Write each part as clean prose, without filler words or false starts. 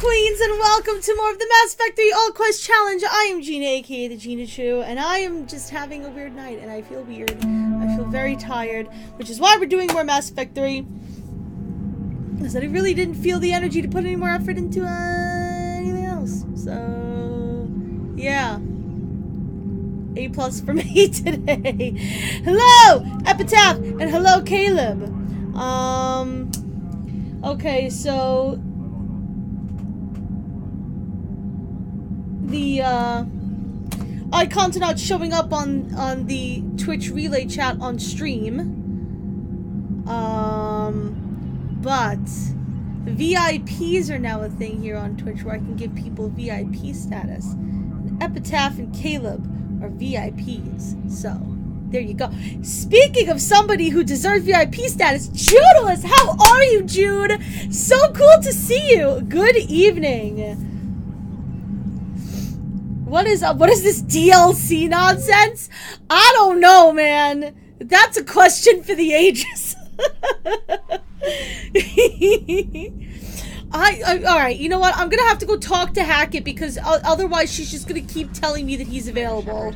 queens, and welcome to more of the Mass Effect 3 All Quest Challenge. I am Gina, aka the Gina Chu, and I am just having a weird night, and I feel weird. I feel very tired, which is why we're doing more Mass Effect 3. Because I really didn't feel the energy to put any more effort into anything else. So, yeah. A+ for me today. Hello, Epitaph, and hello, Caleb. Okay, so the icons are not showing up on the Twitch relay chat on stream. But VIPs are now a thing here on Twitch where I can give people VIP status. And Epitaph and Caleb are VIPs. So, there you go. Speaking of somebody who deserves VIP status, Judelus! How are you, Jude? So cool to see you! Good evening. What is up? What is this DLC nonsense? I don't know, man. That's a question for the ages. Alright, you know what? I'm gonna have to go talk to Hackett because otherwise she's just gonna keep telling me that he's available.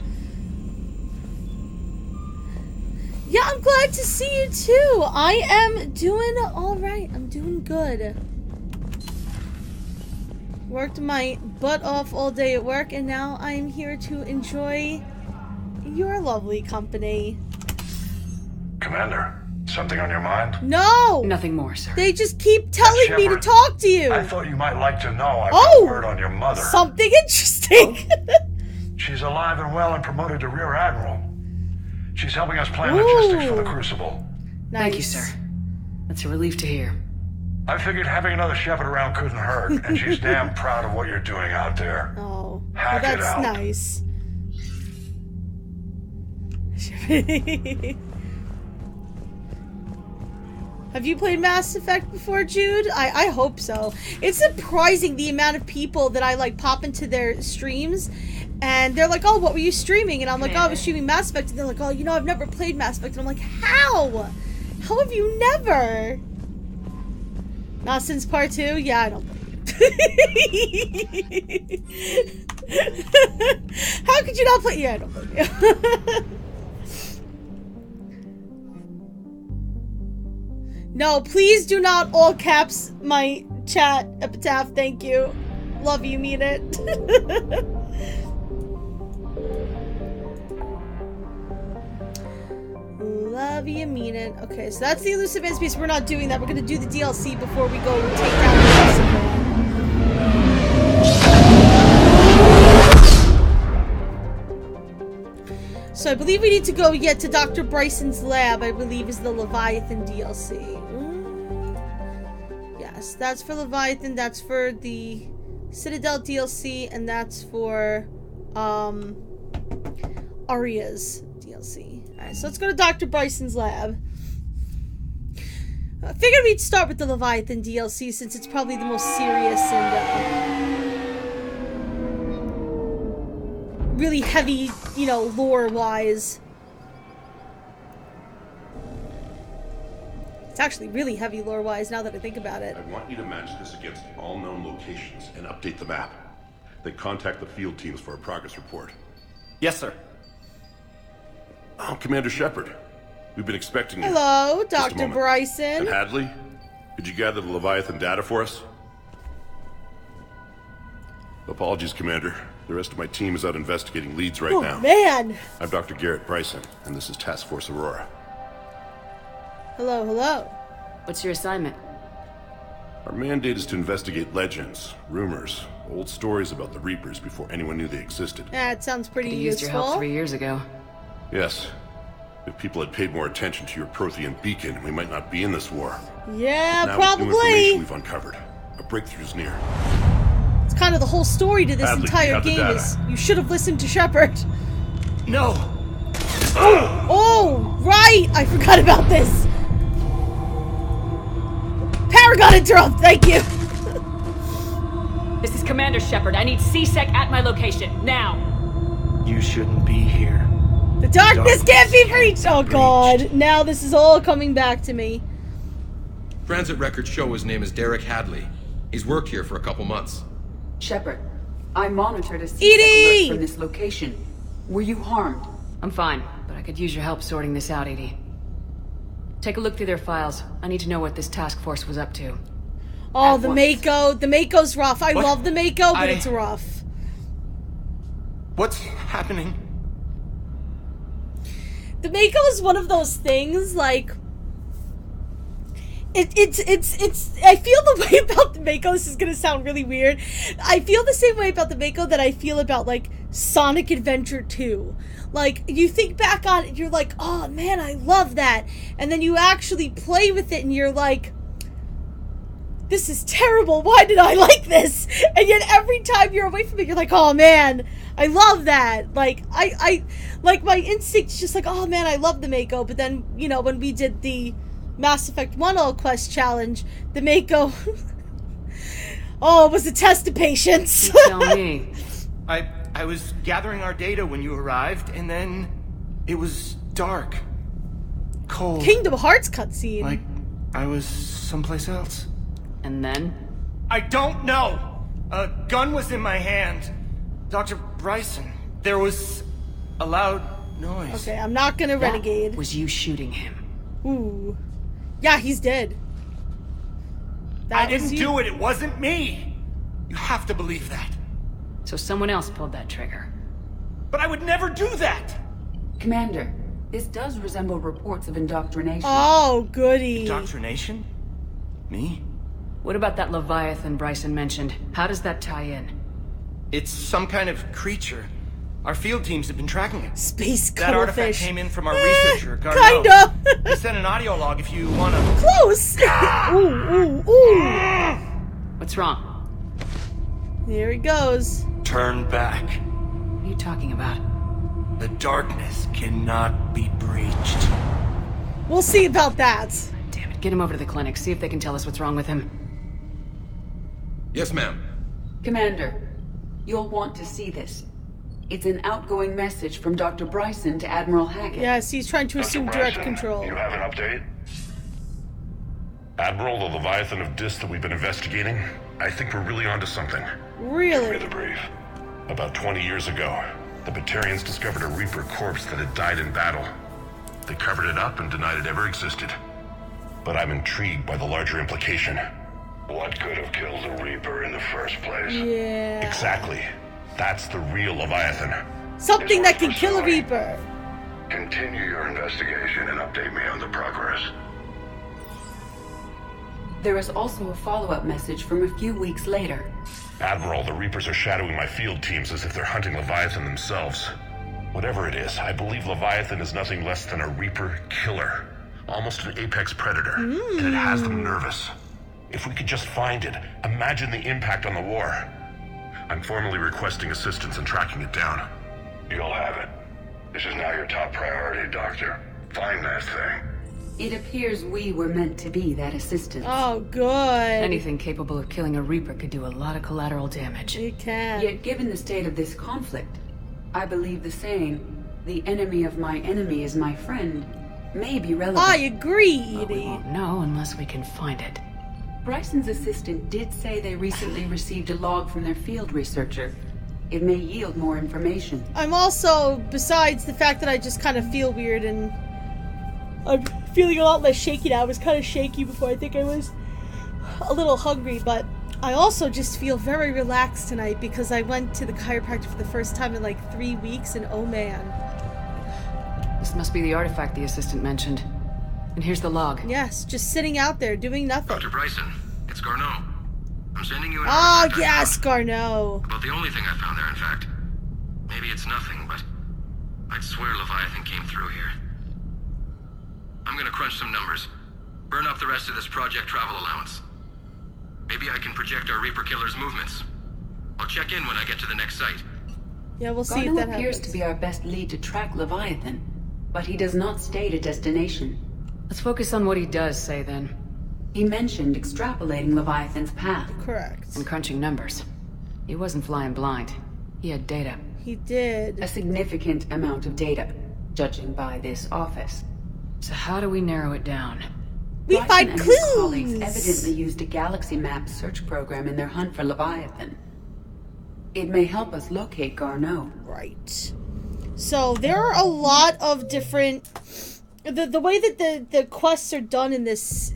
Yeah, I'm glad to see you too. I am doing alright. I'm doing good. Worked my butt off all day at work, and now I'm here to enjoy your lovely company. Commander, something on your mind? No! Nothing more, sir. They just keep telling me to talk to you. I thought you might like to know I got word on your mother. Something interesting. She's alive and well and promoted to Rear Admiral. She's helping us plan logistics for the Crucible. Nice. Thank you, sir. That's a relief to hear. I figured having another Shepard around couldn't hurt, and she's damn proud of what you're doing out there. Oh, Hack well, it out. that's nice. Have you played Mass Effect before, Jude? I hope so. It's surprising the amount of people that I like pop into their streams and they're like, oh, what were you streaming? And I'm like, oh, I was streaming Mass Effect. And they're like, oh, you know, I've never played Mass Effect. And I'm like, how? How have you never? Not since part 2? Yeah, I don't believe it. How could you not play? Yeah, I don't believe you. No, please do not all caps my chat, Epitaph. Thank you. Love you, mean it. Love you, mean it. Okay, so that's the elusive man piece. We're not doing that. We're gonna do the DLC before we go and take down the elusive man. So I believe we need to go get to Dr. Bryson's lab, I believe is the Leviathan DLC. Yes, that's for Leviathan, that's for the Citadel DLC, and that's for Aria's DLC. Alright, so let's go to Dr. Bryson's lab. I figured we'd start with the Leviathan DLC since it's probably the most serious and really heavy, you know, lore-wise. It's actually really heavy lore-wise now that I think about it. I want you to match this against all known locations and update the map. Then contact the field teams for a progress report. Yes, sir. Oh, Commander Shepard. We've been expecting you. Hello, Just a Dr. moment. Bryson. And Hadley, could you gather the Leviathan data for us? Apologies, Commander. The rest of my team is out investigating leads right now. Oh, man! I'm Dr. Garrett Bryson, and this is Task Force Aurora. Hello, hello. What's your assignment? Our mandate is to investigate legends, rumors, old stories about the Reapers before anyone knew they existed. That sounds pretty Could've useful. used your help 3 years ago. Yes. If people had paid more attention to your Prothean beacon, we might not be in this war. Yeah, now, probably. With new information we've uncovered. A breakthrough's near. It's kind of the whole story to this Hadley, entire you have the game data. is you should have listened to Shepard. No! Oh, right! I forgot about this. Paragon interrupt, thank you. This is Commander Shepard. I need CSEC at my location, now. You shouldn't be here. The darkness can't be breached! Oh god, now this is all coming back to me. Transit records show his name is Derek Hadley. He's worked here for a couple months. Shepard, I monitored a Edie! C-Sec alert from this location. Were you harmed? I'm fine, but I could use your help sorting this out, Edie. Take a look through their files. I need to know what this task force was up to. Oh, At the once. Mako. The Mako's rough. I What? love the Mako, but I- it's rough. What's happening? The Mako is one of those things, like... It's I feel the way about the Mako, this is gonna sound really weird. I feel the same way about the Mako that I feel about, like, Sonic Adventure 2. Like, you think back on it, you're like, oh man, I love that. And then you actually play with it and you're like, this is terrible, why did I like this? And yet every time you're away from it, you're like, oh man, I love that. Like, I like, my instinct's just like, oh man, I love the Mako. But then, you know, when we did the Mass Effect 1 All Quest challenge, the Mako, oh, it was a test of patience. You tell me. I was gathering our data when you arrived, and then it was dark. Cold. Kingdom Hearts cutscene. Like I was someplace else. And then? I don't know! A gun was in my hand. Dr. Bryson, there was a loud noise. Okay, I'm not gonna renegade. Was you shooting him? Ooh. Yeah, he's dead. I That was didn't you. do it, it wasn't me! You have to believe that. So someone else pulled that trigger. But I would never do that! Commander, this does resemble reports of indoctrination. Oh, goody. Indoctrination? Me? What about that Leviathan Bryson mentioned? How does that tie in? It's some kind of creature. Our field teams have been tracking it. Space That artifact cuttlefish. came in from our researcher, Garneau. Kinda. He sent an audio log if you wanna... Close. Ooh, ooh, ooh. What's wrong? Here he goes. Turn back. What are you talking about? The darkness cannot be breached. We'll see about that. Damn it, get him over to the clinic. See if they can tell us what's wrong with him. Yes, ma'am. Commander, you'll want to see this. It's an outgoing message from Dr. Bryson to Admiral Hackett. Yes, he's trying to assume direct Bryson, control. You have an update? Admiral, the Leviathan of Dis that we've been investigating, I think we're really onto something. Give me Really? the brief. About 20 years ago, the Batarians discovered a Reaper corpse that had died in battle. They covered it up and denied it ever existed. But I'm intrigued by the larger implication. What could have killed the Reaper in the first place? Yeah. Exactly. That's the real Leviathan. Something that can It's kill a worth Reaper. Continue your investigation and update me on the progress. There is also a follow-up message from a few weeks later. Admiral, the Reapers are shadowing my field teams as if they're hunting Leviathan themselves. Whatever it is, I believe Leviathan is nothing less than a Reaper killer. Almost an apex predator. And it has them nervous. If we could just find it, imagine the impact on the war. I'm formally requesting assistance in tracking it down. You'll have it. This is now your top priority, Doctor. Find that thing. It appears we were meant to be that assistance. Oh, good. Anything capable of killing a Reaper could do a lot of collateral damage. It can. Yet given the state of this conflict, I believe the saying, "The enemy of my enemy is my friend," may be relevant. I agree, But we Edie. won't know unless we can find it. Bryson's assistant did say they recently received a log from their field researcher. It may yield more information. I'm also, besides the fact that I just kind of feel weird and I'm feeling a lot less shaky now. I was kind of shaky before. I think I was a little hungry, but I also just feel very relaxed tonight because I went to the chiropractor for the first time in like 3 weeks, and oh man. This must be the artifact the assistant mentioned. And here's the log. Yes, just sitting out there doing nothing. Dr. Bryson, it's Garneau. I'm sending you an Oh, artifact I yes, found. Garneau. About the only thing I found there, in fact. Maybe it's nothing, but I'd swear Leviathan came through here. I'm gonna crunch some numbers. Burn up the rest of this project travel allowance. Maybe I can project our Reaper killer's movements. I'll check in when I get to the next site. Yeah, we'll see if Garneau that appears happens. to be our best lead to track Leviathan, but he does not state a destination. Let's focus on what he does say then. He mentioned extrapolating Leviathan's path. Correct. And crunching numbers. He wasn't flying blind. He had data. He did. A significant amount of data, judging by this office. So how do we narrow it down? We Bryson find and clues! his colleagues evidently used a galaxy map search program in their hunt for Leviathan. It may help us locate Garneau. Right. So there are a lot of different... The way that the quests are done in this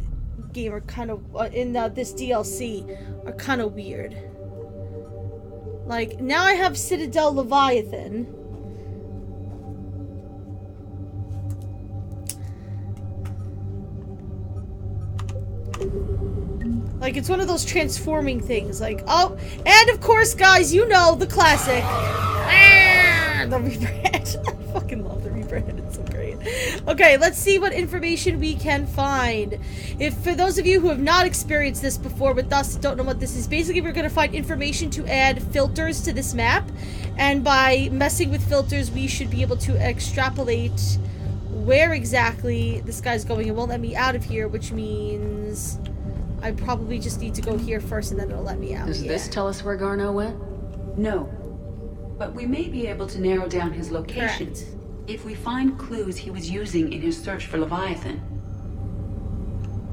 game are kind of... in this DLC are kind of weird. Like, now I have Citadel Leviathan. Like, it's one of those transforming things. Like, oh, and of course, guys, you know, the classic. The rebrand. I fucking love the rebrand. It's so great. Okay, let's see what information we can find. If, for those of you who have not experienced this before, but thus don't know what this is, basically we're going to find information to add filters to this map. And by messing with filters, we should be able to extrapolate where exactly this guy's going. It won't let me out of here, which means... I probably just need to go here first and then it'll let me out. Does this tell us where Garneau went? No. But we may be able to narrow down his location. Correct. If we find clues he was using in his search for Leviathan.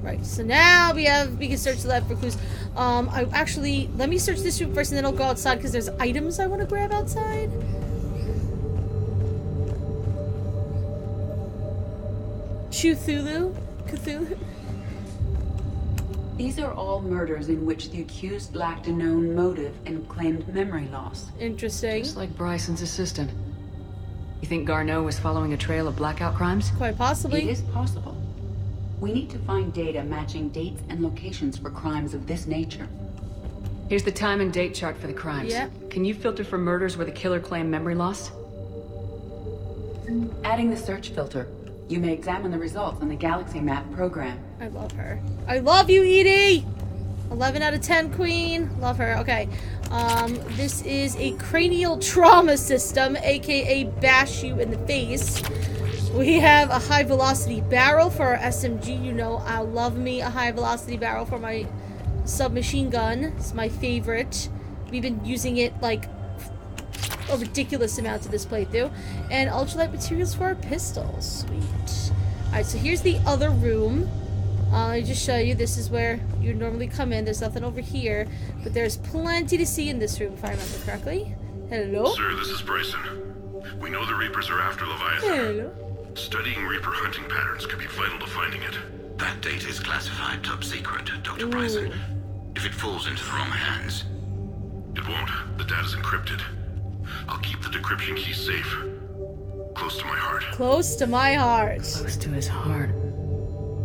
Right, so now we can search the lab for clues. Let me search this room first and then I'll go outside because there's items I want to grab outside. Cthulhu? These are all murders in which the accused lacked a known motive and claimed memory loss. Interesting. Just like Bryson's assistant. You think Garneau was following a trail of blackout crimes? Quite possibly. It is possible. We need to find data matching dates and locations for crimes of this nature. Here's the time and date chart for the crimes. Yep. Can you filter for murders where the killer claimed memory loss? Adding the search filter, you may examine the results on the Galaxy Map program. I love her. I love you, Edie! 11 out of 10, queen. Love her. Okay. This is a cranial trauma system, aka bash you in the face. We have a high velocity barrel for our SMG. You know, I love me a high velocity barrel for my submachine gun. It's my favorite. We've been using it like a ridiculous amount of this playthrough. And ultralight materials for our pistols. Sweet. Alright, so here's the other room. Let me just show you. This is where you normally come in. There's nothing over here. But there's plenty to see in this room, if I remember correctly. Hello? Sir, this is Bryson. We know the Reapers are after Leviathan. Hello? Studying Reaper hunting patterns could be vital to finding it. That data is classified top secret, Dr. Bryson. If it falls into the wrong hands... It won't. The data's encrypted. I'll keep the decryption key safe. Close to my heart. Close to my heart. Close to his heart.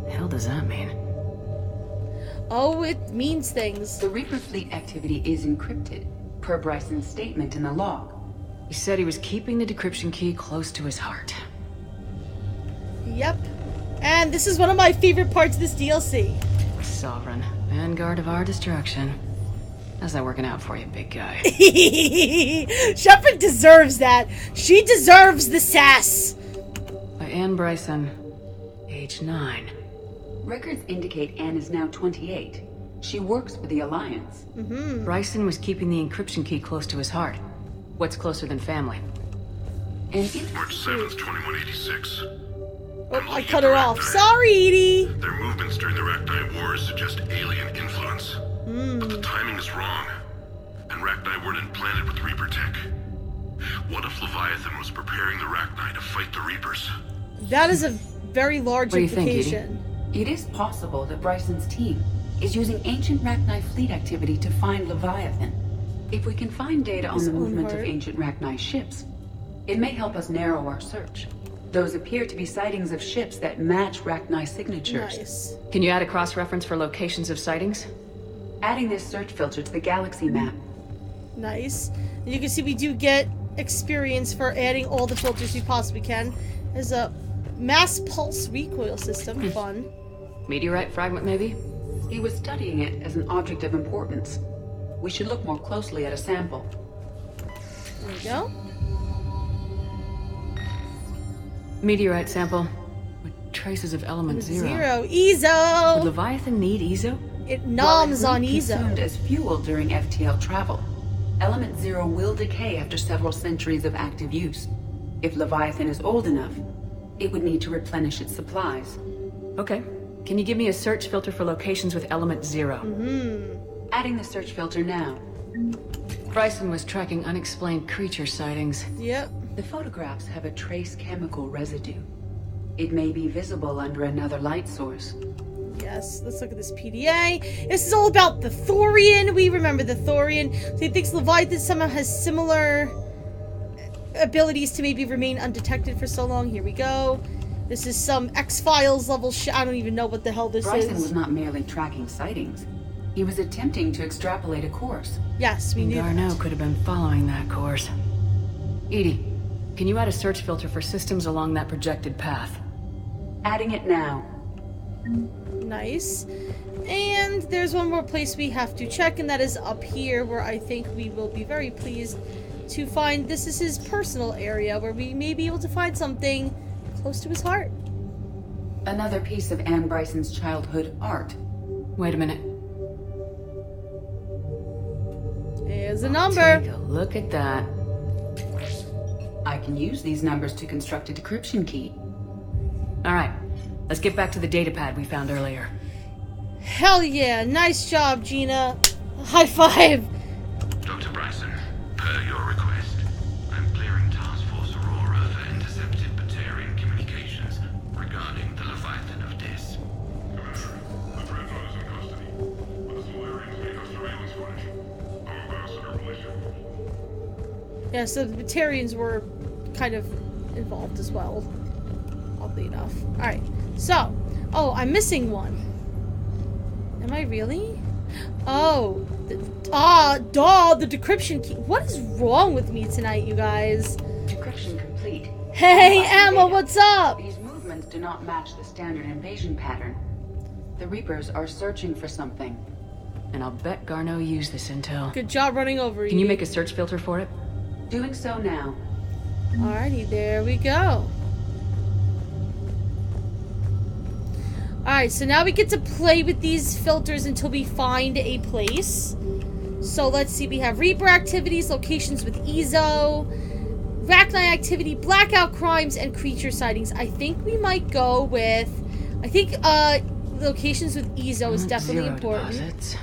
The hell does that mean? Oh, it means things. The Reaper fleet activity is encrypted, per Bryson's statement in the log. He said he was keeping the decryption key close to his heart. Yep. And this is one of my favorite parts of this DLC. Sovereign. Vanguard of our destruction. How's that working out for you, big guy? Shepard deserves that. She deserves the sass. By Anne Bryson, age 9. Records indicate Anne is now 28. She works for the Alliance. Bryson was keeping the encryption key close to his heart. What's closer than family? And March 7th, 2186. Oh, I cut her off. Sorry, Edie. Their movements during the Rachni Wars suggest alien influence. But the timing is wrong. And Rachni weren't implanted with Reaper tech. What if Leviathan was preparing the Rachni to fight the Reapers? That is a very large What do you think, implication. it is possible that Bryson's team is using ancient Rachni fleet activity to find Leviathan. If we can find data on His the own movement of heart. ancient Rachni ships, it may help us narrow our search. Those appear to be sightings of ships that match Rachni signatures. Nice. Can you add a cross-reference for locations of sightings? Adding this search filter to the Galaxy Map. Nice. And you can see we do get experience for adding all the filters we possibly can. There's a mass pulse recoil system. Fun. Meteorite fragment, maybe? He was studying it as an object of importance. We should look more closely at a sample. There we go. Meteorite sample with traces of element zero. Zero. Would Ezo! Leviathan need Ezo? It While noms it's on not consumed Ezo. as fuel during FTL travel, Element Zero will decay after several centuries of active use. If Leviathan is old enough, it would need to replenish its supplies. Okay. Can you give me a search filter for locations with element 0? Adding the search filter now. Bryson was tracking unexplained creature sightings. Yep. The photographs have a trace chemical residue. It may be visible under another light source. Yes, let's look at this PDA. This is all about the Thorian. We remember the Thorian. So he thinks Leviathan somehow has similar abilities to maybe remain undetected for so long. Here we go. This is some X-Files level shit. I don't even know what the hell this Bryson is. was not merely tracking sightings. He was attempting to extrapolate a course. Yes, we knew Garneau that. could have been following that course. Edie, can you add a search filter for systems along that projected path? Adding it now. Nice. And there's one more place we have to check, and that is up here, where I think we will be very pleased to find. This is his personal area, where we may be able to find something close to his heart. Another piece of Anne Bryson's childhood art. Wait a minute. There's a number. Take a look at that. I can use these numbers to construct a decryption key. Alright, let's get back to the datapad we found earlier. Hell yeah. Nice job, Gina. High five. Dr. Bryson, per your request, I'm clearing Task Force Aurora for intercepted Batarian communications regarding the Leviathan of Dis. Commander, the Dreadnought is in custody, but the Solarians made a surveillance footage. Our ambassador will issue. Yeah, so the Batarians were kind of involved as well. Oddly enough. Alright, so. Oh, I'm missing one. Am I really? Oh. The decryption key. What is wrong with me tonight, you guys? Decryption complete. Hey, Emma, what's up? These movements do not match the standard invasion pattern. The Reapers are searching for something. And I'll bet Garneau used this intel. Good job running over. Can you make a search filter for it? Doing so now. Alrighty, there we go. Alright, so now we get to play with these filters until we find a place. So let's see, we have Reaper activities, locations with EZO, Rachni activity, blackout crimes, and creature sightings. I think we might go with... I think locations with EZO is definitely Zero important. deposits.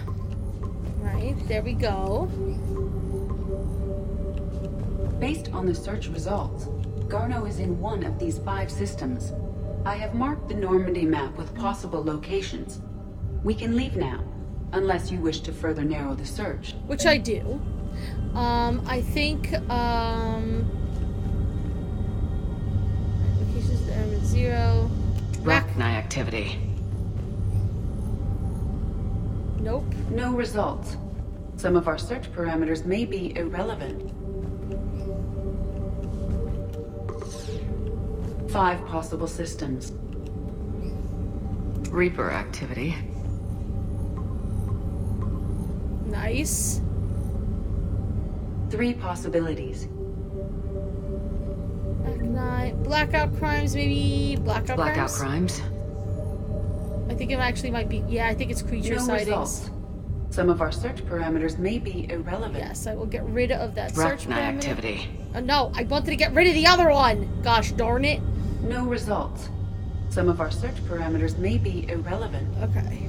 Right, there we go. Based on the search results, Garneau is in one of these 5 systems. I have marked the Normandy map with possible locations. We can leave now, unless you wish to further narrow the search. Which I do. I think, locations to element 0. Rachni activity. Nope. No results. Some of our search parameters may be irrelevant. 5 possible systems. Reaper activity. Nice. 3 possibilities. Blackout crimes, maybe. Blackout crimes? Crimes. I think it actually might be. Yeah, I think it's creature No sightings. results. Some of our search parameters may be irrelevant. Yes, I will get rid of that search Rachni parameter. activity. No, I wanted to get rid of the other one. Gosh darn it. No results. Some of our search parameters may be irrelevant. Okay.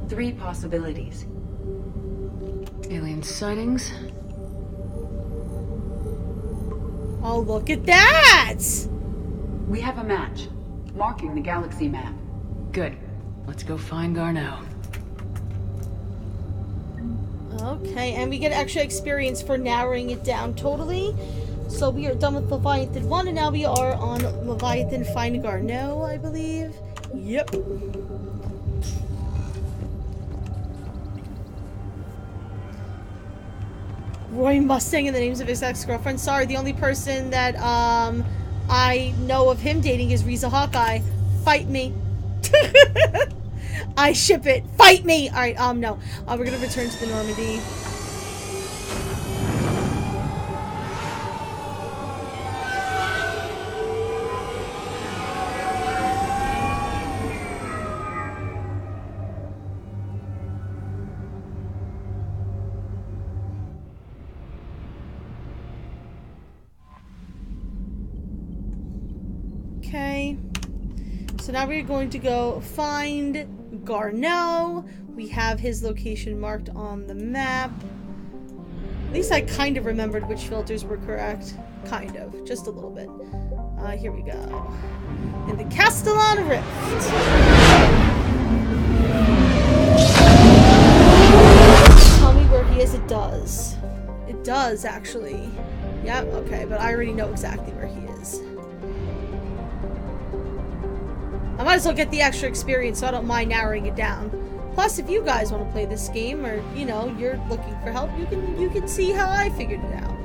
Three possibilities. Alien sightings. Oh, look at that! We have a match, marking the galaxy map. Good. Let's go find Garneau. Okay, and we get extra experience for narrowing it down totally. So we are done with Leviathan 1, and now we are on Leviathan Find Garneau, I believe. Yep. Roy Mustang and the names of his ex-girlfriend. Sorry, the only person that I know of him dating is Riza Hawkeye. Fight me. I ship it. Fight me! Alright, no. We're gonna return to the Normandy. Okay. So now we're going to go find Garneau. We have his location marked on the map. At least I kind of remembered which filters were correct. Kind of. Just a little bit. Here we go. In the Castellan Rift. Tell me where he is. It does. It does, actually. Yep, okay, but I already know exactly where he is. I might as well get the extra experience, so I don't mind narrowing it down. Plus, if you guys want to play this game, or, you know, you're looking for help, you can see how I figured it out.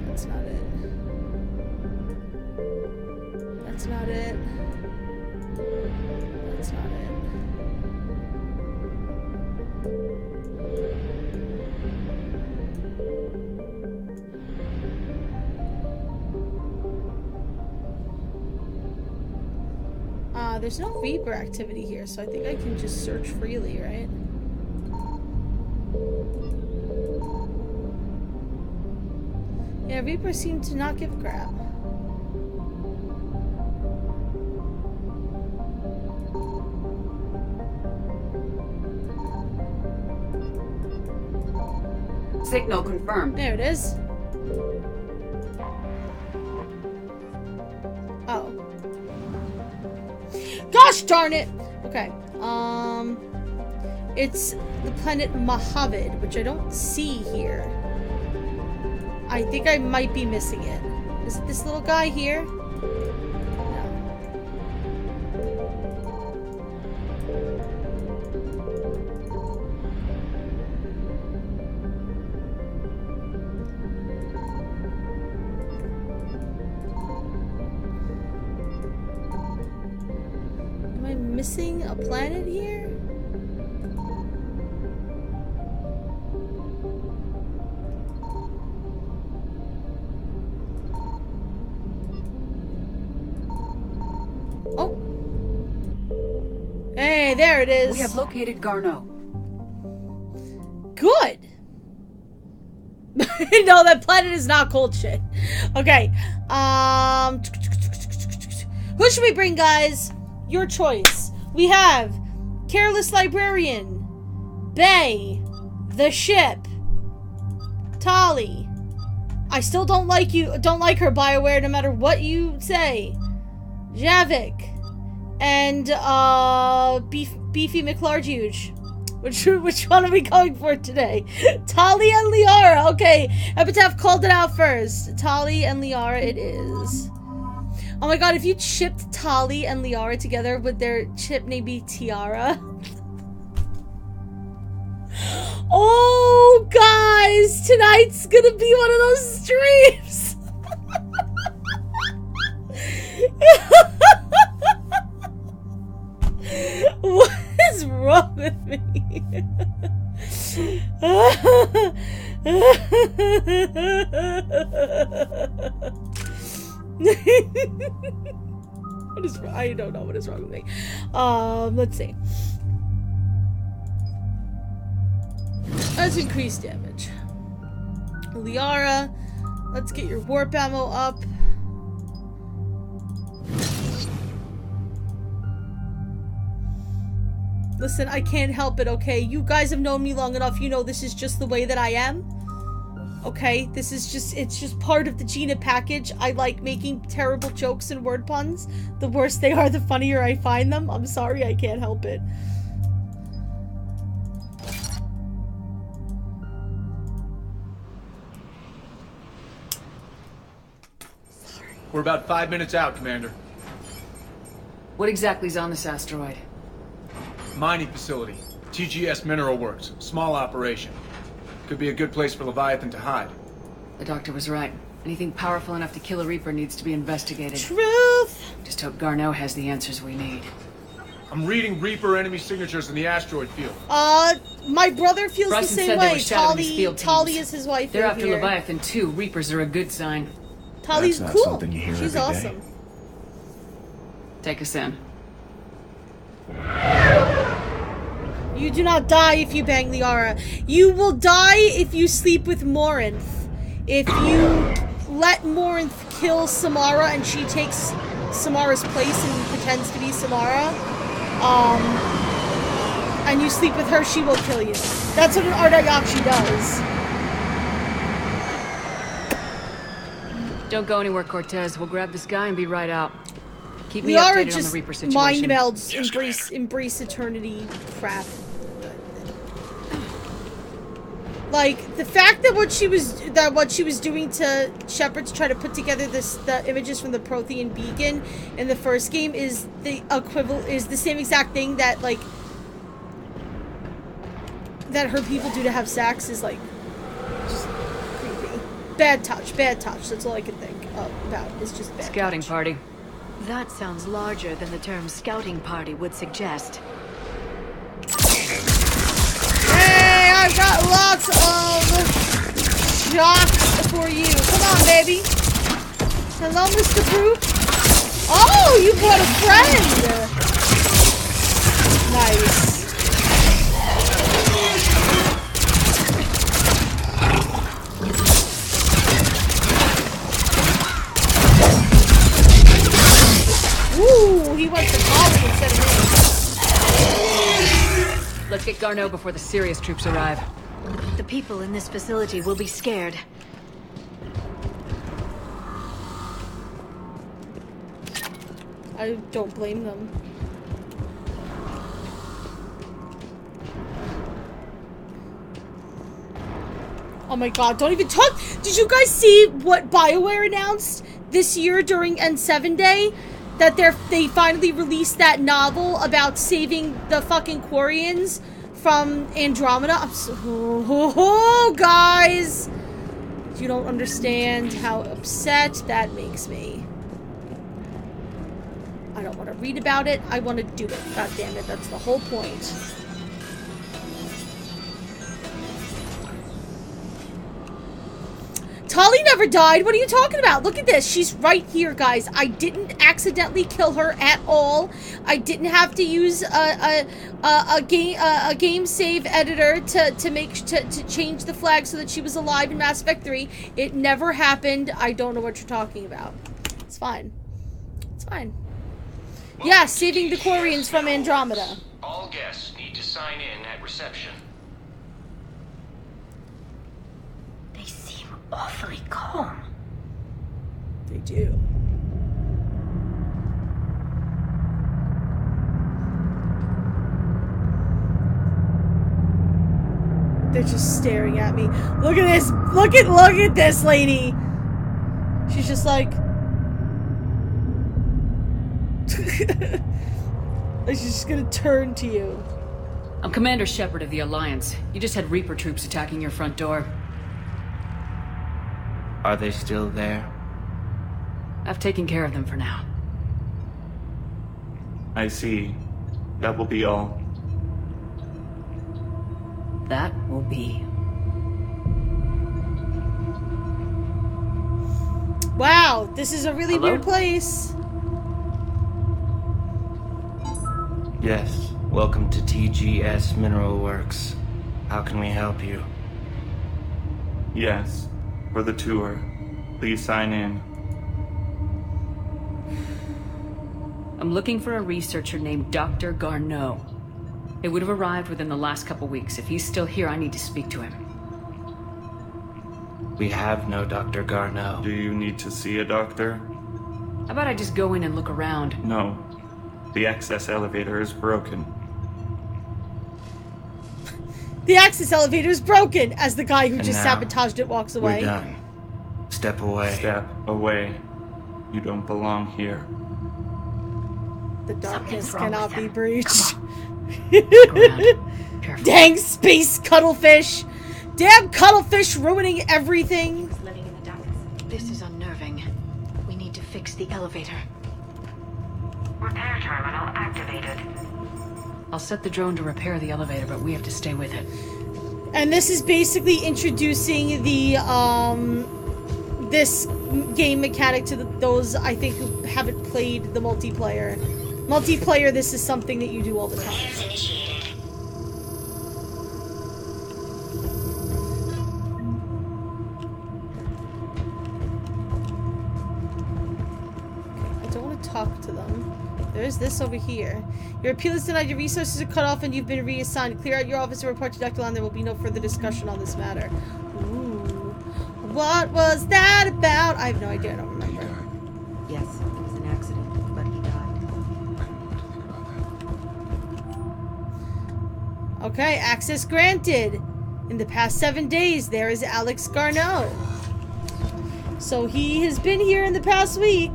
That's not it. That's not it. That's not it. There's no Reaper activity here, so I think I can just search freely, right? Yeah, Reaper seemed to not give a crap. Signal confirmed. There it is. Oh. Gosh darn it! Okay. It's the planet Mojave, which I don't see here. I think I might be missing it. Is it this little guy here? Missing a planet here? Oh. Hey, there it is. We have located Garneau. Good. No, that planet is not cold shit. Okay. Who should we bring, guys? Your choice. We have Careless Librarian, Bay, The Ship, Tali. I still don't like her, BioWare, no matter what you say. Javik, and Beefy McLarge. Which one are we going for today? Tali and Liara. Okay, Epitaph called it out first. Tali and Liara it is. Oh my god, if you chipped Tali and Liara together, would their chip name be Tiara? Oh, guys! Tonight's gonna be one of those streams! What is wrong with me? What is wrong? I don't know what is wrong with me. Let's see. Let's increase damage. Liara, let's get your warp ammo up. Listen, I can't help it, okay? You guys have known me long enough. You know this is just the way that I am. Okay? This is just, it's just part of the Gina package. I like making terrible jokes and word puns. The worse they are, the funnier I find them. I'm sorry, I can't help it. We're about 5 minutes out, Commander. What exactly is on this asteroid? Mining facility. TGS Mineral Works. Small operation. Could be a good place for Leviathan to hide. The doctor was right. Anything powerful enough to kill a Reaper needs to be investigated. Truth! Just hope Garneau has the answers we need. I'm reading Reaper enemy signatures in the asteroid field. My brother feels Bryson the same said they way. were shadowing these field Tali teams. is his wife. They're right after here. Leviathan too. Reapers are a good sign. Tali's That's not cool. something you hear She's every day. awesome. Take us in. You do not die if you bang Liara. You will die if you sleep with Morinth. If you let Morinth kill Samara and she takes Samara's place and pretends to be Samara, and you sleep with her, she will kill you. That's what an Ardayakshi does. Don't go anywhere, Cortez. We'll grab this guy and be right out. Keep me Liara updated on the Reaper just situation. mind melds, embrace eternity crap. Like the fact that what she was doing to Shepard to try to put together the images from the Prothean beacon in the first game is the same exact thing that that her people do to have sex is like just creepy. Bad touch. That's all I can think about. It's just bad Scouting touch. party. That sounds larger than the term scouting party would suggest. Hey, I've got lots of shots for you. Come on, baby. Hello, Mr. Poop. Oh, you brought a friend. Nice. Ooh, he went to college instead of me. Let's get Garneau before the serious troops arrive. The people in this facility will be scared. I don't blame them. Oh my god, don't even talk! Did you guys see what BioWare announced this year during N7 Day? That they finally released that novel about saving the fucking Quarians from Andromeda. I'm so... guys! You don't understand how upset that makes me. I don't want to read about it. I want to do it. God damn it. That's the whole point. Tali never died. What are you talking about? Look at this. She's right here, guys. I didn't accidentally kill her at all. I didn't have to use a game save editor to change the flag so that she was alive in Mass Effect 3. It never happened. I don't know what you're talking about. It's fine. It's fine. Yeah, saving the Quarians from Andromeda. All guests need to sign in at reception. They seem awfully calm. They do. They're just staring at me. Look at this. Look at this lady. She's just like... She's just gonna turn to you. I'm Commander Shepard of the Alliance. You just had Reaper troops attacking your front door. Are they still there? I've taken care of them for now. I see. That will be all. That will be. Wow, this is a really weird place. Yes. Welcome to TGS Mineral Works. How can we help you? Yes. For the tour. Please sign in. I'm looking for a researcher named Dr. Garneau. It would have arrived within the last couple weeks. If he's still here, I need to speak to him. We have no Dr. Garneau. Do you need to see a doctor? How about I just go in and look around? No. The access elevator is broken. The access elevator is broken, as the guy who And just now, sabotaged it walks away. We're done. Step away. Step away. You don't belong here. The darkness cannot be breached. Dang space cuttlefish! Damn cuttlefish ruining everything! This is unnerving. We need to fix the elevator. Repair terminal activated. I'll set the drone to repair the elevator, but we have to stay with it. And this is basically introducing the, this game mechanic to those, I think, who haven't played the multiplayer. Multiplayer, this is something that you do all the time. There's this over here. Your appeal is denied, your resources are cut off, and you've been reassigned. Clear out your office and report to Dr. Long. There will be no further discussion on this matter. Ooh. What was that about? I have no idea. I don't remember. Yes, it was an accident, but he died. Okay, access granted. In the past 7 days, there is Alex Garneau. So he has been here in the past week.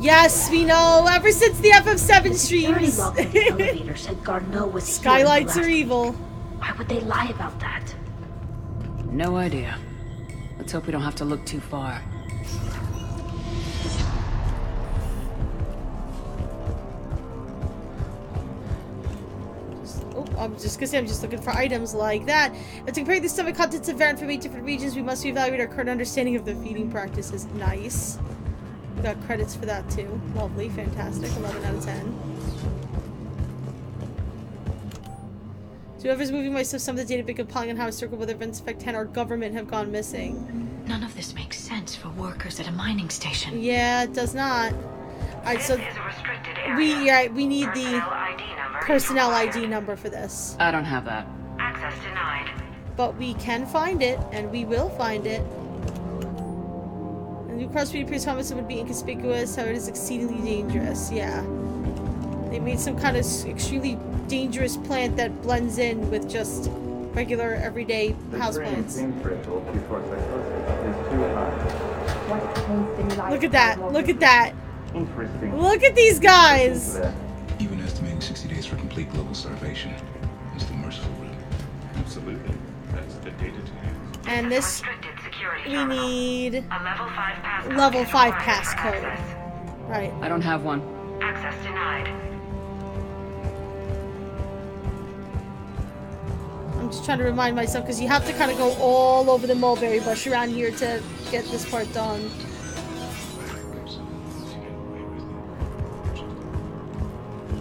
Yes, we know. Ever since the FF7 streams. Elevator said Garneau was Skylights are evil. Why would they lie about that? No idea. Let's hope we don't have to look too far. I'm just gonna say, I'm just looking for items like that. And to compare the stomach contents of variant from 8 different regions, we must reevaluate our current understanding of their feeding practices. Nice. We got credits for that too. Lovely, fantastic. 11 out of 10. So whoever's moving my stuff, some of the data been compiling on how a circle with events affect 10 our government have gone missing. None of this makes sense for workers at a mining station. Yeah, it does not. Alright, so we need the personnel ID number for this. I don't have that. Access denied. But we can find it, and we will find it. A new cross-breed priest homicide would be inconspicuous, however it is exceedingly dangerous. Yeah. They made some kind of extremely dangerous plant that blends in with just regular, everyday houseplants. Look at that. Look at that. Look at these guys. Even estimating 60 days for complete global starvation is the merciful route. Absolutely. That's the data tag. And this, we need level 5 passcode. Right. I don't have one. Access denied. I'm just trying to remind myself, because you have to kind of go all over the mulberry bush around here to get this part done.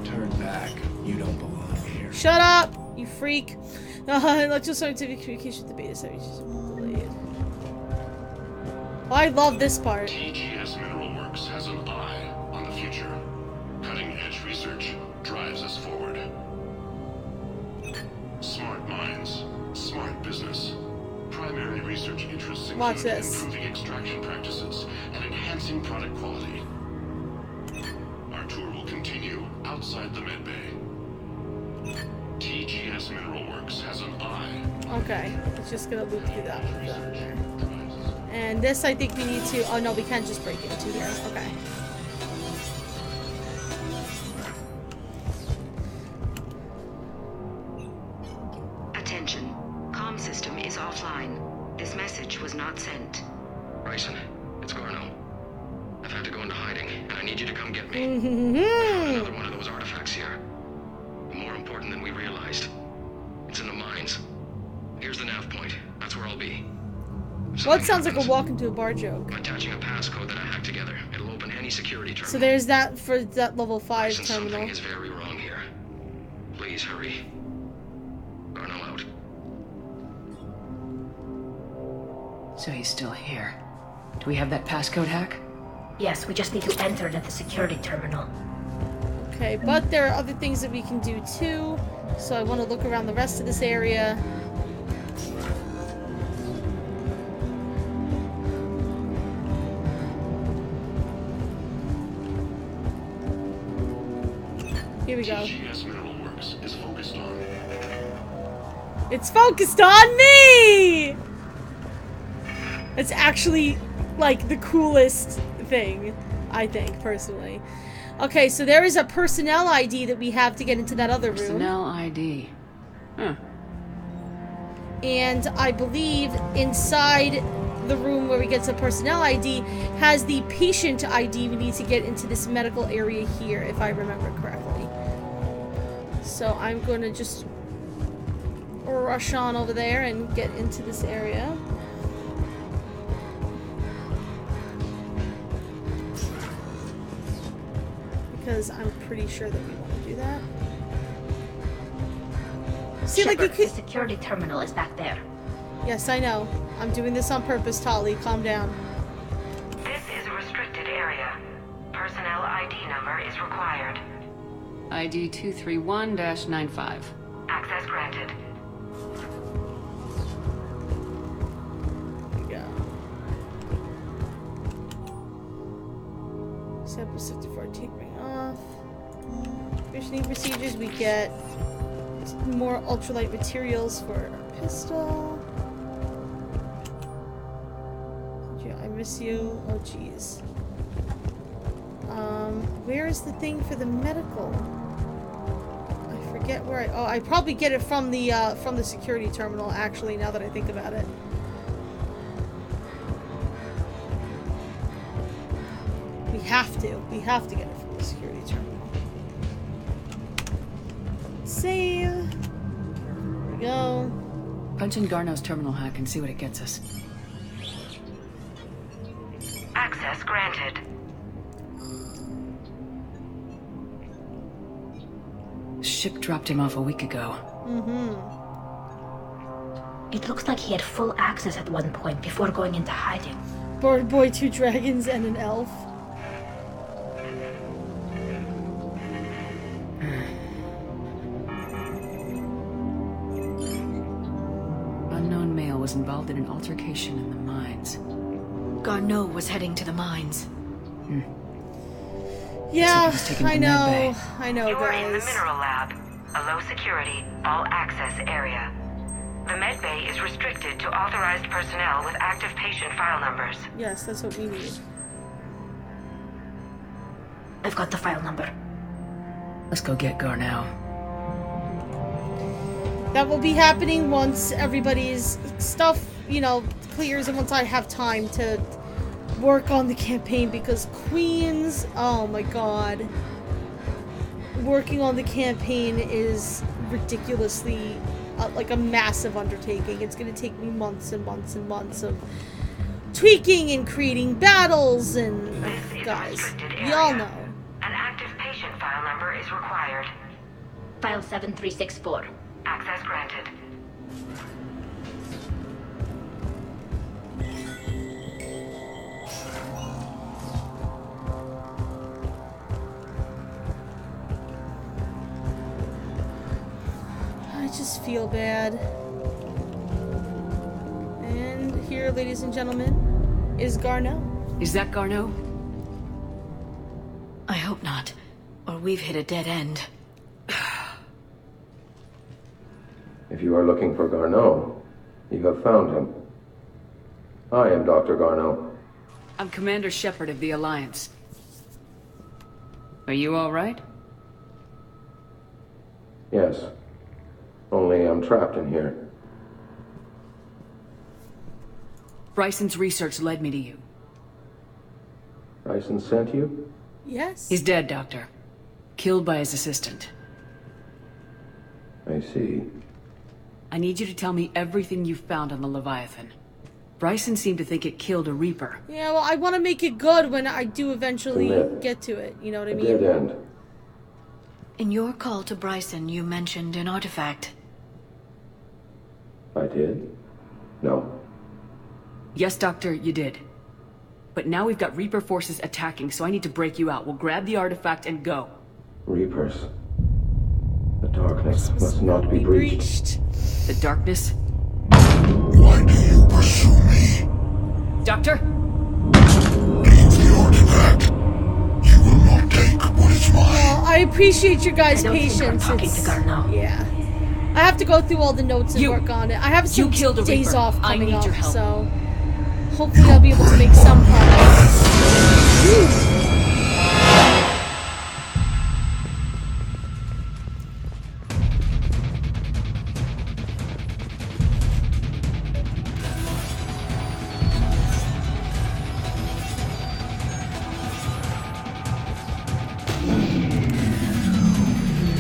Turn back. You don't belong here. Shut up, you freak. Electroscientific communication with the beta 7 is delayed. Oh, I love this part. TGS Mineral Works has an eye on the future. Cutting-edge research drives us forward. Smart minds, smart business. Primary research interests Watch include this. improving extraction practices and enhancing product quality. Our tour will continue outside the medbay. TGS Mineral Works has an eye. Okay, it's just gonna loop through that one down there. And this, I think we need to. Oh no, we can't just break into here. Okay. Attention. Comm system is offline. This message was not sent. Bryson, it's Garneau. I've had to go into hiding, and I need you to come get me. Mm-hmm. I found another one of those artifacts here. More important than we realized. It's in the mines. Here's the nav point. That's where I'll be. Well, it sounds like a walk into a bar joke. I'm attaching a passcode that I hacked together. It'll open any security terminal. So there's that for that level 5 terminal. Something is very wrong here. Please hurry. Garneau out. So he's still here. Do we have that passcode hack? Yes, we just need to enter it at the security terminal. Okay, but there are other things that we can do too. So I want to look around the rest of this area. Here we go. TGS Mineral Works is focused on. It's focused on me! It's actually, like, the coolest thing, I think, personally. Okay, so there is a personnel ID that we have to get into that other room. Personnel ID. Huh. And I believe inside the room where we get to personnel ID has the patient ID we need to get into this medical area here, if I remember correctly. So I'm going to just rush on over there and get into this area. Because I'm pretty sure that we want to do that. See, Shepard, like you could... the security terminal is back there. Yes, I know. I'm doing this on purpose, Tali. Calm down. This is a restricted area. Personnel ID number is required. ID 231-95. Access granted. There we go. Sample 64 tapering off. Commissioning procedures, we get more ultralight materials for our pistol. I miss you. Oh, jeez. Where is the thing for the medical? I forget where I probably get it from the security terminal, actually, now that I think about it. We have to get it from the security terminal. Save. There we go. Punch in Garneau's terminal hack and see what it gets us. Access granted. Ship dropped him off a week ago. It looks like he had full access at one point before going into hiding. Bird boy, 2 dragons, and an elf. Unknown male was involved in an altercation in the mines. Garneau was heading to the mines. Yeah, I know, You are in the guys. mineral lab, a low security, all access area. The med bay is restricted to authorized personnel with active patient file numbers. Yes, that's what we need. I've got the file number. Let's go get Garneau. That will be happening once everybody's stuff, you know, clears and once I have time to work on the campaign, because Queens, oh my god. Working on the campaign is ridiculously, like a massive undertaking. It's going to take me months and months and months of tweaking and creating battles and, guys, we all know. An active patient file number is required. File 7364. Access granted. I just feel bad. And here, ladies and gentlemen, is Garneau. Is that Garneau? I hope not, or we've hit a dead end. If you are looking for Garneau, you have found him. I am Dr. Garneau. I'm Commander Shepard of the Alliance. Are you all right? Yes. Only I'm trapped in here. Bryson's research led me to you. Bryson sent you? Yes. He's dead, Doctor. Killed by his assistant. I see. I need you to tell me everything you found on the Leviathan. Bryson seemed to think it killed a Reaper. Yeah, well, I want to make it good when I do eventually get to it. You know what I mean? Dead end. In your call to Bryson, you mentioned an artifact. I did? No. Yes, Doctor, you did. But now we've got Reaper forces attacking, so I need to break you out. We'll grab the artifact and go. Reapers. The darkness must not be breached. The darkness? Why do you pursue me? Doctor? Leave the artifact. You will not take what is mine. Well, I appreciate your guys' patience. Yeah. I have to go through all the notes and work on it. I have some days off coming up, so hopefully I'll be able to make some progress.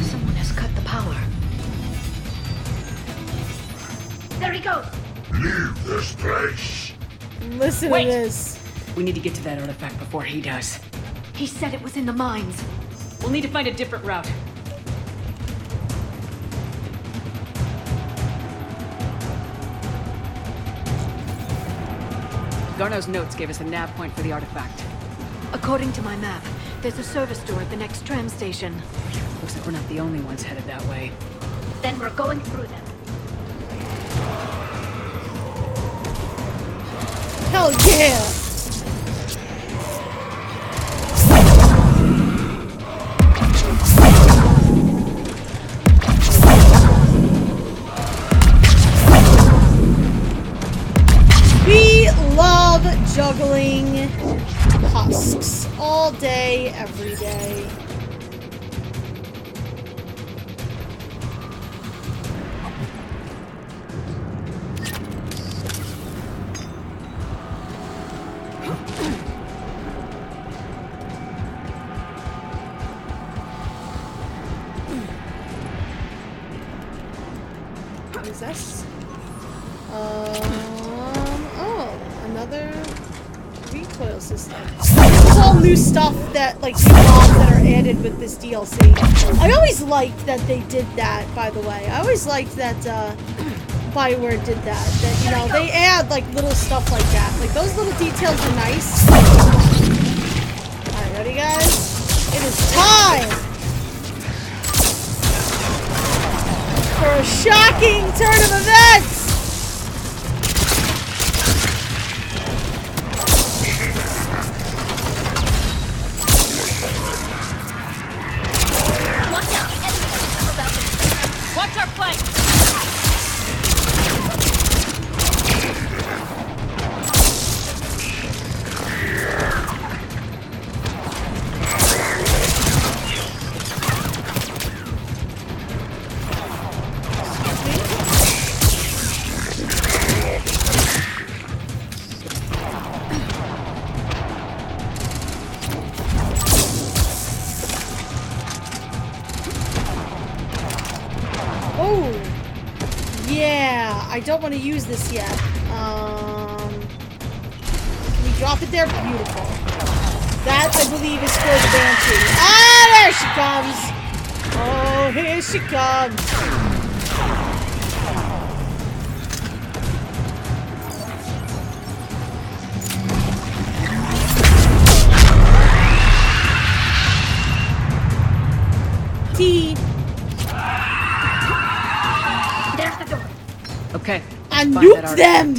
Someone has cut the power. There he goes! Leave this place. Listen to this. We need to get to that artifact before he does. He said it was in the mines. We'll need to find a different route. Garneau's notes gave us a nav point for the artifact. According to my map, There's a service door at the next tram station. Looks like we're not the only ones headed that way. Then we're going through them. Hell yeah! We love juggling husks all day, every day. What is this? Oh, another recoil system. This is all new stuff that, like, new mods that are added with this DLC. I always liked that they did that, by the way. I always liked that, Bioware did that. That, you know, they add, like, little stuff like that. Like, those little details are nice. Alright, ready, guys? It is time for a shocking turn of events! Watch our flank! I don't want to use this yet. Can we drop it there? Beautiful. That, I believe, is for the Banshee. Ah, there she comes! Oh, here she comes! T. There's the door. Okay. I nuked them!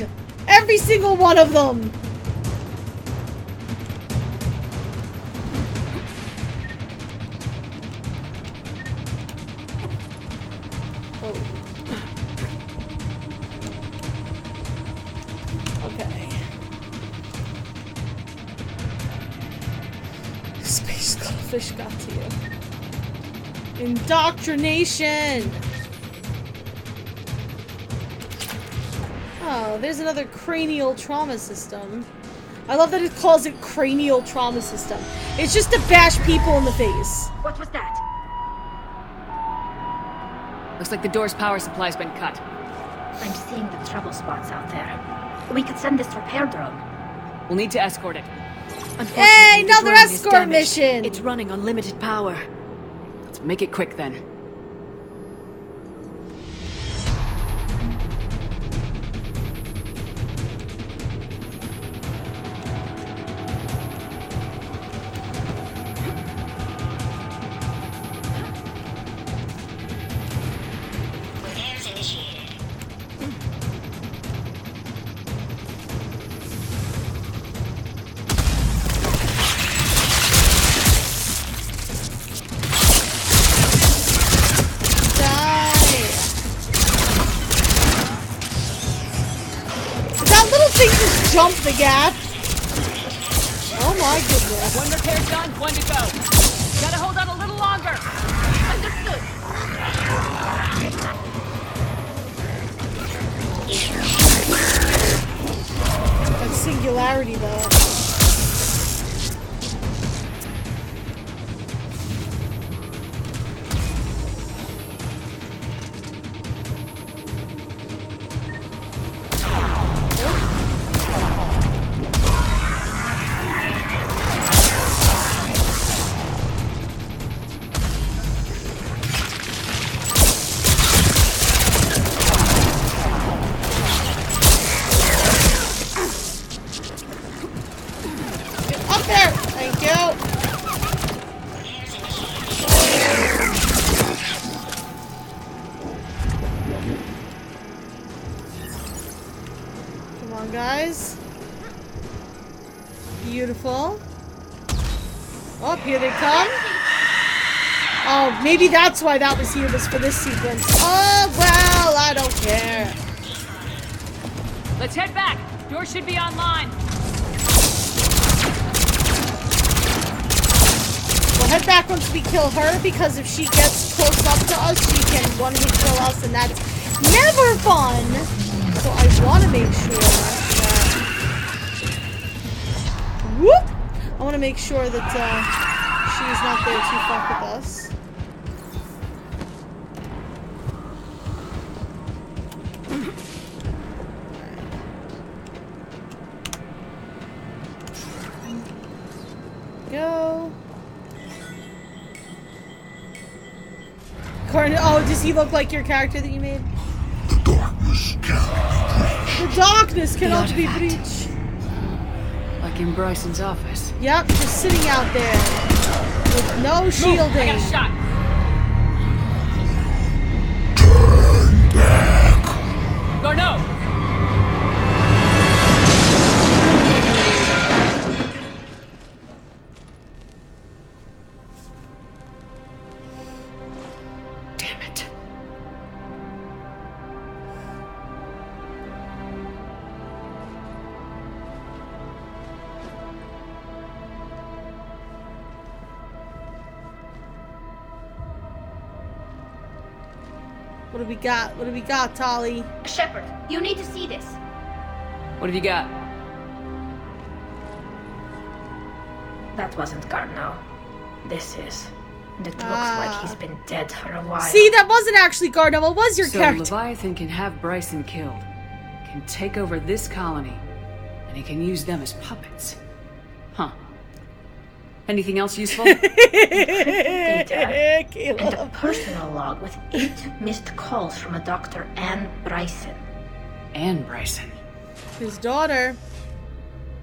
Every single one of them! Oh. Okay. Space Cuttlefish got to you. Indoctrination! Oh, there's another cranial trauma system. I love that it calls it cranial trauma system. It's just to bash people in the face. What was that? Looks like the door's power supply's been cut. I'm seeing the trouble spots out there. We could send this repair drone. We'll need to escort it. Hey, another escort mission! It's running on limited power. Let's make it quick then. Jump the gap. Oh my goodness. One repair done, one to go. Gotta hold on a little longer. Understood. That singularity though. guys. Beautiful. Oh, here they come. Oh, maybe that's why that was here, was for this sequence. Oh, well, I don't care. Let's head back. Door should be online. We'll head back once we kill her, because if she gets close up to us, she can one-hit kill us, and that's never fun. So I want to make sure that... Whoop! I want to make sure that she's not there to fuck with us. Go. Oh, does he look like your character that you made? The darkness cannot be breached. Like in Bryson's office. Yep, just sitting out there with no shielding. I got a shot. Turn back. Garneau! What do we got? What do we got, Tali? Shepard, you need to see this. What have you got? That wasn't Garneau. This is. And it looks like he's been dead for a while. See, that wasn't actually Garneau. It was your character. So Leviathan can have Bryson killed, can take over this colony, and he can use them as puppets. Huh. Anything else useful? Data and a personal log with 8 missed calls from a Dr. Anne Bryson. Anne Bryson? His daughter.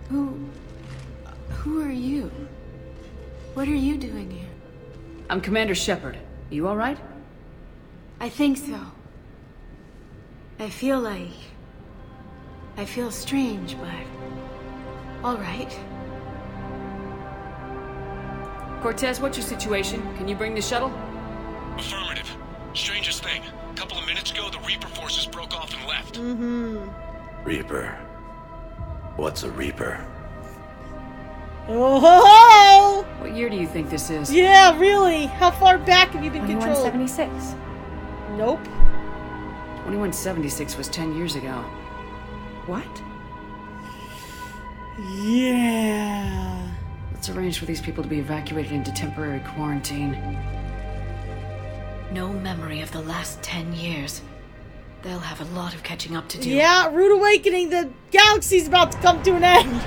Who are you? What are you doing here? I'm Commander Shepard. You alright? I think so. I feel strange, but alright. Cortez, what's your situation? Can you bring the shuttle? Affirmative. Strangest thing. A couple of minutes ago, the Reaper forces broke off and left. Reaper. What's a Reaper? Oh! What year do you think this is? Yeah, really? How far back have you been controlled? 2176. Nope. 2176 was 10 years ago. What? Yeah. Let's arrange for these people to be evacuated into temporary quarantine. No memory of the last 10 years. They'll have a lot of catching up to do. Yeah, rude awakening. The galaxy's about to come to an end.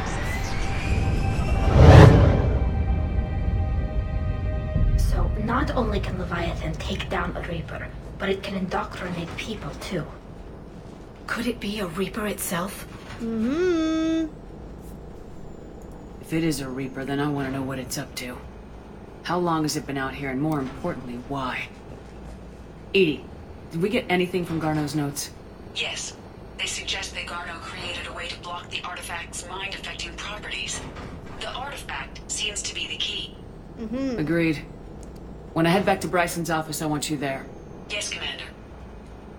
So, not only can Leviathan take down a Reaper, but it can indoctrinate people, too. Could it be a Reaper itself? If it is a Reaper, then I want to know what it's up to. How long has it been out here, and more importantly, why? Edie, did we get anything from Garneau's notes? Yes. They suggest that Garneau created a way to block the artifact's mind-affecting properties. The artifact seems to be the key. Agreed. When I head back to Bryson's office, I want you there. Yes, Commander.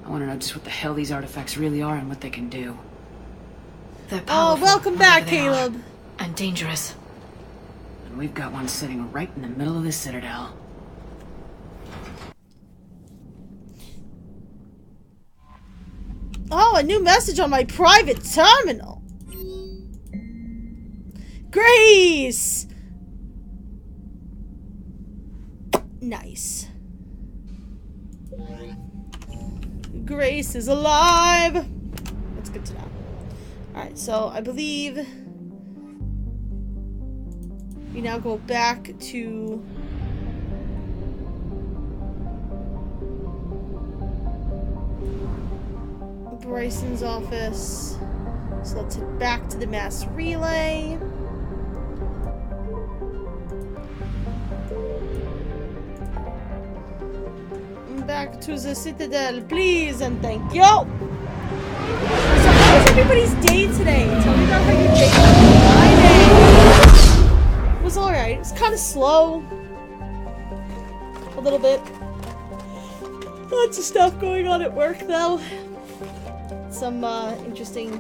I want to know just what the hell these artifacts really are and what they can do. They're powerful, welcome back, Caleb. And dangerous. And we've got one sitting right in the middle of the Citadel. Oh, a new message on my private terminal. Grace! Nice. Grace is alive. That's good to know. Alright, so I believe we now go back to Bryson's office. So let's head back to the mass relay. Back to the Citadel, please, and thank you. How was everybody's day today? Tell me about how your day was. My day was alright. It was kind of slow. A little bit. Lots of stuff going on at work, though. Some interesting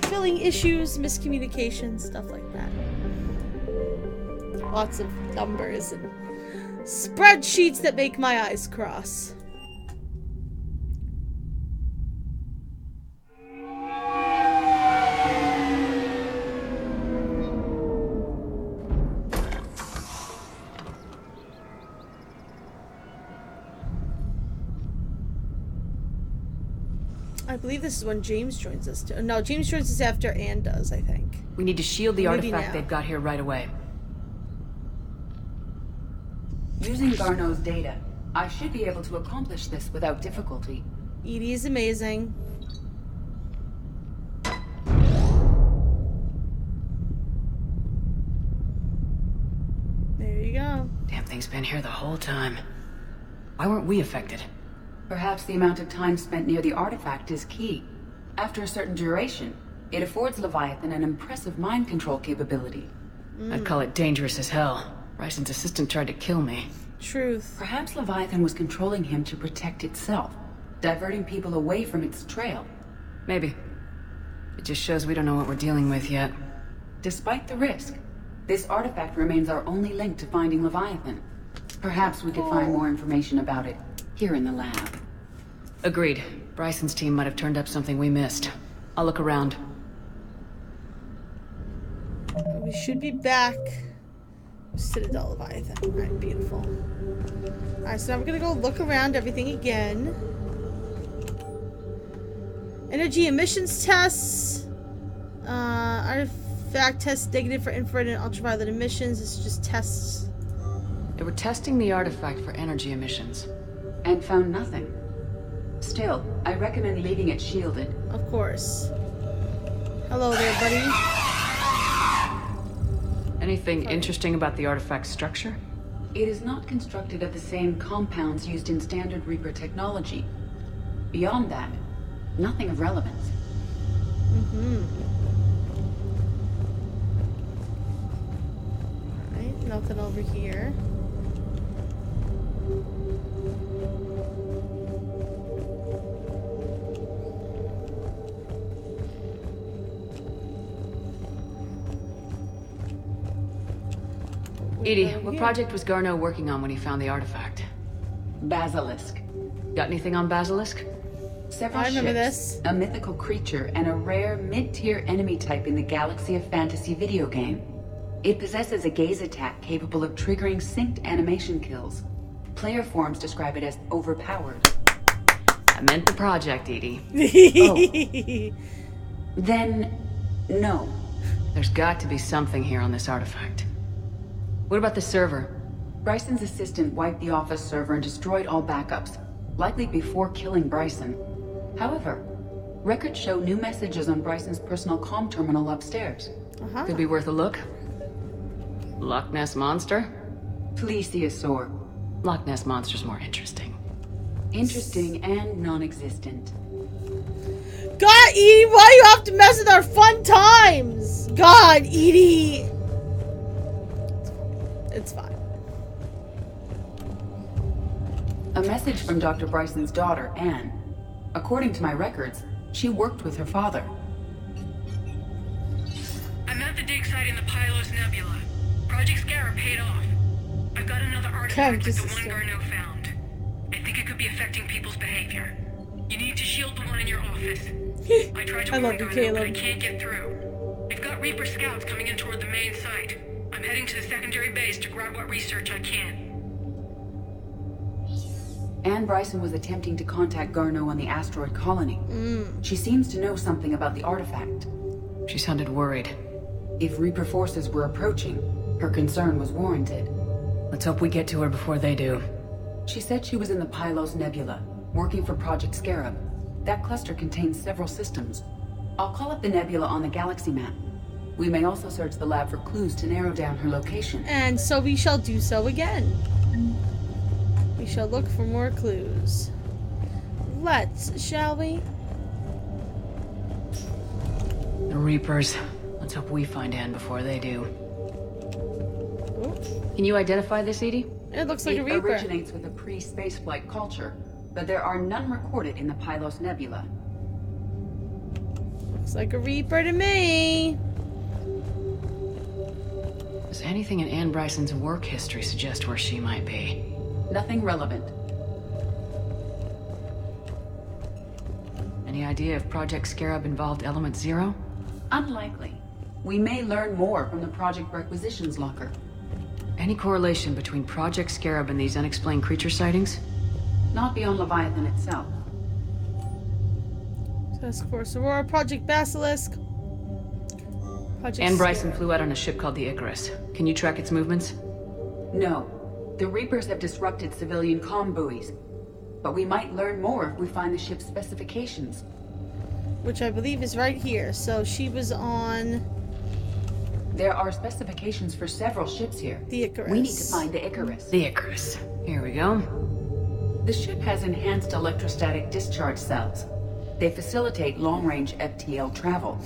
filling issues, miscommunication, stuff like that. Lots of numbers and spreadsheets that make my eyes cross. I believe this is when James joins us. No, James joins us after Anne does, I think. We need to shield the artifact they've got here right away. Using Garneau's data, I should be able to accomplish this without difficulty. Edie is amazing. There you go. Damn thing's been here the whole time. Why weren't we affected? Perhaps the amount of time spent near the artifact is key. After a certain duration, it affords Leviathan an impressive mind control capability. I'd call it dangerous as hell. Bryson's assistant tried to kill me. Truth. Perhaps Leviathan was controlling him to protect itself, diverting people away from its trail. Maybe. It just shows we don't know what we're dealing with yet. Despite the risk, this artifact remains our only link to finding Leviathan. Perhaps we could find more information about it here in the lab. Agreed. Bryson's team might have turned up something we missed. I'll look around. We should be back. Citadel Leviathan. Alright, beautiful. Alright, so now we're gonna go look around everything again. Energy emissions tests. Artifact tests negative for infrared and ultraviolet emissions. It's just tests. They were testing the artifact for energy emissions. And found nothing. Still, I recommend leaving it shielded. Of course. Hello there, buddy. Anything interesting about the artifact's structure? It is not constructed of the same compounds used in standard Reaper technology. Beyond that, nothing of relevance. Alright, nothing over here. Edie, what project was Garneau working on when he found the artifact? Basilisk. Got anything on Basilisk? Several I remember ships, this. a mythical creature, and a rare mid-tier enemy type in the Galaxy of Fantasy video game. It possesses a gaze attack capable of triggering synced animation kills. Player forums describe it as overpowered. I meant the project, Edie. Oh. Then, no. There's got to be something here on this artifact. What about the server? Bryson's assistant wiped the office server and destroyed all backups, likely before killing Bryson. However, records show new messages on Bryson's personal comm terminal upstairs. Could be worth a look. Loch Ness Monster? Plesiosaur. Loch Ness Monster's more interesting. Interesting and non-existent. God, Edie, why do you have to mess with our fun times? God, Edie. It's fine. A message from Dr. Bryson's daughter, Anne. According to my records, she worked with her father. I'm at the dig site in the Pylos Nebula. Project Scarab paid off. I've got another artifact like the one Garneau found. I think it could be affecting people's behavior. You need to shield the one in your office. I tried to warn Garneau, but I can't get through. I've got Reaper scouts coming in toward the main site. I'm heading to the secondary base to grab what research I can. Anne Bryson was attempting to contact Garneau on the asteroid colony. She seems to know something about the artifact. She sounded worried. If Reaper forces were approaching, her concern was warranted. Let's hope we get to her before they do. She said she was in the Pylos Nebula, working for Project Scarab. That cluster contains several systems. I'll call up the nebula on the galaxy map. We may also search the lab for clues to narrow down her location. And so we shall do so again. We shall look for more clues. Let's, shall we? The Reapers. Let's hope we find Anne before they do. Can you identify this, Edie? It looks like a Reaper. It originates with a pre-spaceflight culture, but there are none recorded in the Pylos Nebula. Looks like a Reaper to me. Does anything in Anne Bryson's work history suggest where she might be? Nothing relevant. Any idea if Project Scarab involved Element Zero? Unlikely. We may learn more from the Project Requisitions Locker. Any correlation between Project Scarab and these unexplained creature sightings? Not beyond Leviathan itself. Task Force Aurora, Project Basilisk. Anne Bryson flew out on a ship called the Icarus. Can you track its movements? No. The Reapers have disrupted civilian comm buoys. But we might learn more if we find the ship's specifications. Which I believe is right here. So she was on... There are specifications for several ships here. The Icarus. We need to find the Icarus. The Icarus. Here we go. The ship has enhanced electrostatic discharge cells. They facilitate long-range FTL travel.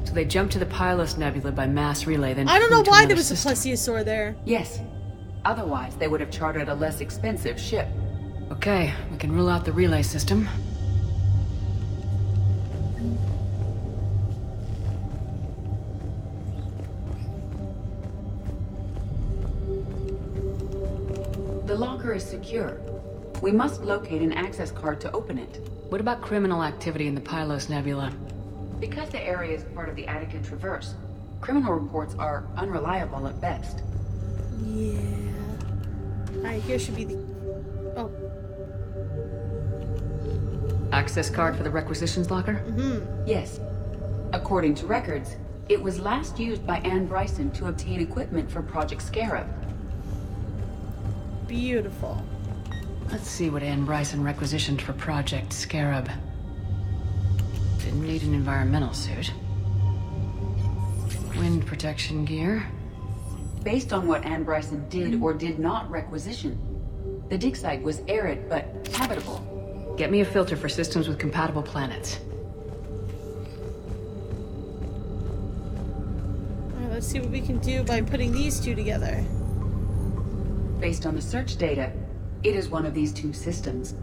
So they jumped to the Pylos Nebula by mass relay, then I don't know why there was system. a plesiosaur there. Yes. Otherwise, they would have chartered a less expensive ship. Okay, we can rule out the relay system. The locker is secure. We must locate an access card to open it. What about criminal activity in the Pylos Nebula? Because the area is part of the Attica Traverse, criminal reports are unreliable at best. Yeah. Alright, here should be the... Oh. Access card for the requisitions locker? Mm-hmm. Yes. According to records, it was last used by Anne Bryson to obtain equipment for Project Scarab. Beautiful. Let's see what Anne Bryson requisitioned for Project Scarab. Didn't need an environmental suit. Wind protection gear. Based on what Anne Bryson did or did not requisition, the dig site was arid but habitable. Get me a filter for systems with compatible planets. Alright, let's see what we can do by putting these two together. Based on the search data, it is one of these two systems.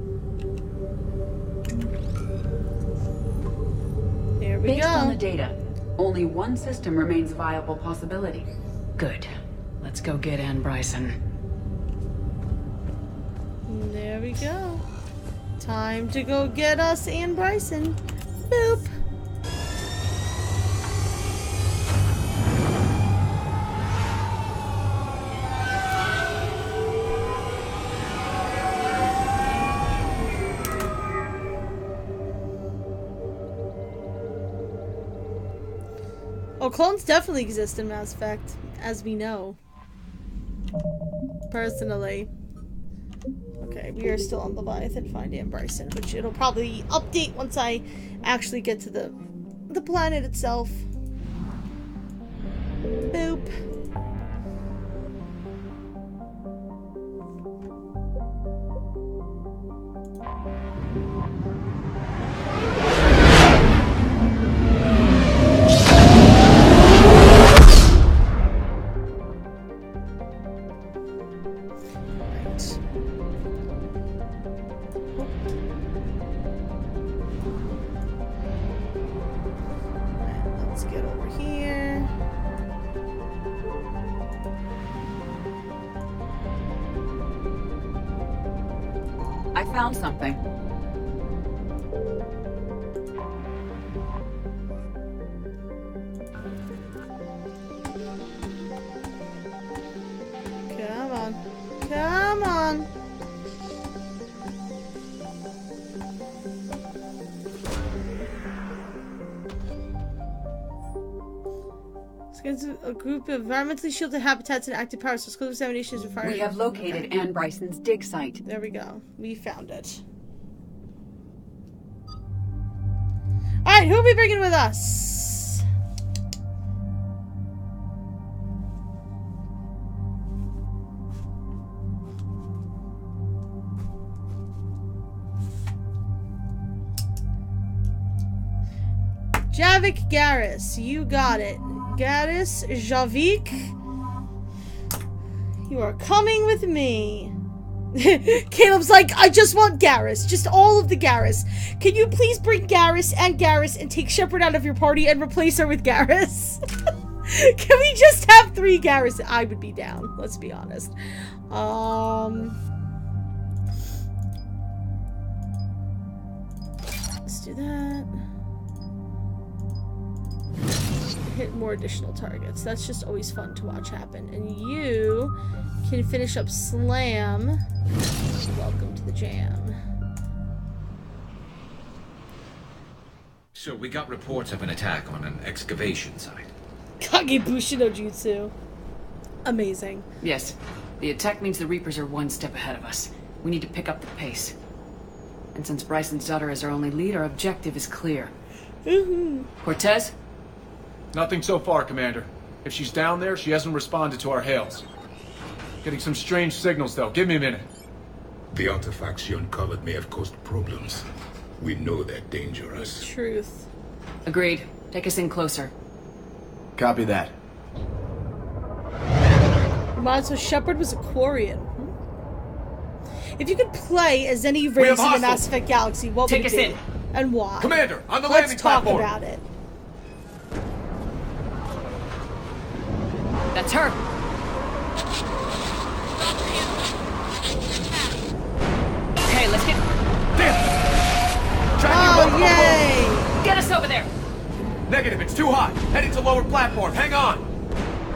Here we Based go. on the data, only one system remains a viable possibility. Good. Let's go get Anne Bryson. There we go. Time to go get us Anne Bryson. Boop. Oh, clones definitely exist in Mass Effect, as we know. Personally. Okay, we are still on Leviathan, find Anne Bryson, which it'll probably update once I actually get to the planet itself. Boop. Let's get over here. I found something. Come on. Come on. Against a group of environmentally shielded habitats and active power source. Close examination is required. We have located Anne Bryson's dig site. There we go. We found it. Alright, who are we bringing with us? Javik Garrus, you got it. Garrus Javik, you are coming with me. Caleb's like, I just want Garrus. Just all of the Garrus. Can you please bring Garrus and take Shepard out of your party and replace her with Garrus? Can we just have 3 Garrus? I would be down, let's be honest. Let's do that. Hit more additional targets. That's just always fun to watch happen. And you can finish up Slam. Welcome to the jam. So we got reports of an attack on an excavation site. Kagebushin no Jutsu. Amazing. Yes. The attack means the Reapers are 1 step ahead of us. We need to pick up the pace. And since Bryson's daughter is our only lead, our objective is clear. Cortez? Nothing so far, Commander. If she's down there, she hasn't responded to our hails. Getting some strange signals, though. Give me a minute. The artifacts she uncovered may have caused problems. We know they're dangerous. Truth. Agreed. Take us in closer. Copy that. Reminds me, Shepard was a Quarian. If you could play as any race in the Mass Effect galaxy, what would it be? In. And why? Commander, on the Let's landing talk platform. about it. That's her. Okay, let's get... Oh, yay! Get us over there! Negative, it's too hot. Heading to lower platform. Hang on.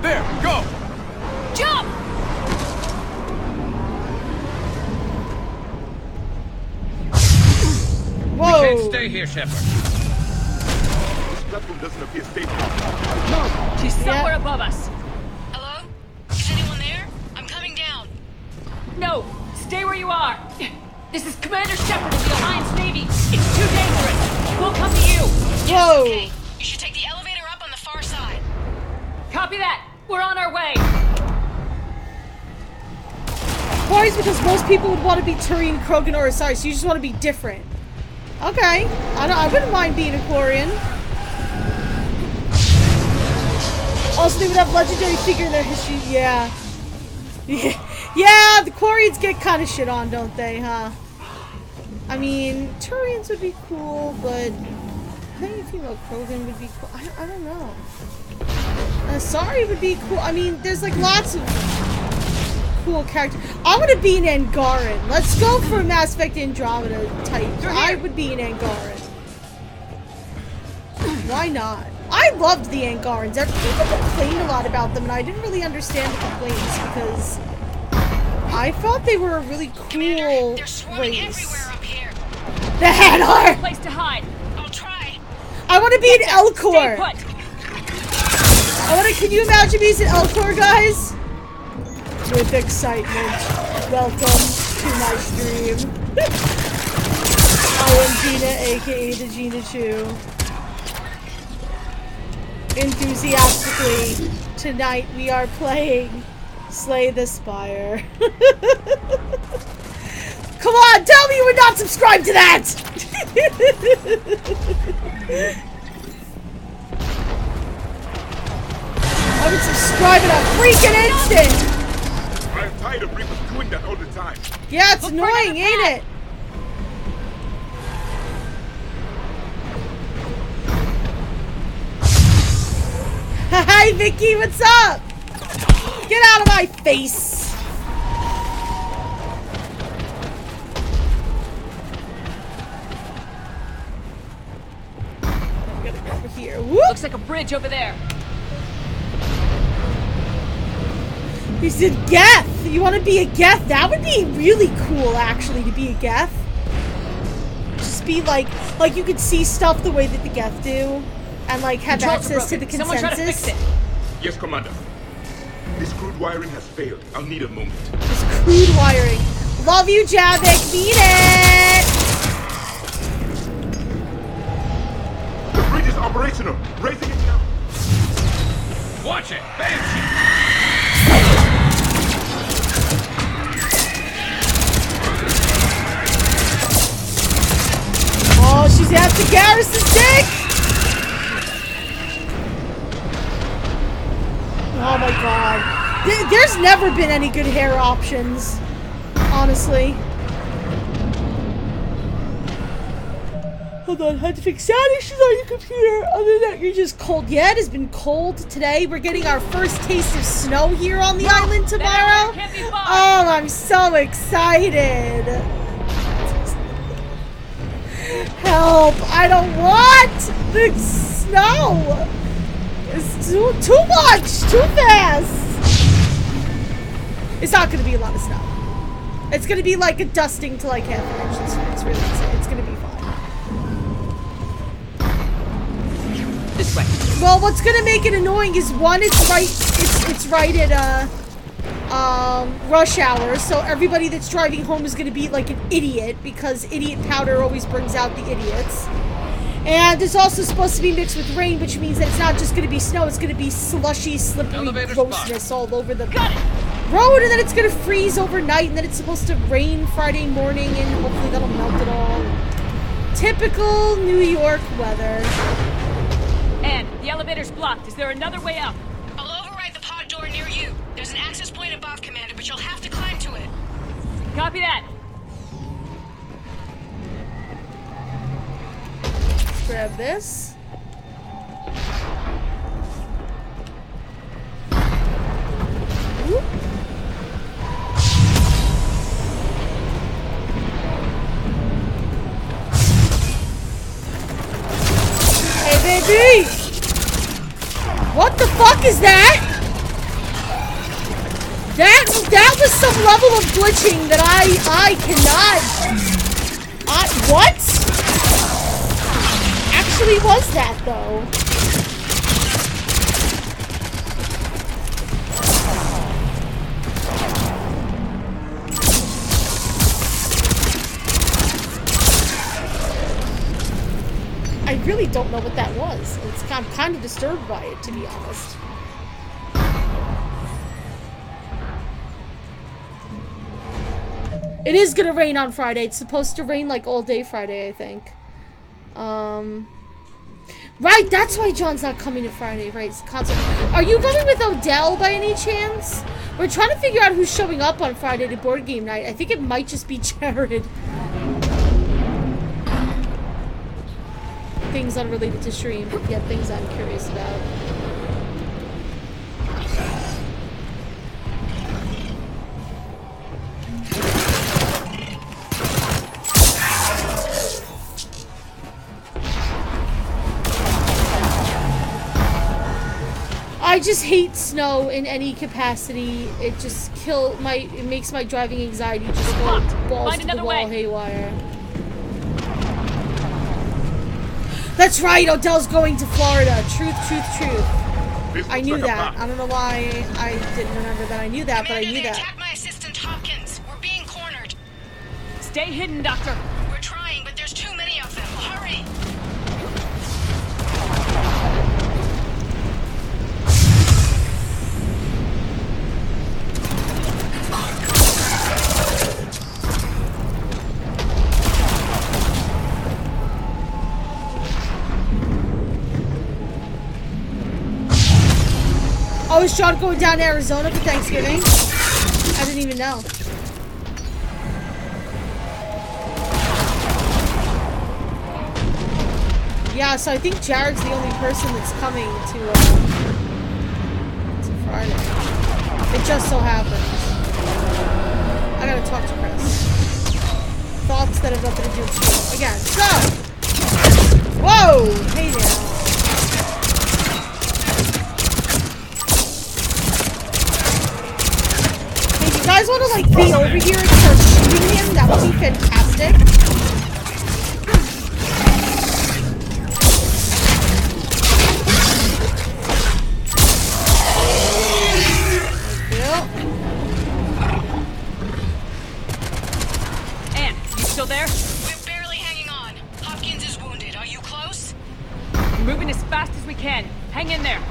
There, go! Jump! Whoa! We can't stay here, Shepard. This platform doesn't appear stable. No, she's somewhere above us. Hello? Is anyone there? I'm coming down. No, stay where you are. This is Commander Shepard of the Alliance Navy. It's too dangerous. We'll come to you. Whoa! Okay. You should take the elevator up on the far side. Copy that. We're on our way. Worries because most people would want to be Turian, Krogan, or Osiris. You just want to be different. Okay. I wouldn't mind being a Quarian. Also, they would have legendary figure in their history. Yeah. Yeah, the Quarians get kind of shit on, don't they, huh? I mean, Turians would be cool, but playing a female Krogan would be cool. I don't know. Sorry would be cool. I mean, there's like lots of cool characters. I want to be an Angaran. Let's go for Mass Effect Andromeda type. I would be an Angaran. Why not? I loved the Angarans. People complained a lot about them, and I didn't really understand the complaints because I thought they were a really cool race. Up here. The Hanar! Place to hide. I'll try. I want to be an Elcor. Can you imagine me as an Elcor, guys? With excitement, welcome to my stream. I am Gina, aka the Gina Chu. Enthusiastically, tonight we are playing Slay the Spire. Come on, tell me you would not subscribe to that! I would subscribe in a freaking instant! I'm tired of Reapers doing that all the time. Yeah, it's annoying, ain't it? Hi, Vicky, what's up? Get out of my face! I'm gonna go over here. Whoop. Looks like a bridge over there. He said Geth! You want to be a Geth? That would be really cool, actually, to be a Geth. Just be like you could see stuff the way that the Geth do. And, like, have access to the consensus. Someone try to fix it. Yes, Commander. This crude wiring has failed. I'll need a moment. This crude wiring. Love you, Javik. Mean it! The bridge is operational. Raising it now. Watch it! Banshee! Oh, she's after Garrus's dick! Oh my god. There's never been any good hair options. Honestly. Hold on, had to fix sound issues on your computer. Other than that, you're just cold. Yeah, it has been cold today. We're getting our first taste of snow here on the island tomorrow. Oh, I'm so excited. Help! I don't want the snow! It's too much! Too fast! It's not gonna be a lot of snow. It's gonna be like a dusting to like half an inch. It's really exciting. It's gonna be fine. This way. Well, what's gonna make it annoying is one, it's right at rush hour, so everybody that's driving home is gonna be like an idiot because idiot powder always brings out the idiots. And it's also supposed to be mixed with rain, which means that it's not just gonna be snow, it's gonna be slushy, slippery grossness all over the road, and then it's gonna freeze overnight, and then it's supposed to rain Friday morning, and hopefully that'll melt it all. Typical New York weather. And the elevator's blocked. Is there another way up? I'll override the pod door near you. There's an access point above, Commander, but you'll have to climb to it. Copy that. Let's grab this. Whoop. Hey, baby! What the fuck is that? That was some level of glitching that I cannot. What? Actually, was that though? I really don't know what that was. I'm kind of disturbed by it, to be honest. It is gonna rain on Friday. It's supposed to rain like all day Friday, I think. Right, that's why John's not coming to Friday, right? It's a concert. Are you going with Odell by any chance? We're trying to figure out who's showing up on Friday to board game night. I think it might just be Jared. Things unrelated to stream, yet things I'm curious about. I just hate snow in any capacity. It just it makes my driving anxiety just go balls to the wall haywire. That's right, Odell's going to Florida. Truth. I knew that. I don't know why I didn't remember that. I knew that, but I knew that. Attack my assistant Hopkins. We're being cornered. Stay hidden, Doctor. We're trying, but there's too many of them. Hurry. Oh, is Sean going down to Arizona for Thanksgiving? I didn't even know. Yeah, so I think Jared's the only person that's coming to Friday. It just so happens. I gotta talk to Chris. Thoughts that have nothing to do with stream. Again, so! Whoa! Hey now. Hey, do you guys want to, like, be over here and start shooting him? That would be fantastic. Still there? We're barely hanging on. Hopkins is wounded. Are you close? We're moving as fast as we can. Hang in there.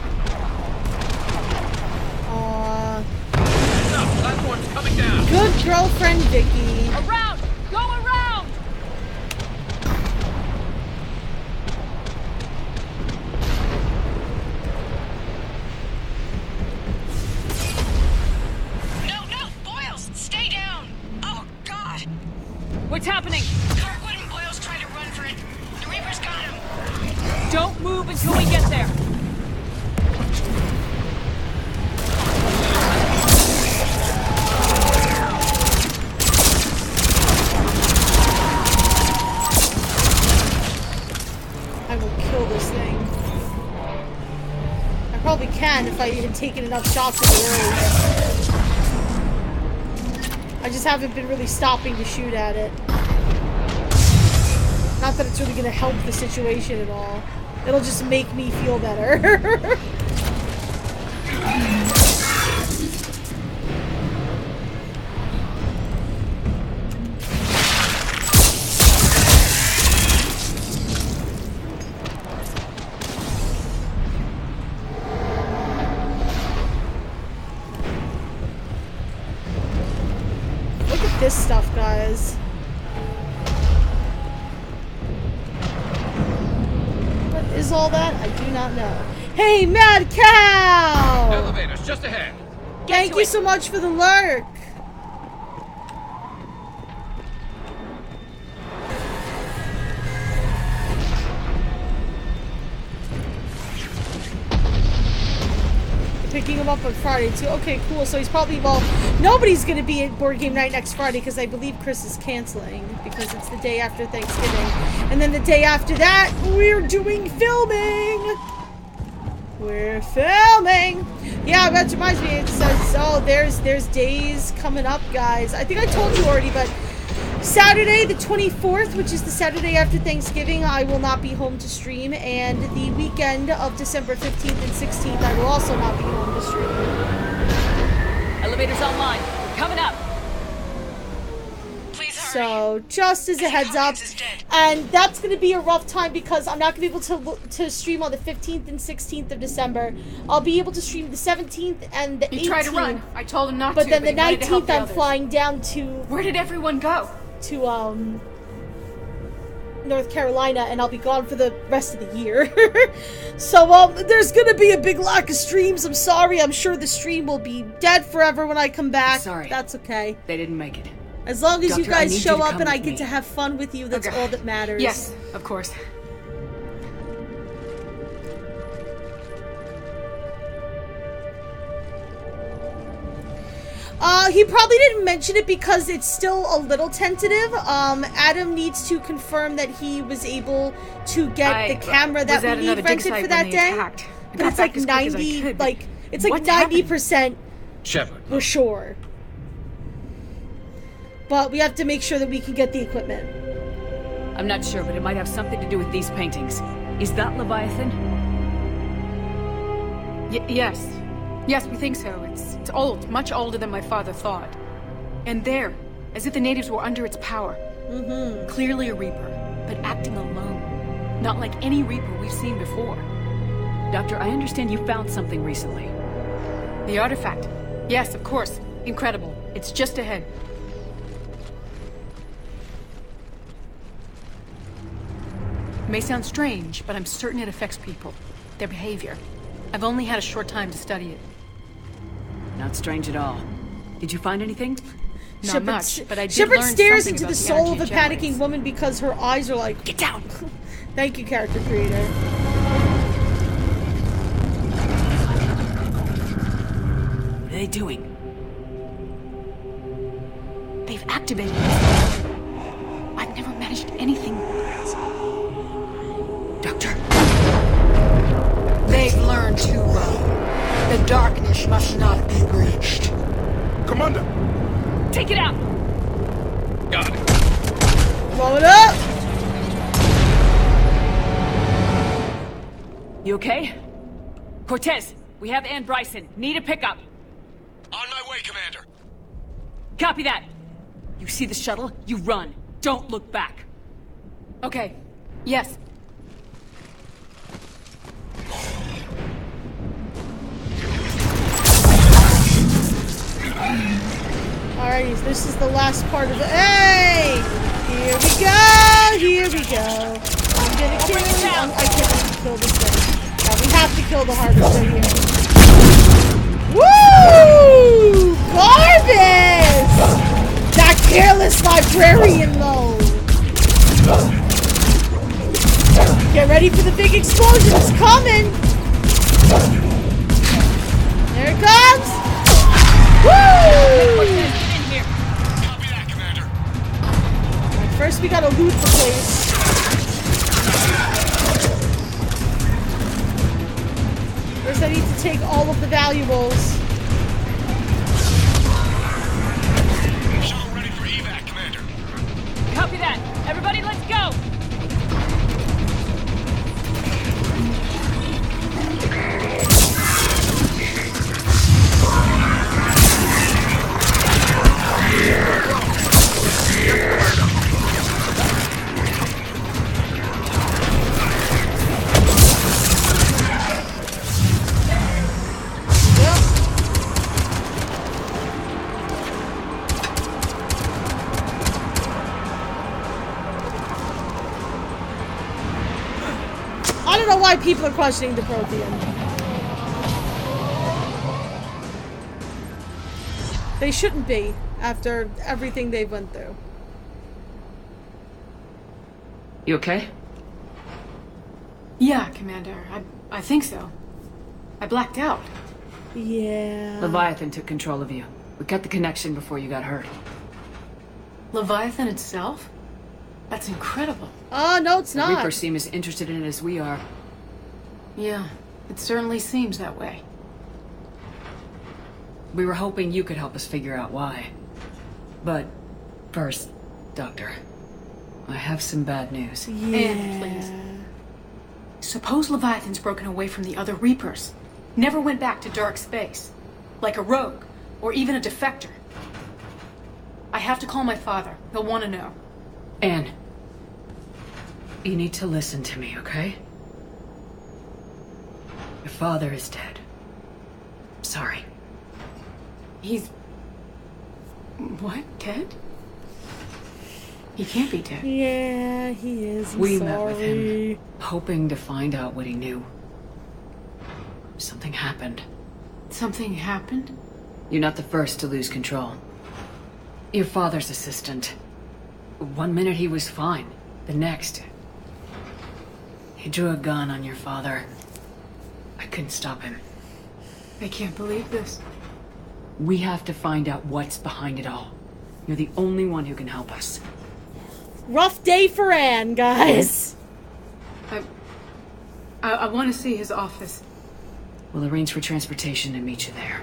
Platform's coming down. Good girlfriend, Vicky. Around! Go around! What's happening? Kirkwood and Boyle's trying to run for it. The Reaper's got him. Don't move until we get there. I will kill this thing. I probably can if I had taken enough shots at the early. I just haven't been really stopping to shoot at it. Not that it's really gonna help the situation at all. It'll just make me feel better. This stuff, guys. What is all that? I do not know. Hey, Mad Cow! Elevators just ahead. Thank you so much for the lurk. Picking him up on Friday too. Okay, cool. So he's probably, well, nobody's gonna be at board game night next Friday because I believe Chris is canceling because it's the day after Thanksgiving, and then the day after that we're doing filming. We're filming. Yeah, that reminds me. It says, oh, there's days coming up, guys. I think I told you already, but Saturday the 24th, which is the Saturday after Thanksgiving, I will not be home to stream, and the weekend of December 15th and 16th, I will also not be home to stream. Elevator's online. We're coming up. So, just as a heads up, and that's going to be a rough time because I'm not going to be able to stream on the 15th and 16th of December. I'll be able to stream the 17th and the 18th. He tried to run. I told him not but to, then but the he wanted to help 19th, the I'm others. flying down to... Where did everyone go? To, North Carolina, and I'll be gone for the rest of the year. So, there's gonna be a big lack of streams. I'm sorry. I'm sure the stream will be dead forever when I come back. Sorry. That's okay. They didn't make it. As long as Doctor, you guys show up and I with get me. to have fun with you, that's all that matters. Yes, of course. He probably didn't mention it because it's still a little tentative. Adam needs to confirm that he was able to get the camera that we need rented for that day. But it's like 90, like, it's like 90% Shepard. for sure. But we have to make sure that we can get the equipment. I'm not sure, but it might have something to do with these paintings. Is that Leviathan? Yes. Yes, we think so. It's old, much older than my father thought. And there, as if the natives were under its power. Mm-hmm. Clearly a Reaper, but acting alone. Not like any Reaper we've seen before. Doctor, I understand you found something recently. The artifact. Yes, of course. Incredible. It's just ahead. It may sound strange, but I'm certain it affects people. Their behavior. I've only had a short time to study it. Not strange at all. Did you find anything? Not much, but I did Shepard learn stares something into about the the soul of energy a it panicking generates. woman because her eyes are like, Get down! Thank you, character creator. What are they doing? They've activated it. I've never managed anything. Doctor. They've learned too well. The darkness must not be breached. Commander! Take it out! Got it. Blow it up! You okay? Cortez, we have Ann Bryson. Need a pickup. On my way, Commander. Copy that. You see the shuttle? You run. Don't look back. Okay. Yes. Alrighty, this is the last part of it. Hey! Here we go! Here we go! I'm gonna kill him. I can't kill this thing. Yeah, we have to kill the harvester here. Woo! Garbage! That Careless librarian mode. Get ready for the big explosion. It's coming. There it comes. Woo! First, we gotta loot the place. First, I need to take all of the valuables. Shuttle ready for evac, Commander. Copy that. Everybody, let's go. I don't know why people are questioning the Prothean. They shouldn't be, after everything they went through. You okay? Yeah, Commander. I think so. I blacked out. Yeah. Leviathan took control of you. We cut the connection before you got hurt. Leviathan itself? That's incredible. Oh, no, it's The not. Reapers seem as interested in it as we are. Yeah, it certainly seems that way. We were hoping you could help us figure out why. But first, Doctor, I have some bad news. And please. Suppose Leviathan's broken away from the other Reapers. Never went back to dark space. Like a rogue, or even a defector. I have to call my father. He'll want to know. Anne, you need to listen to me, okay? Your father is dead. Sorry. He's... What? Dead? He can't be dead. Yeah, he is. I'm We sorry. met with him, hoping to find out what he knew. Something happened. Something happened? You're not the first to lose control. Your father's assistant. One minute he was fine. The next... he drew a gun on your father. I couldn't stop him. I can't believe this. We have to find out what's behind it all. You're the only one who can help us. Rough day for Anne, guys. I want to see his office. We'll arrange for transportation and meet you there.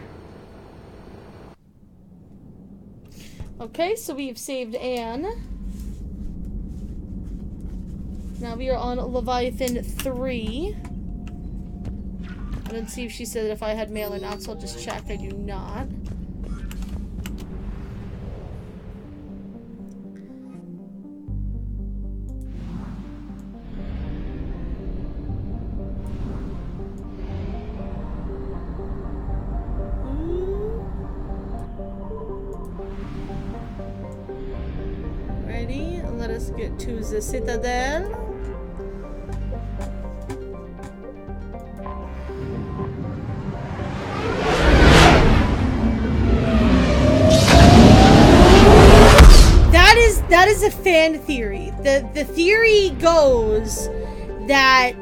Okay, so we've saved Anne. Now we are on Leviathan 3. I didn't see if she said if I had mail or not, so I'll just check. I do not. Ready? Let us get to the Citadel. That is a fan theory. The theory goes that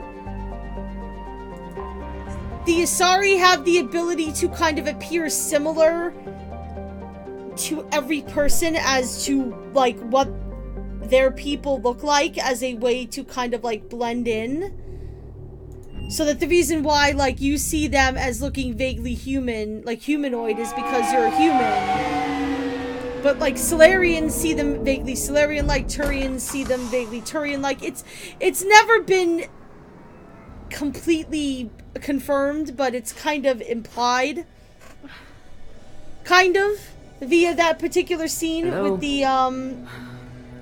the Asari have the ability to kind of appear similar to every person as to like what their people look like as a way to kind of like blend in. So that the reason why like you see them as looking vaguely human, like humanoid, is because you're a human. But like Solarians see them vaguely Solarian-like, Turians see them vaguely Turian-like. It's never been completely confirmed, but it's kind of implied. Kind of via that particular scene. Hello? With the Anne?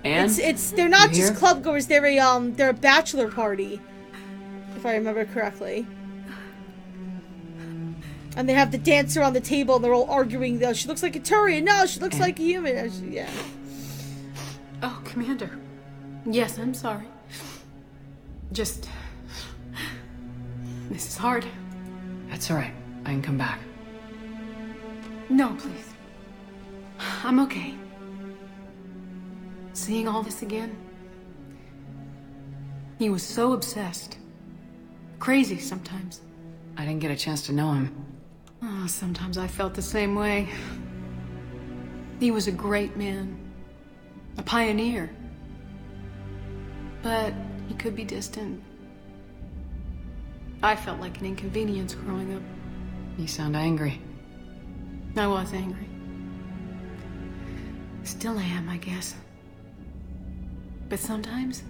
they're not You just here? club goers, they're a bachelor party. If I remember correctly. And they have the dancer on the table and they're all arguing. She looks like a Turian. No, she looks like a human. Yeah. Oh, Commander. Yes, I'm sorry. Just... this is hard. That's alright. I can come back. No, please. I'm okay. Seeing all this again? He was so obsessed. Crazy sometimes. I didn't get a chance to know him. Oh, sometimes I felt the same way. He was a great man. A pioneer. But he could be distant. I felt like an inconvenience growing up. You sound angry. I was angry. Still am, I guess. But sometimes,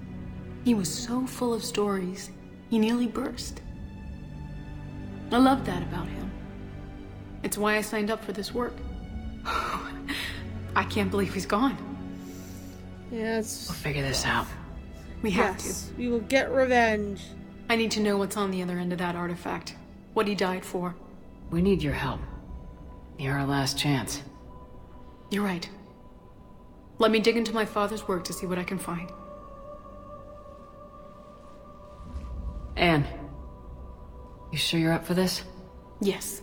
he was so full of stories, he nearly burst. I loved that about him. It's why I signed up for this work. I can't believe he's gone. Yes. We'll figure this out. We have to. We will get revenge. I need to know what's on the other end of that artifact. What he died for. We need your help. You're our last chance. You're right. Let me dig into my father's work to see what I can find. Anne, you sure you're up for this? Yes.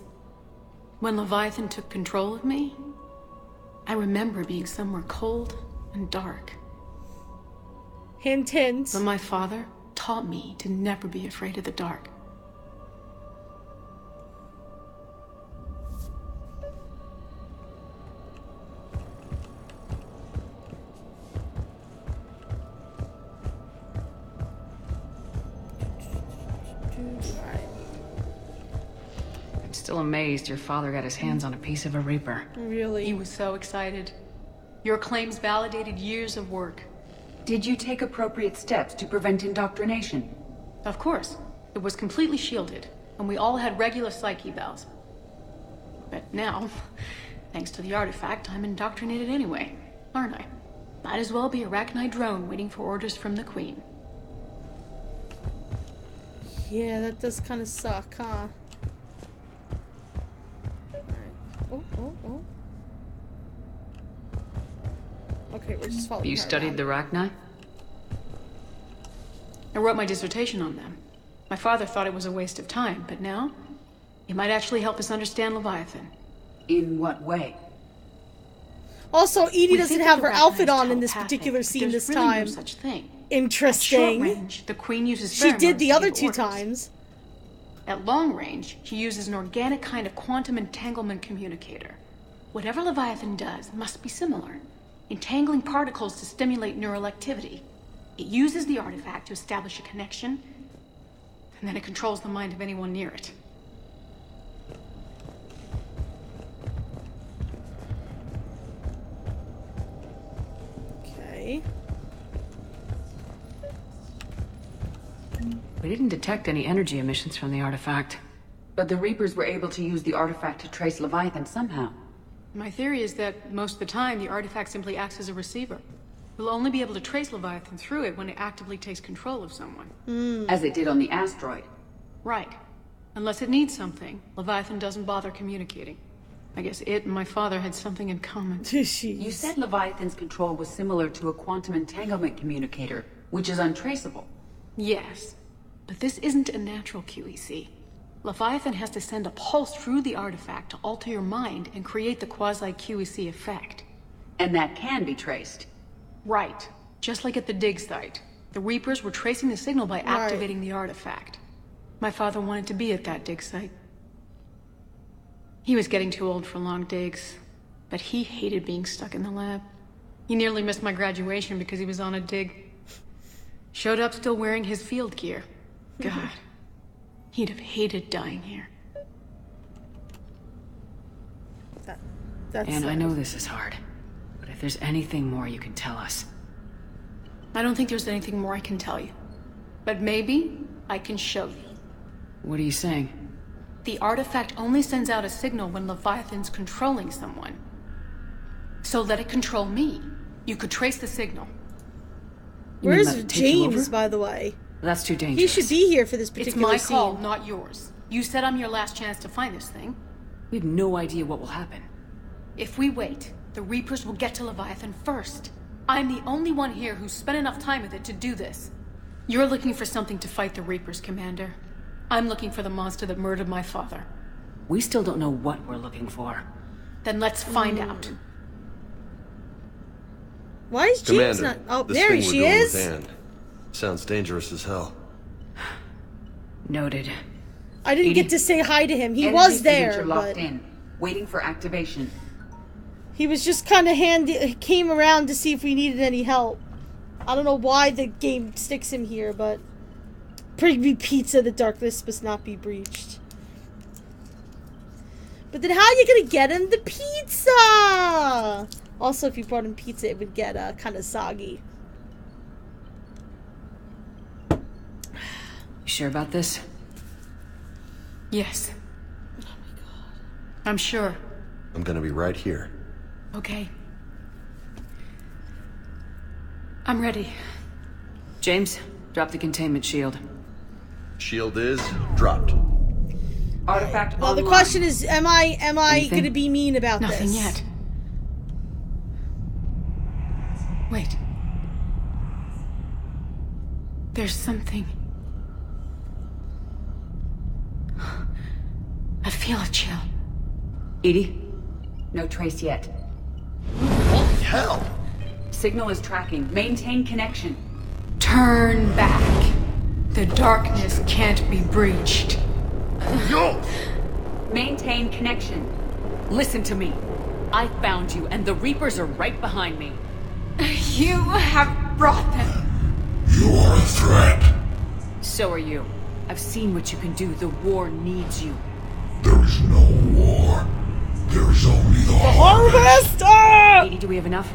When Leviathan took control of me, I remember being somewhere cold and dark. Hint, hint. But my father taught me to never be afraid of the dark. I'm still amazed your father got his hands on a piece of a Reaper. Really? He was so excited. Your claims validated years of work. Did you take appropriate steps to prevent indoctrination? Of course. It was completely shielded, and we all had regular psych evals. But now, thanks to the artifact, I'm indoctrinated anyway, aren't I? Might as well be a Arachnite drone waiting for orders from the Queen. Yeah, that does kind of suck, huh? Oh. Okay, we're just following You her studied the Arachnite? I wrote my dissertation on them. My father thought it was a waste of time, but now, it might actually help us understand Leviathan. In what way? Also, Edie We doesn't think have of her the outfit Arachnite on in this telepathic, particular but scene there's this really time. no such thing. Interesting. At short range, the Queen uses She did the pheromones to other give 2 orders. times. At long range, she uses an organic kind of quantum entanglement communicator. Whatever Leviathan does must be similar, entangling particles to stimulate neural activity. It uses the artifact to establish a connection, and then it controls the mind of anyone near it. Okay. We didn't detect any energy emissions from the artifact. But the Reapers were able to use the artifact to trace Leviathan somehow. My theory is that most of the time, the artifact simply acts as a receiver. We'll only be able to trace Leviathan through it when it actively takes control of someone. As it did on the asteroid. Right. Unless it needs something, Leviathan doesn't bother communicating. I guess it and my father had something in common. You said Leviathan's control was similar to a quantum entanglement communicator, which is untraceable. Yes, but this isn't a natural QEC. Leviathan has to send a pulse through the artifact to alter your mind and create the quasi-QEC effect. And that can be traced. Right. Just like at the dig site. The Reapers were tracing the signal by activating the artifact. My father wanted to be at that dig site. He was getting too old for long digs, but he hated being stuck in the lab. He nearly missed my graduation because he was on a dig. Showed up still wearing his field gear. God, he'd have hated dying here. And I know this is hard, but if there's anything more you can tell us. I don't think there's anything more I can tell you. But maybe I can show you. What are you saying? The artifact only sends out a signal when Leviathan's controlling someone. So let it control me. You could trace the signal. Where's James, by the way? That's too dangerous. He should be here for this particular It's my call, scene. not yours. You said I'm your last chance to find this thing. We have no idea what will happen. If we wait, the Reapers will get to Leviathan first. I'm the only one here who's spent enough time with it to do this. You're looking for something to fight the Reapers, Commander. I'm looking for the monster that murdered my father. We still don't know what we're looking for. Then let's find out. Why is James Commander, not? Oh, this there thing she we're going is. with Anne sounds dangerous as hell. Noted. I didn't get to say hi to him. He Energy was there, signature locked but in, waiting for activation. he was just kind of came around to see if we needed any help. I don't know why the game sticks him here, but bring me pizza. The darkness must not be breached. But then how are you gonna get him the pizza? Also, if you brought him pizza, it would get kind of soggy. You sure about this? Yes. Oh my god. I'm sure. I'm gonna be right here. Okay. I'm ready. James, drop the containment shield. Shield is dropped. Artifact Well, online. the question is, am I Anything? gonna be mean about this? Nothing yet. Wait. There's something. I feel a chill. Edie? No trace yet. Holy hell! Signal is tracking. Maintain connection. Turn back. The darkness can't be breached. Yo! Maintain connection. Listen to me. I found you, and the Reapers are right behind me. You have brought them. You are a threat. So are you. I've seen what you can do. The war needs you. There is no war. There is only the Harvest! Edie, do we have enough?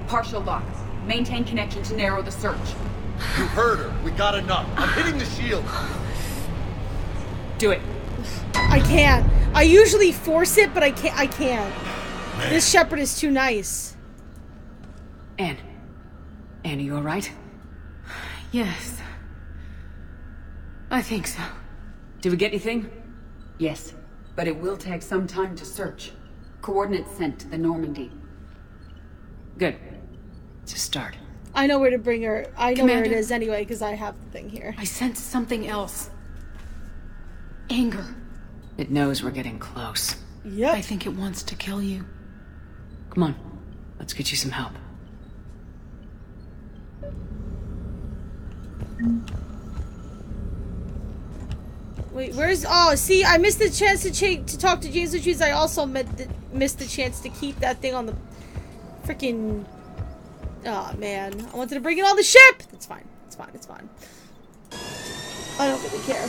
Partial lock. Maintain connection to narrow the search. You heard her. We got enough. I'm hitting the shield. Do it. I can't. I usually force it, but I can't. This Shepard is too nice. Anne, are you alright? Yes. I think so. Did we get anything? Yes, but it will take some time to search. Coordinates sent to the Normandy. Good. It's a start. I know where to bring her. I know where it Commander? is anyway, because I have the thing here. I sense something else. Anger. It knows we're getting close. Yep. I think it wants to kill you. Come on. Let's get you some help. Wait, where's... Oh, see, I missed the chance to talk to James Richards. I also missed the chance to keep that thing on the freaking... Oh, man. I wanted to bring it on the ship! It's fine. It's fine. It's fine. I don't really care.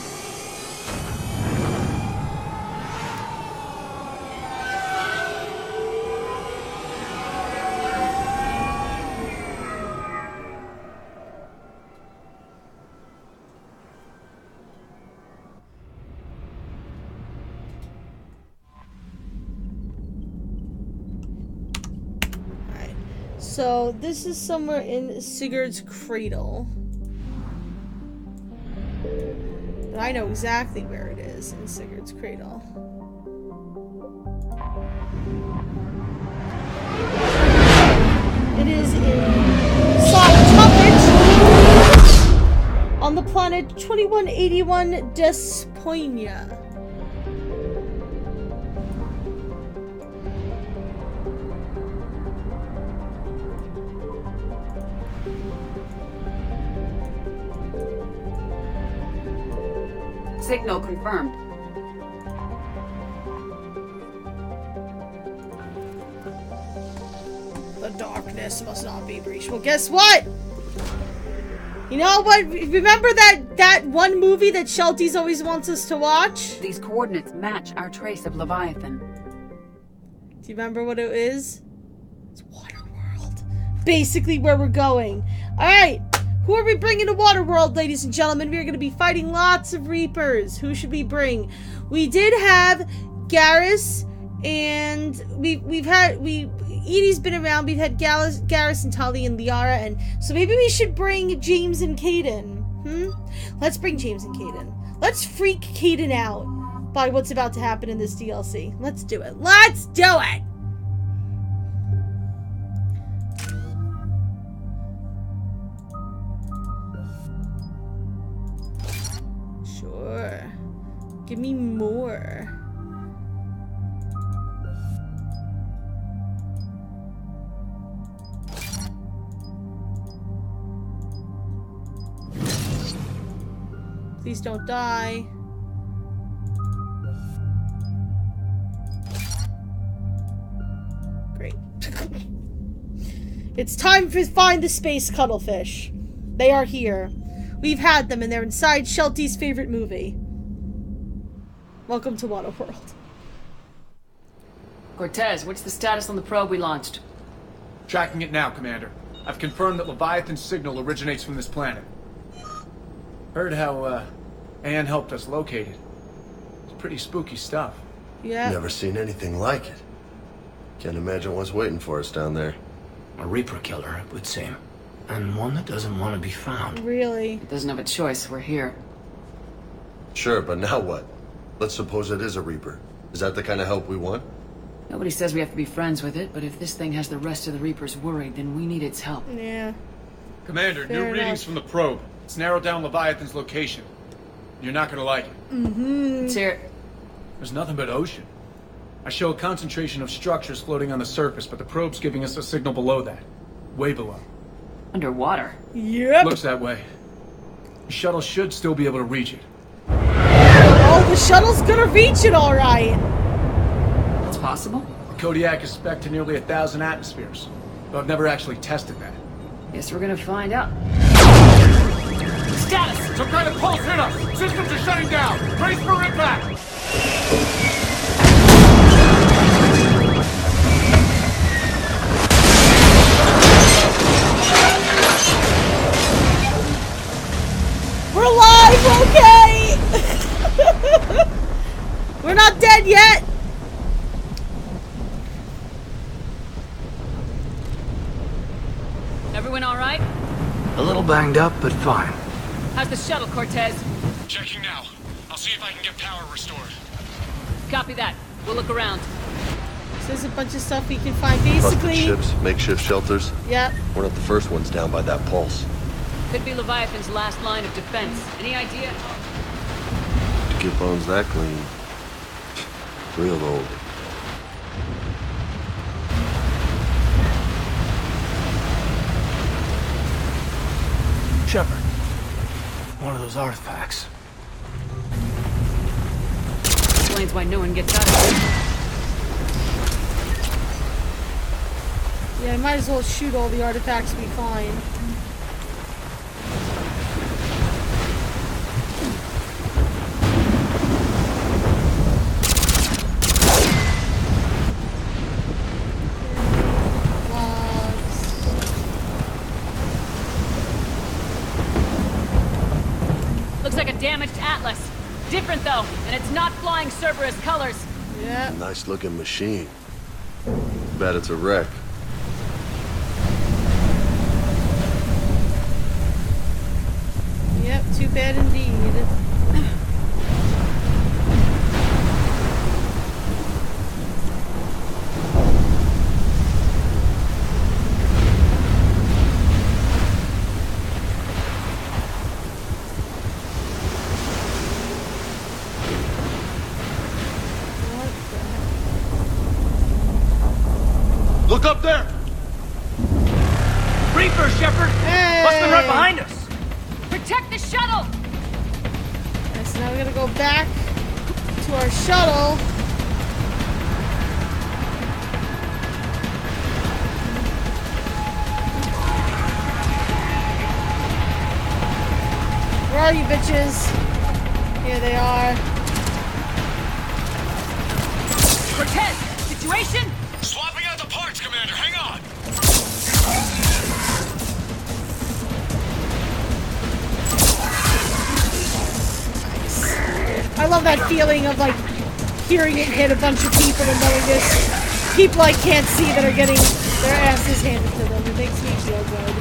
So, this is somewhere in Sigurd's cradle. But I know exactly where it is in Sigurd's cradle. It is in Tuppet on the planet 2181 Despoinia. Signal confirmed. The darkness must not be breached. Well, guess what? You know what? Remember that one movie that Shelties always wants us to watch? These coordinates match our trace of Leviathan. Do you remember what it is? It's Waterworld. Basically where we're going. Alright. Who are we bringing to Waterworld, ladies and gentlemen? We are going to be fighting lots of Reapers. Who should we bring? We did have Garrus, and Edie's been around. We've had Garrus and Tali and Liara, and so maybe we should bring James and Kaidan. Let's bring James and Kaidan. Let's freak Kaidan out by what's about to happen in this DLC. Let's do it. Let's do it! Sure. Give me more. Please don't die. Great. It's time to find the space cuttlefish. They are here. We've had them, and they're inside Shelty's favorite movie. Welcome to Waterworld. Cortez, what's the status on the probe we launched? Tracking it now, Commander. I've confirmed that Leviathan's signal originates from this planet. Heard how, Anne helped us locate it. It's pretty spooky stuff. Yeah. Never seen anything like it. Can't imagine what's waiting for us down there. A Reaper killer, it would seem. And one that doesn't want to be found. Really? It doesn't have a choice. We're here. Sure, but now what? Let's suppose it is a Reaper. Is that the kind of help we want? Nobody says we have to be friends with it, but if this thing has the rest of the Reapers worried, then we need its help. Yeah. Commander, Fair new enough. readings from the probe. It's narrowed down Leviathan's location. You're not gonna like it. Mm-hmm. Let's hear it. There's nothing but ocean. I show a concentration of structures floating on the surface, but the probe's giving us a signal below that. Way below. Underwater? Yep. Looks that way. The shuttle should still be able to reach it. Oh, the shuttle's gonna reach it all right. It's possible? The Kodiak is spec'd to nearly 1,000 atmospheres, but I've never actually tested that. Guess we're gonna find out. Status! Some kind of pulse hit us! Systems are shutting down! Brace for impact! We're alive, okay? We're not dead yet. Everyone all right? A little banged up, but fine. How's the shuttle, Cortez? Checking now. I'll see if I can get power restored. Copy that. We'll look around. So there's a bunch of stuff we can find. Busted Basically, ships, makeshift shelters. Yep. We're not the first ones down by that pulse. Could be Leviathan's last line of defense. Any idea? To get bones that clean. Real old. Shepard. One of those artifacts. Explains why no one gets out of here. Yeah, I might as well shoot all the artifacts we find. Looks like a damaged Atlas. Different though, and it's not flying Cerberus colors. Yeah. Nice looking machine. Bet it's a wreck. Yep, too bad indeed. Look up there! Reaper, Shepard! Hey! Must have been right behind us! Protect the shuttle! Okay, so now we gotta go back to our shuttle. Where are you, bitches? Here they are. Cortez! Situation? Swapping out the parts, Commander. Hang on. I love that feeling of like hearing it hit a bunch of people and knowing this people I can't see that are getting their asses handed to them. It makes me feel good.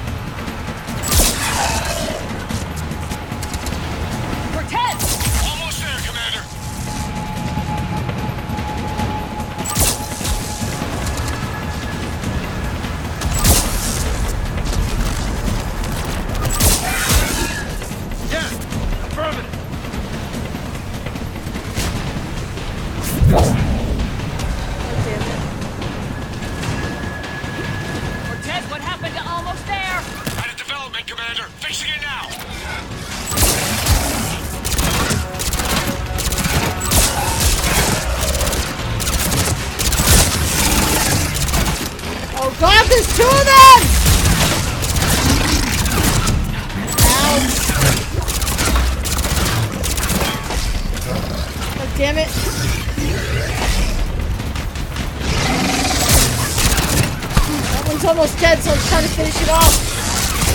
Cortez! Almost there, Commander. Yeah, affirmative. Cortez, what happened to almost there? Out of development, Commander. Fixing it now. God, there's two of them! Ow. Oh, damn it. That one's almost dead, so I'm trying to finish it off.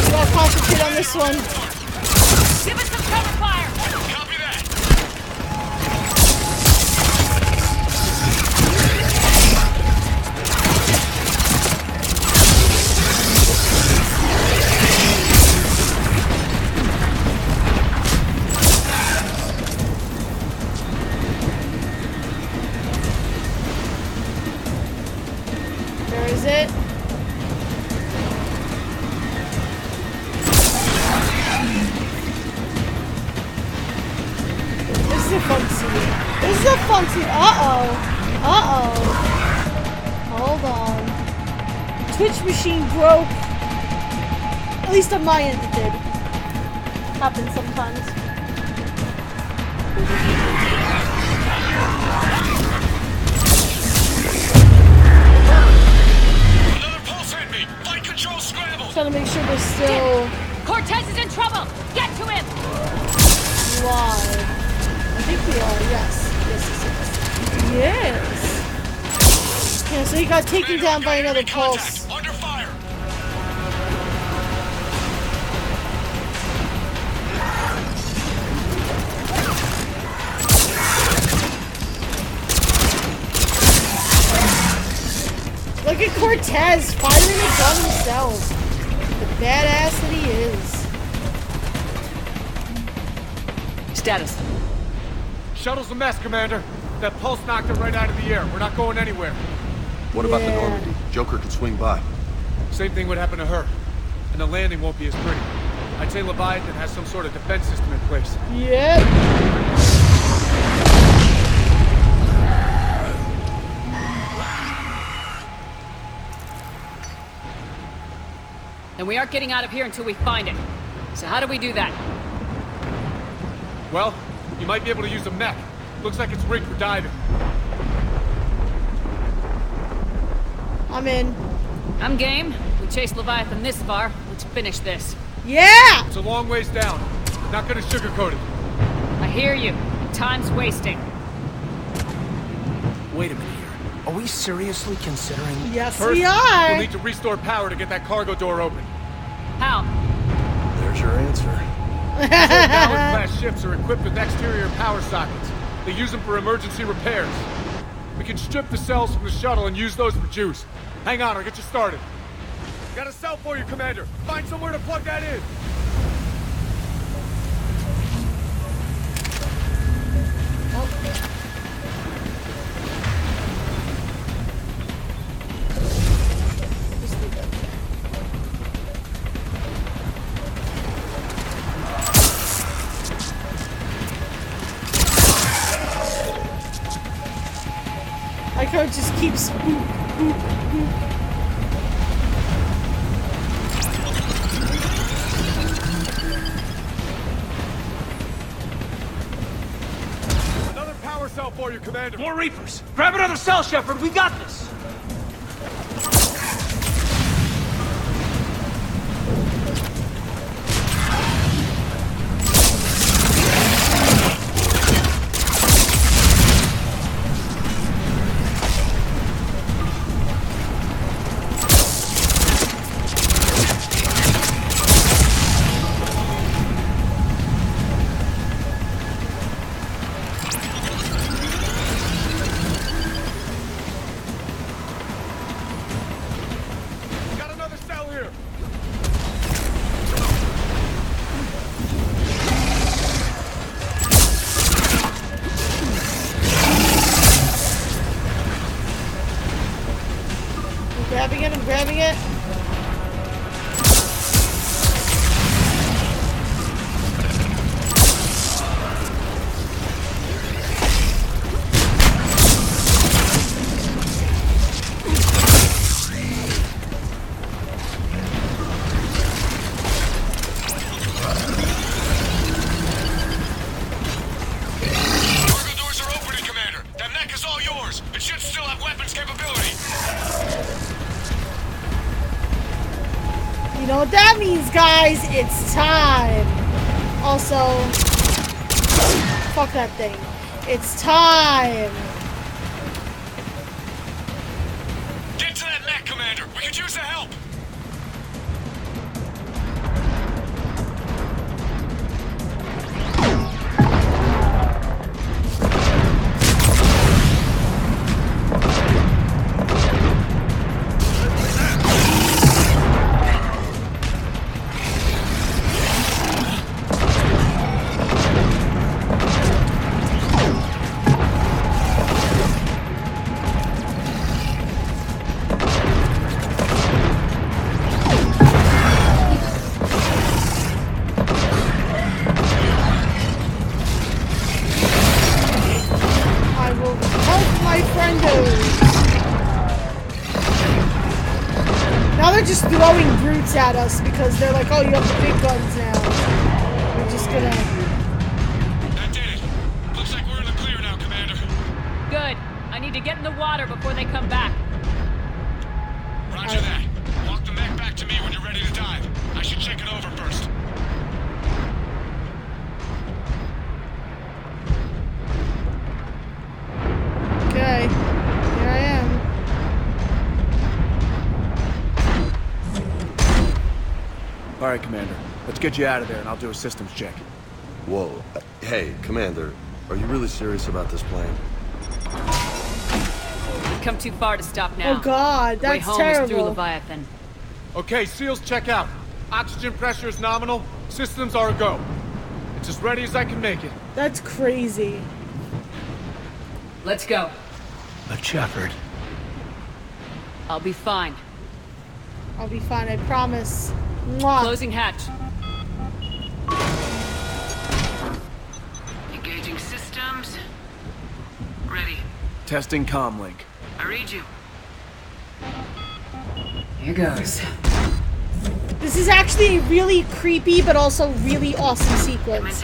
I'm gonna concentrate on this one. Give us some cover fire! Copy that! Where is it? This is a fun scene. This is a fun scene. Uh-oh. Uh-oh. Hold on. Twitch machine broke. At least on my end it did. Happens sometimes. Another pulse hit me! Flight control scrambled! Trying to make sure we're still Cortez is in trouble! Get to him! live. I think we are, yes. Yes. Yeah, so he got taken down by another pulse. Under fire! Look at Cortez firing a gun himself. The badass that he is. Status. Shuttle's a mess, Commander. That pulse knocked it right out of the air. We're not going anywhere. What about the Normandy? Joker could swing by. Same thing would happen to her. And the landing won't be as pretty. I'd say Leviathan has some sort of defense system in place. Yep. And we aren't getting out of here until we find it. So how do we do that? Well, you might be able to use a mech. Looks like it's rigged for diving. I'm in. I'm game. We chased Leviathan this far. Let's finish this. Yeah! It's a long ways down. Not gonna sugarcoat it. I hear you. Time's wasting. Wait a minute here. Are we seriously considering... Yes, First, we are! we'll need to restore power to get that cargo door open. How? There's your answer. Ballard-class ships are equipped with exterior power sockets. They use them for emergency repairs. We can strip the cells from the shuttle and use those for juice. Hang on, I'll get you started. Got a cell for you, Commander. Find somewhere to plug that in. My code just keeps boop, boop, boop. Another power cell for you, Commander. More Reapers! Grab another cell, Shepard! We got this! guys, it's time. Also, fuck that thing. It's time. Get to that mech, Commander. We could use the help. Just throwing brutes at us because they're like, oh, you have the big guns now. We're just gonna... That did it. Looks like we're in the clear now, Commander. Good. I need to get in the water before they come back. Roger that. Walk the mech back to me when you're ready to dive. I should check it over first. Okay. Here I am. Alright, Commander. Let's get you out of there and I'll do a systems check. Whoa. Hey, Commander. Are you really serious about this plan? We've come too far to stop now. Oh god, that's Way home terrible. is through Leviathan. Okay, SEALs, check out. Oxygen pressure is nominal. Systems are a go. It's as ready as I can make it. That's crazy. Let's go. But Shepard. I'll be fine. I'll be fine, I promise. Mwah. Closing hatch. Engaging systems. Ready. Testing comlink. I read you. Here goes. This is actually a really creepy but also really awesome sequence.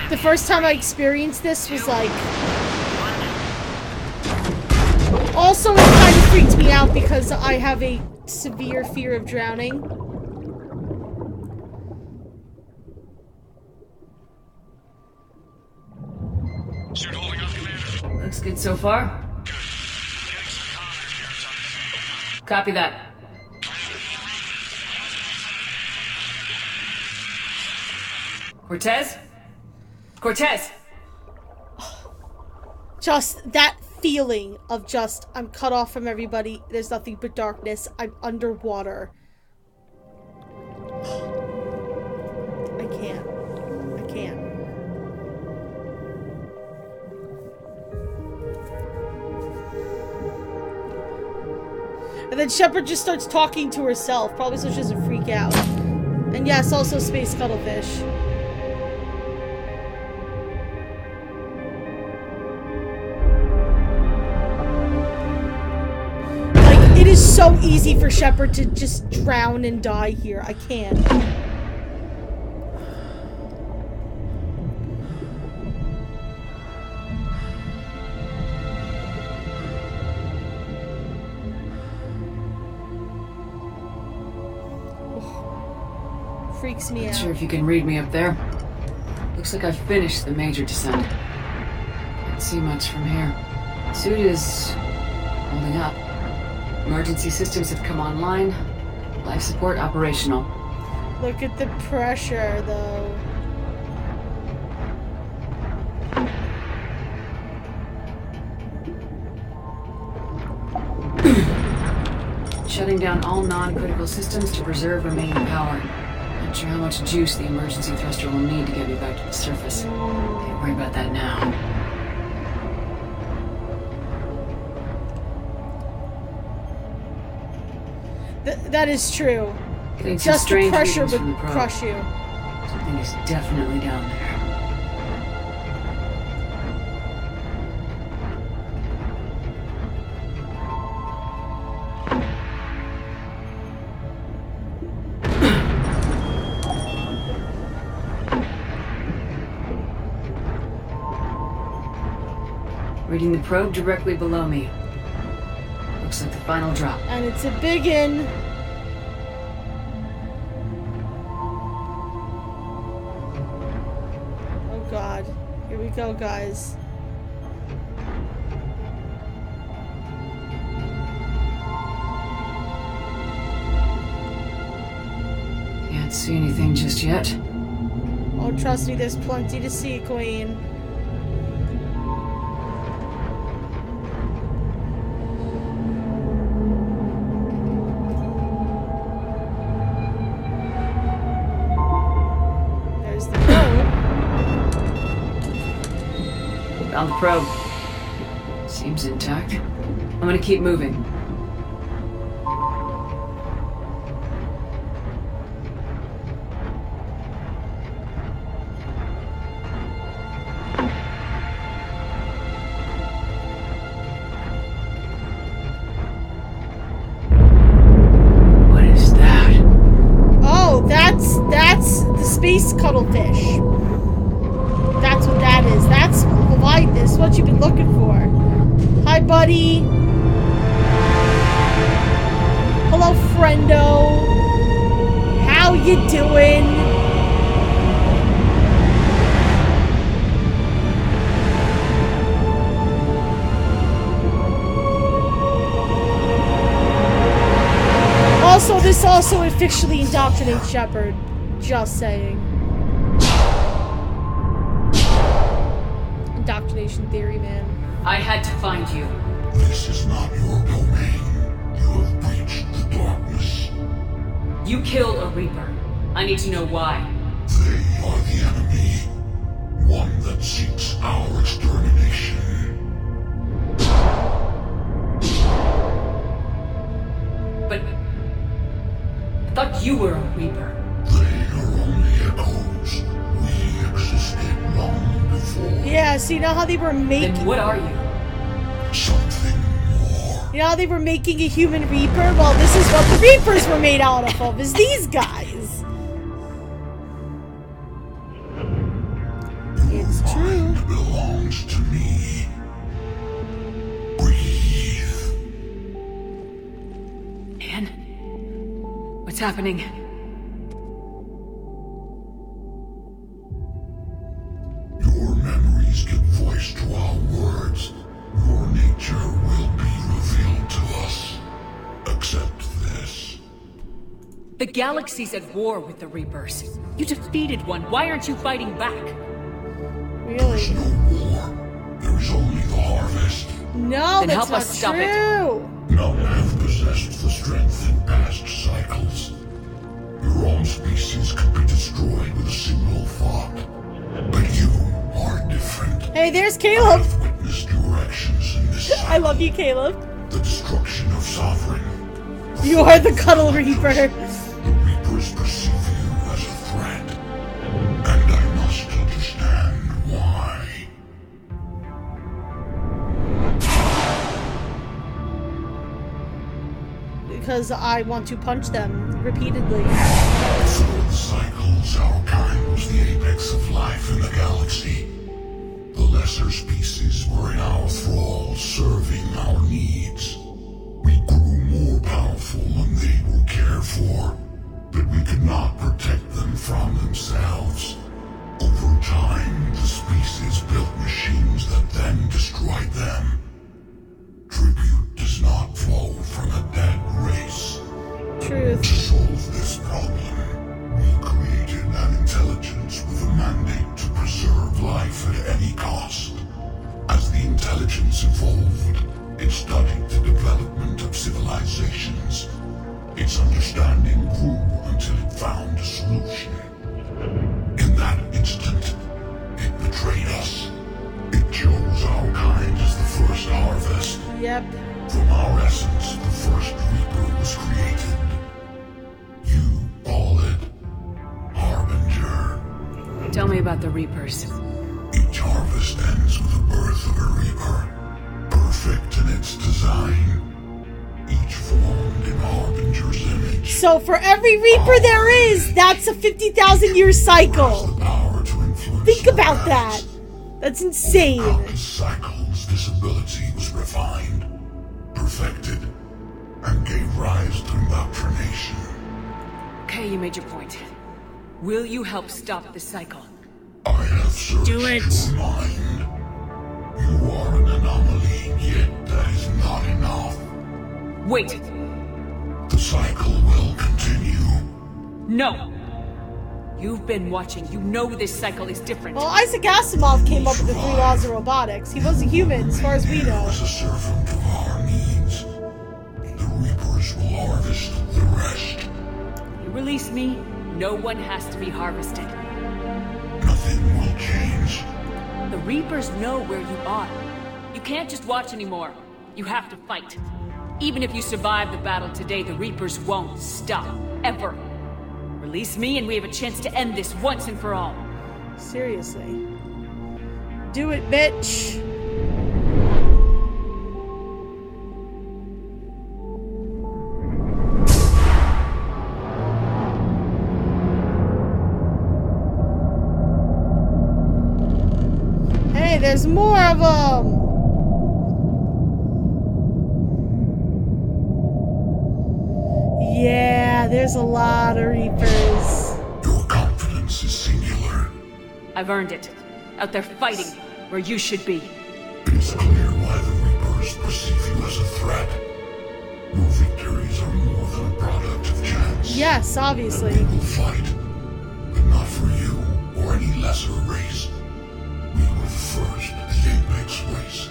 The first time I experienced this was like... Also, it kind of freaked me out because I have a severe fear of drowning. Looks good so far. Copy that. Cortez? Cortez! Just that feeling of just, I'm cut off from everybody, there's nothing but darkness, I'm underwater. I can't. I can't. And then Shepard just starts talking to herself, probably so she doesn't freak out. And yes, also Space Cuttlefish. Like, it is so easy for Shepard to just drown and die here. I can't. Freaks me out. Not sure if you can read me up there. Looks like I've finished the major descent. Can't see much from here. Suit is holding up. Emergency systems have come online. Life support operational. Look at the pressure, though. Shutting down all non-critical systems to preserve remaining power. Not sure how much juice the emergency thruster will need to get me back to the surface. Can't worry about that now. That is true. Getting some Just the strange pressure readings would from the probe. crush you. Something is definitely down there. Reading the probe directly below me. Looks like the final drop. And it's a biggin'. god. Here we go, guys. Can't see anything just yet. Oh, trust me, there's plenty to see, Queen. There's the probe. Found the probe. Seems intact. I'm gonna keep moving. That's the space cuttlefish. That's what that is. That's this. What you've been looking for. Hi, buddy. Hello, friendo. How you doing? Also, this also officially indoctrinates Shepard. Just saying. Indoctrination theory, man. I had to find you. This is not your domain. You have breached the darkness. You killed a Reaper. I need to know why. They are the enemy. One that seeks our extermination. But I thought you were a Reaper. They are only echoes. We existed long before. Yeah, so you know how they were making... Then what are you? Something more. You know how they were making a human Reaper? Well, this is what the Reapers were made out of, is these guys. It's true. Mind belongs to me. Breathe. Anne? What's happening? Your memories give voice to our words. Your nature will be revealed to us. Accept this. The galaxy's at war with the Reapers. You defeated one. Why aren't you fighting back? Really? There is no war. There is only the harvest. No, then that's help not us stop true. it. None have possessed the strength in past cycles. Your own species could be destroyed with a single thought. But you are different. Hey, there's Caleb. I've witnessed your actions in this cycle. I love you, Caleb. The destruction of Sovereign. You are the Cuddle Reaper. The Reapers perceive you as a threat. And I must understand why. Because I want to punch them repeatedly. Through the cycles, our kind was the apex of life in the galaxy. The lesser species were in our thrall, serving our needs. We grew more powerful when they were cared for, but we could not protect them from themselves. Over time, the species built machines that then destroyed them. Tribute does not flow from a dead race. Truth. To solve this problem, we created an intelligence with a mandate to preserve life at any cost. As the intelligence evolved, it studied the development of civilizations. Its understanding grew until it found a solution. In that instant, it betrayed us. It chose our kind as the first harvest. Yep. From our essence, the first Reaper was created. You call it Harbinger. Tell me about the Reapers. Each harvest ends with the birth of a Reaper. Perfect in its design. Each formed in Harbinger's image. So for every Reaper there is, that's a 50,000 year cycle. Think about that. That's insane. Out of cycles, this ability was refined, perfected, and gave rise to indoctrination. Okay, you made your point. Will you help stop the cycle? I have Do it. You are an anomaly, yet that is not enough. Wait. The cycle will continue. No. You've been watching. You know this cycle is different. Well, Isaac Asimov came up with the 3 laws of robotics. He was a human, as far as we know. As a servant of our needs, the Reapers will harvest the rest. You release me, no one has to be harvested. Nothing will change. The Reapers know where you are. You can't just watch anymore. You have to fight. Even if you survive the battle today, the Reapers won't stop. Ever. Release me and we have a chance to end this once and for all. Seriously. Do it, bitch. Hey, there's more of them. Yeah, there's a lot of Reapers. Your confidence is singular. I've earned it. Out there fighting, where you should be. It is clear why the Reapers perceive you as a threat. Your victories are more than a product of chance. Yes, obviously. We will fight, but not for you or any lesser race. We were the first, the Apex race.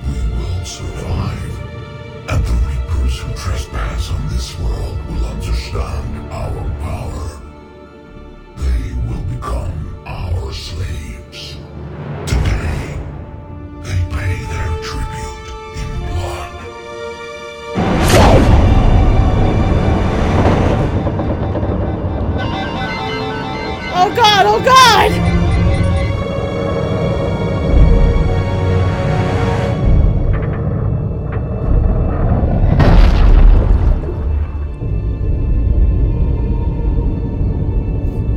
We will survive. And the Reapers who trespass on this world will understand our power. They will become our slaves. Today, they pay their tribute in blood. Oh god, oh god!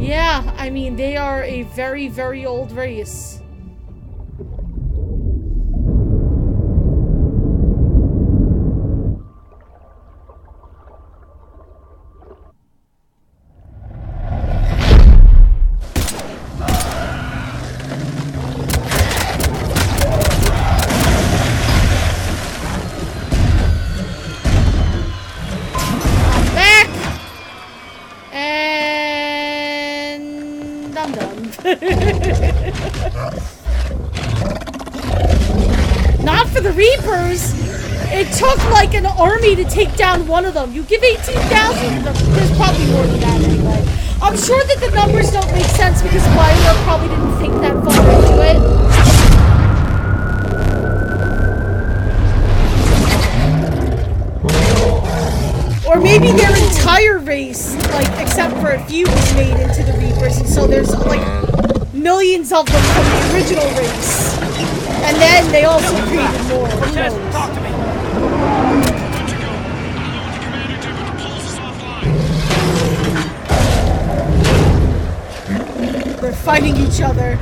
Yeah, I mean, they are a very, very old race. Not for the Reapers! It took like an army to take down one of them. You give 18,000, there's probably more than that anyway. I'm sure that the numbers don't make sense because BioWare probably didn't think that far into it. Or maybe their entire race, like, except for a few, was made into the Reapers, and so there's, like, millions of them from the original race. And then they also created more. Who knows? Talk to me. They're fighting each other.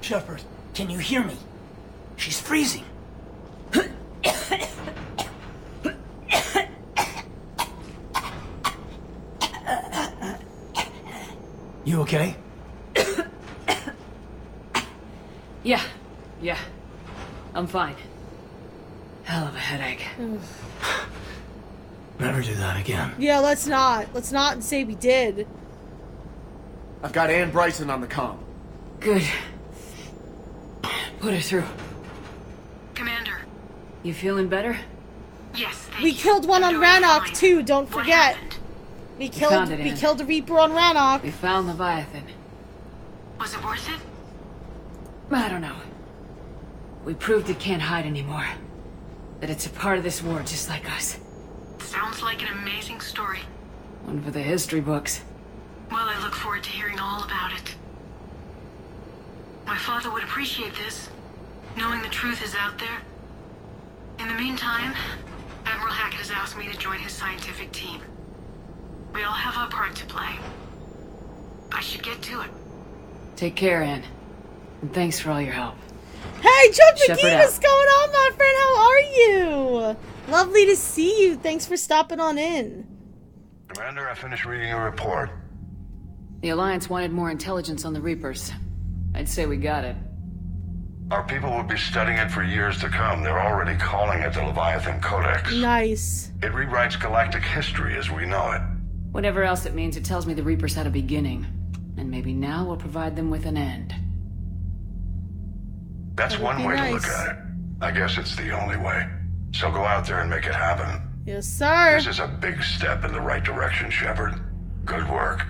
Shepard, can you hear me? She's freezing. You okay? Yeah. I'm fine. Hell of a headache. Never do that again. Yeah, let's not. Let's not say we did. I've got Ann Bryson on the comm. Good. Put her through. Commander. You feeling better? Yes, we killed one on Rannoch too, don't forget. We killed the Reaper on Rannoch. We found Leviathan. Was it worth it? I don't know. We proved it can't hide anymore. That it's a part of this war just like us. Sounds like an amazing story. One for the history books. Well, I look forward to hearing all about it. My father would appreciate this, knowing the truth is out there. In the meantime, Admiral Hackett has asked me to join his scientific team. We all have our part to play. I should get to it. Take care, Anne. And thanks for all your help. Hey, Chuck Shepard McGee, out. what's going on, my friend? How are you? Lovely to see you. Thanks for stopping on in. Commander, I finished reading your report. The Alliance wanted more intelligence on the Reapers. I'd say we got it. Our people will be studying it for years to come. They're already calling it the Leviathan Codex. Nice. It rewrites galactic history as we know it. Whatever else it means, it tells me the Reapers had a beginning. And maybe now we'll provide them with an end. That's one way to look at it. I guess it's the only way. So go out there and make it happen. Yes, sir. This is a big step in the right direction, Shepard. Good work.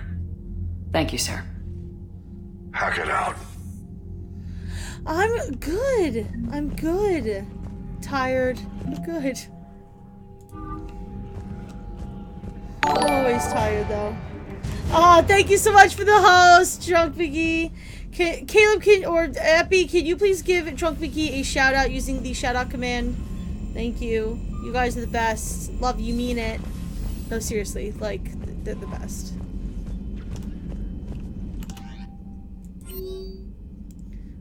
Thank you, sir. Hack it out. I'm good. I'm good. Tired. I'm good. Always tired, though. Oh, thank you so much for the host, Drunk McGee. Caleb, or Epi, can you please give Drunk McGee a shout out using the shout out command? Thank you. You guys are the best. Love you, mean it. No, seriously, like, they're the best.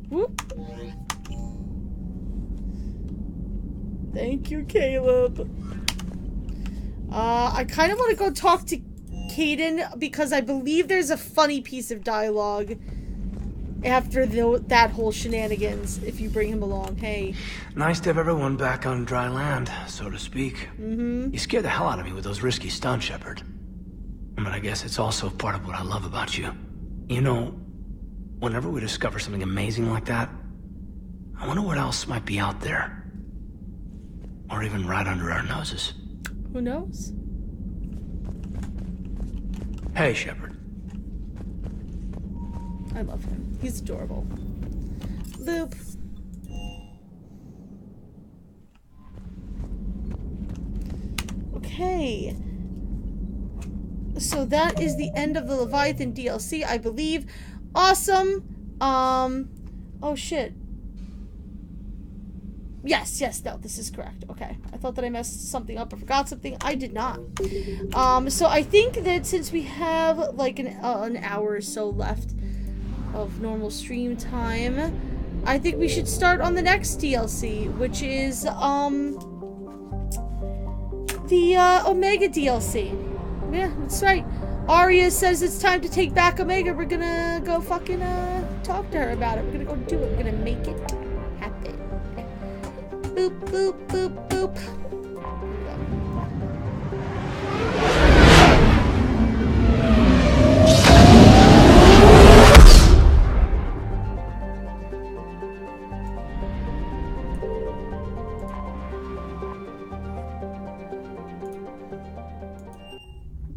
Whoop. Thank you, Caleb. I kind of want to go talk to Caden because I believe there's a funny piece of dialogue after that whole shenanigans, if you bring him along. Hey. Nice to have everyone back on dry land, so to speak. Mm-hmm. You scared the hell out of me with those risky stunts, Shepard. But I guess it's also part of what I love about you. You know, whenever we discover something amazing like that, I wonder what else might be out there. Or even right under our noses. Who knows? Hey, Shepard. I love him. He's adorable. Loop. Okay. So that is the end of the Leviathan DLC, I believe. Awesome. Oh shit. Yes, no, this is correct. Okay. I thought that I messed something up or forgot something. I did not. So I think that since we have like an hour or so left of normal stream time, I think we should start on the next DLC, which is the Omega DLC. Yeah, that's right. Arya says it's time to take back Omega. We're gonna go fucking talk to her about it. We're gonna go do it. We're gonna make it happen. Boop, boop, boop, boop.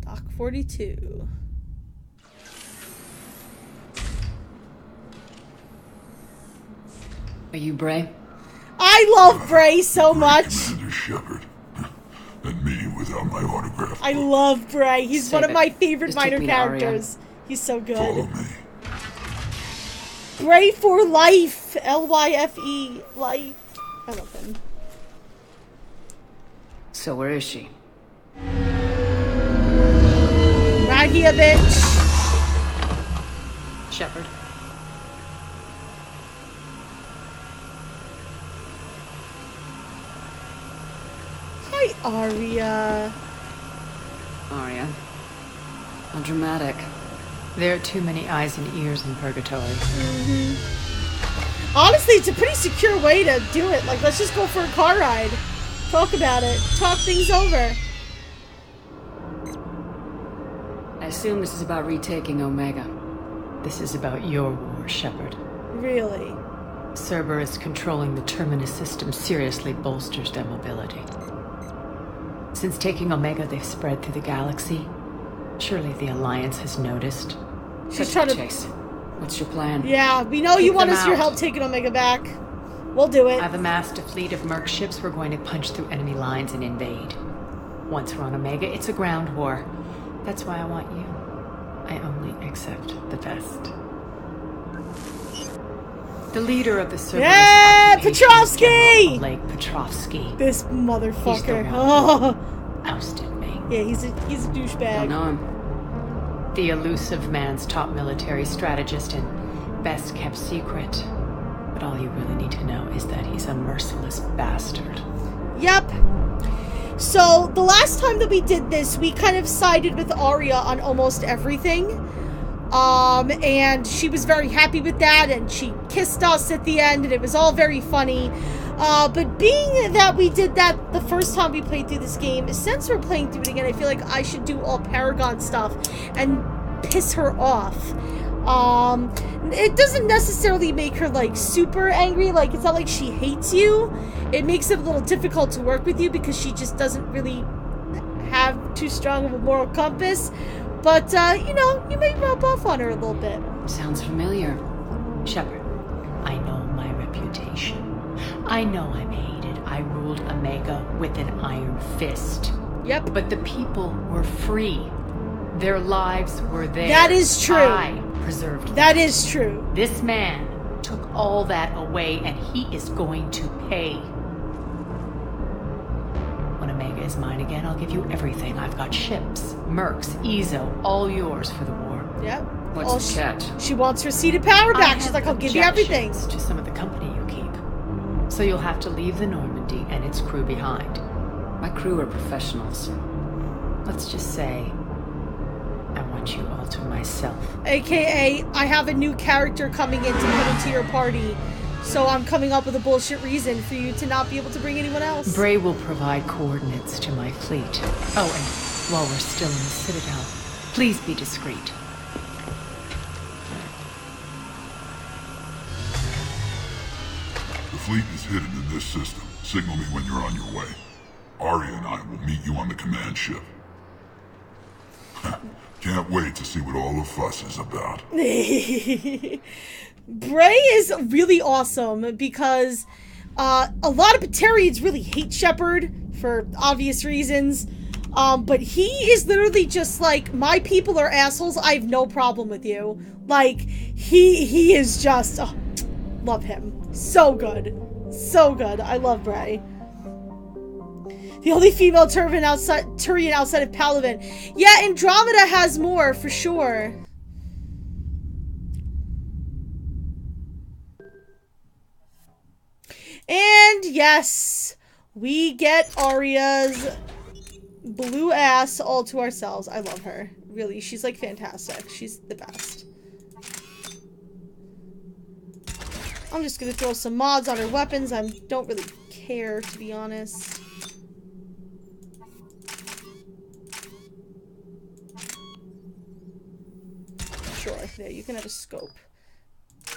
Dock 42. Are you Bray? I love Bray so much. Commander Shepard. And me without my autograph. I love Bray. He's Save one of it. my favorite Just minor take me to Aria. characters. He's so good. Follow me. Bray for life. L-Y-F-E. Life. I love him. So where is she? Right here, bitch. Shepard. Hi, Arya. Arya. How dramatic. There are too many eyes and ears in purgatory. Honestly, it's a pretty secure way to do it. Like, let's just go for a car ride. Talk about it. Talk things over. I assume this is about retaking Omega. This is about your war, Shepard. Really? Cerberus controlling the Terminus system seriously bolsters their mobility. Since taking Omega, they've spread through the galaxy, Surely the Alliance has noticed. She's trying to chase. What's your plan? Yeah, we know you want us your help taking Omega back. We'll do it. I've amassed a fleet of merc ships. We're going to punch through enemy lines and invade. Once we're on Omega, it's a ground war. That's why I want you. I only accept the best. The leader of the Cerberus Petrovsky! Lake Petrovsky. This motherfucker. He's the one who ousted me. Yeah, he's a douchebag. Don't know him. The elusive man's top military strategist and best kept secret. But all you really need to know is that he's a merciless bastard. Yep. So, the last time that we did this, we kind of sided with Arya on almost everything. And she was very happy with that, and she kissed us at the end, and it was all very funny. But being that we did that the first time we played through this game, since we're playing through it again, I feel like I should do all Paragon stuff and piss her off. It doesn't necessarily make her, like, super angry. Like, it's not like she hates you. It makes it a little difficult to work with you because she just doesn't really have too strong of a moral compass. But, you know, you may rub off on her a little bit. Sounds familiar. Shepard, I know my reputation. I know I'm hated. I ruled Omega with an iron fist. Yep. But the people were free. Their lives were theirs. That is true. I preserved them. That is true. This man took all that away, and he is going to pay. When Omega is mine again, I'll give you everything. I've got ships, mercs, Ezo, all yours for the war. Yep. What's the catch? She wants her seat of power back. She's like, I'll give you everything. To some of the company you keep. So you'll have to leave the Normandy and its crew behind. My crew are professionals. Let's just say I want you all to myself. AKA, I have a new character coming in to put into your party. So I'm coming up with a bullshit reason for you to not be able to bring anyone else. Bray will provide coordinates to my fleet. Oh, and while we're still in the Citadel, please be discreet. The fleet is hidden in this system. Signal me when you're on your way. Arya and I will meet you on the command ship. Can't wait to see what all the fuss is about. Bray is really awesome because a lot of Batarians really hate Shepard for obvious reasons. But he is literally just like, my people are assholes, I have no problem with you. Like, he is just, oh, love him. So good. So good. I love Bray. The only female Turian outside of Palaven. Yeah, Andromeda has more, for sure. And yes, we get Arya's blue ass all to ourselves. I love her. Really, she's like fantastic. She's the best. I'm just gonna throw some mods on her weapons. I don't really care, to be honest. Sure, there, you can have a scope.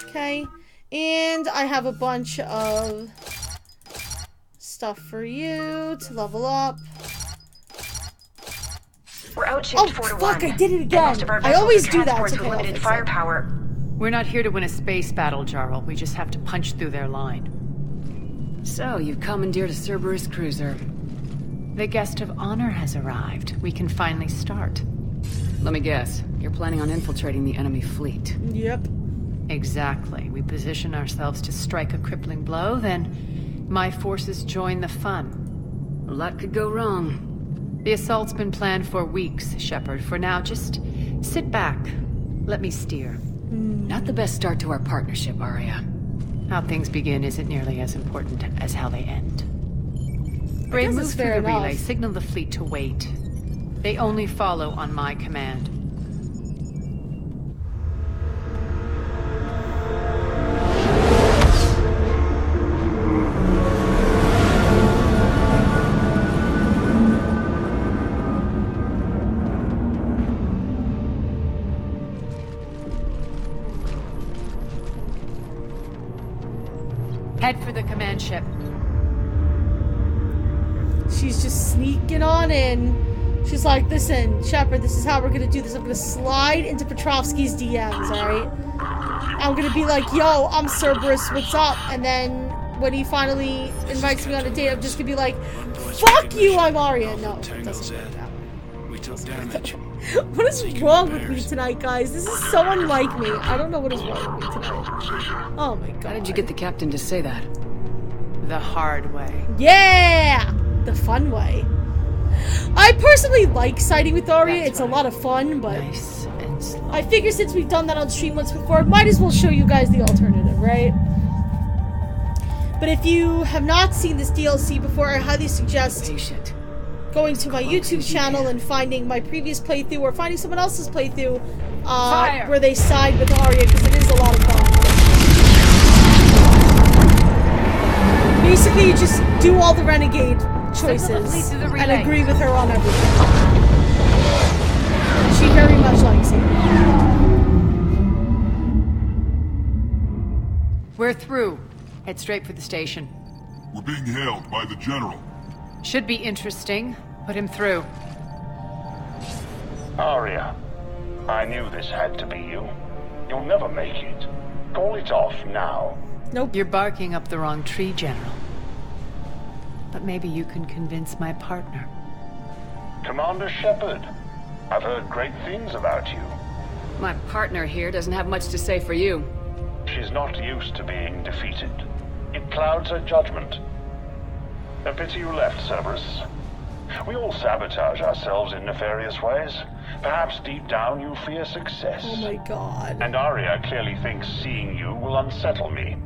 Okay, and I have a bunch of stuff for you to level up. We're outshipped 4 to 1. Fuck, I did it again. Most of our I always vessels do are that. transports with limited firepower. We're not here to win a space battle, Jarl. We just have to punch through their line. So, you've commandeered a Cerberus cruiser. The guest of honor has arrived. We can finally start. Let me guess. You're planning on infiltrating the enemy fleet. Yep. Exactly. We position ourselves to strike a crippling blow, then my forces join the fun. A lot could go wrong. The assault's been planned for weeks, Shepard. For now, just sit back. Let me steer. Not the best start to our partnership, Arya. How things begin isn't nearly as important as how they end. Bray, move through the relay. Signal the fleet to wait. They only follow on my command. Head for the command ship. She's just sneaking on in. She's like, listen, Shepard, this is how we're gonna do this. I'm gonna slide into Petrovsky's DMs, alright? I'm gonna be like, yo, I'm Cerberus, what's up? And then when he finally invites me on a date, I'm just gonna be like, fuck you, I'm Arya. No, it doesn't work that way. We took damage. What is wrong with me tonight, guys? This is so unlike me. I don't know what is wrong with me tonight. Oh my god. How did you get the captain to say that? The hard way. Yeah! The fun way. I personally like siding with Arya. It's a lot of fun, but Nice and slow. I figure since we've done that on stream once before, might as well show you guys the alternative, right? But if you have not seen this DLC before, I highly suggest going to my YouTube channel and finding my previous playthrough or finding someone else's playthrough where they side with Arya, because it is a lot of fun. Basically, you just do all the renegade choices and agree with her on everything. She very much likes it. We're through. Head straight for the station. We're being hailed by the General. Should be interesting. Put him through. Arya, I knew this had to be you. You'll never make it. Call it off now. Nope. You're barking up the wrong tree, General. But maybe you can convince my partner. Commander Shepard, I've heard great things about you. My partner here doesn't have much to say for you. She's not used to being defeated. It clouds her judgment. A pity you left, Cerberus. We all sabotage ourselves in nefarious ways. Perhaps deep down you fear success. Oh my god. And Arya clearly thinks seeing you will unsettle me.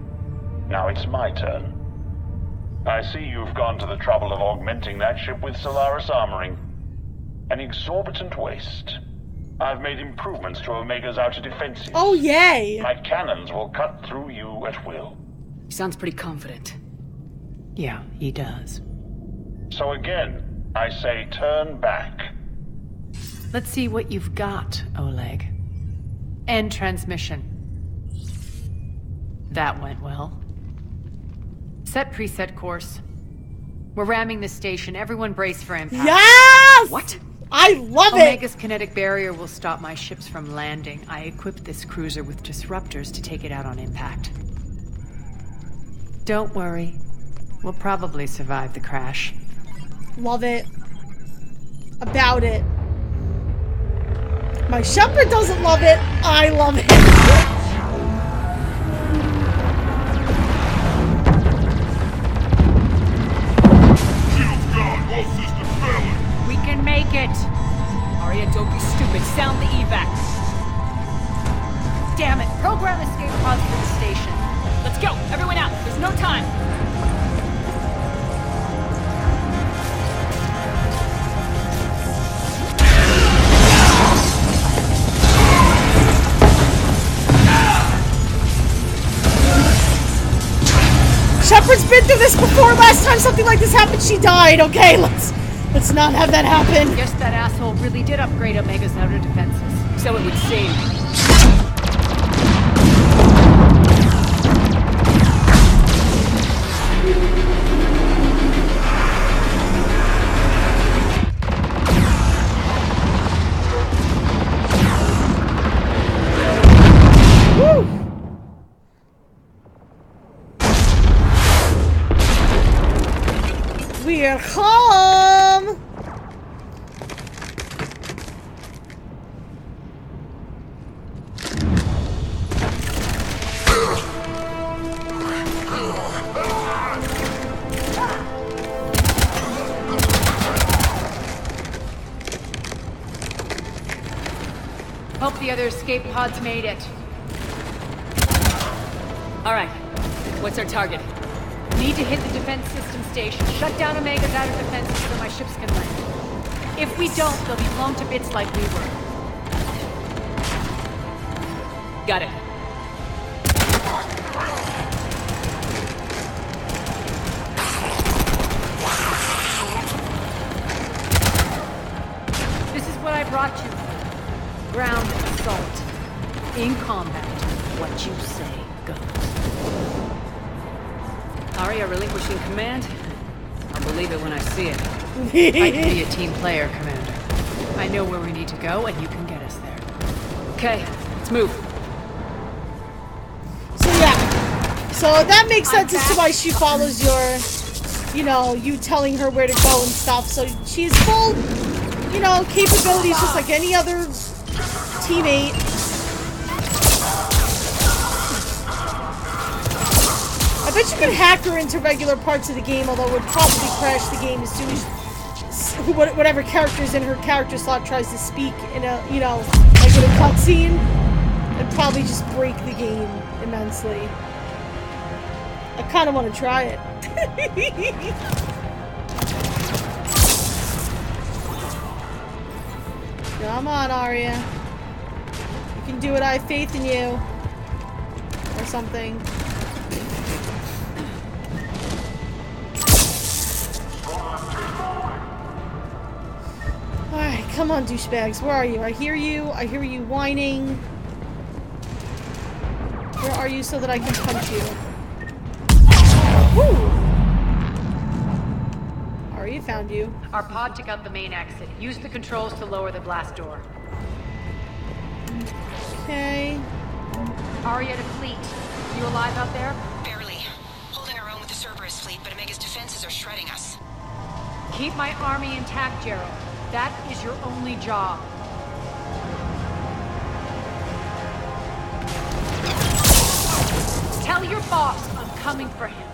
Now it's my turn. I see you've gone to the trouble of augmenting that ship with Solaris armoring. An exorbitant waste. I've made improvements to Omega's outer defenses. Oh, yay! My cannons will cut through you at will. He sounds pretty confident. Yeah, he does. So again, I say turn back. Let's see what you've got, Oleg. End transmission. That went well. Set preset course. We're ramming the station. Everyone brace for impact. Yes! What? I love it! Omega's kinetic barrier will stop my ships from landing. I equipped this cruiser with disruptors to take it out on impact. Don't worry. We'll probably survive the crash. Love it. About it. My Shepard doesn't love it. I love it. We can make it! Arya, don't be stupid. Sound the evac. Damn it. Program escape pods for the station. Let's go. Everyone out. There's no time. Shepard's been through this before. Last time something like this happened, she died. Okay, let's not have that happen. Guess that asshole really did upgrade Omega's outer defenses. So it would seem. We're home! Hope the other escape pods made it. Alright. What's our target? Need to hit the defense system station. Shut down Omega's outer defenses so my ships can land. If we don't, they'll be blown to bits like we were. Got it. This is what I brought you for. Ground assault. In combat, what you say goes. Arya relinquishing command? I'll believe it when I see it. I can be a team player, Commander. I know where we need to go, and you can get us there. Okay, let's move. So yeah. So that makes sense as to why she follows your, you know, you telling her where to go and stuff. So she's full, you know, capabilities just like any other teammate. I bet you could hack her into regular parts of the game, although it would probably crash the game as soon as whatever character's in her character slot tries to speak in a, you know, like in a cutscene. It'd probably just break the game immensely. I kind of want to try it. Come on, Arya. You can do it. I have faith in you. Or something. Alright, come on, douchebags. Where are you? I hear you. I hear you whining. Where are you so that I can punch you? Woo! Arya found you. Our pod took out the main exit. Use the controls to lower the blast door. Okay. Arya to fleet. You alive out there? Barely. Holding our own with the Cerberus fleet, but Omega's defenses are shredding us. Keep my army intact, Gerald. That is your only job. Tell your boss I'm coming for him.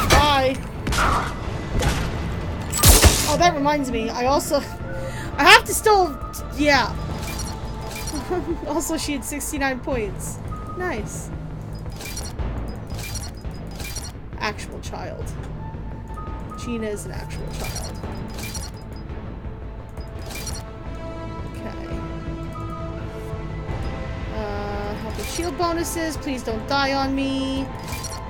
Bye. Oh, that reminds me. I have to still, yeah. Also, she had 69 points. Nice. Actual child. Gina is an actual child. Okay. Health and shield bonuses. Please don't die on me.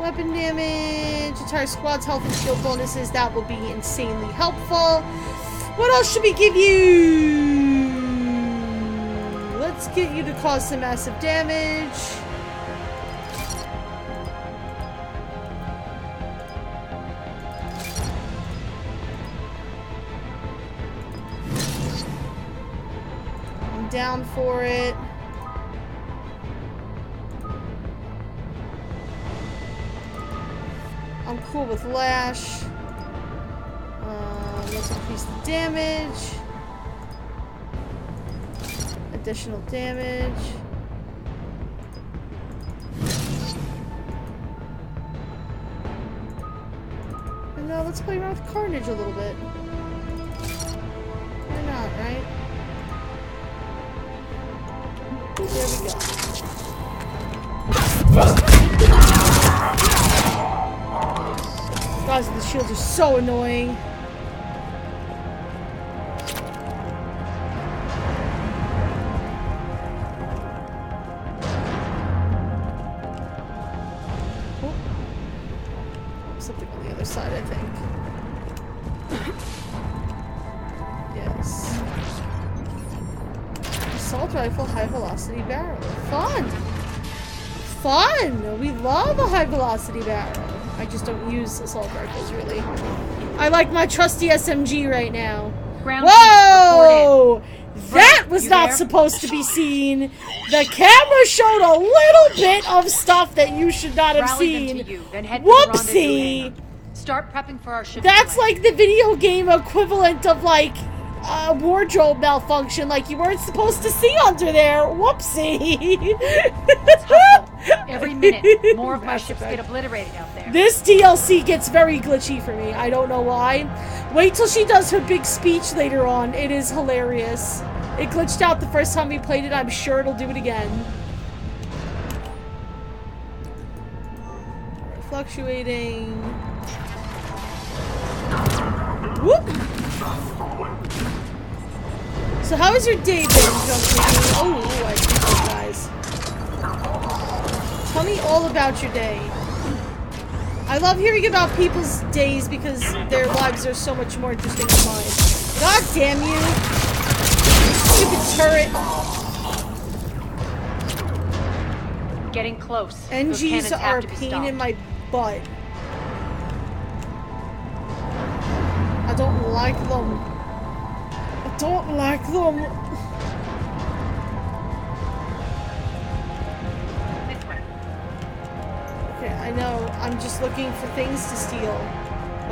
Weapon damage. Entire squad's health and shield bonuses. That will be insanely helpful. What else should we give you? Let's get you to cause some massive damage. I'm down for it. I'm cool with Lash. Let's increase the damage. Additional damage. And now let's play around with Carnage a little bit. Why not, right? There we go. Guys, the shields are so annoying. Something on the other side, I think. Yes. Assault rifle, high velocity barrel. Fun! Fun! We love a high velocity barrel. I just don't use assault rifles, really. I like my trusty SMG right now. Whoa! That was not supposed to be seen. The camera showed a little bit of stuff that you should not have seen. Whoopsie! Start prepping for our ship. That's like the video game equivalent of like a wardrobe malfunction. Like you weren't supposed to see under there. Whoopsie! Every minute, more of my ships get obliterated out there. This DLC gets very glitchy for me. I don't know why. Wait till she does her big speech later on. It is hilarious. It glitched out the first time we played it. I'm sure it'll do it again. Fluctuating. Whoop! So how has your day been, Oh, I see those guys. Tell me all about your day. I love hearing about people's days because their lives are so much more interesting than mine. God damn you! Stupid turret! getting close. NGs are a pain in my butt. I don't like them. I don't like them. This way. Okay, I know. I'm just looking for things to steal.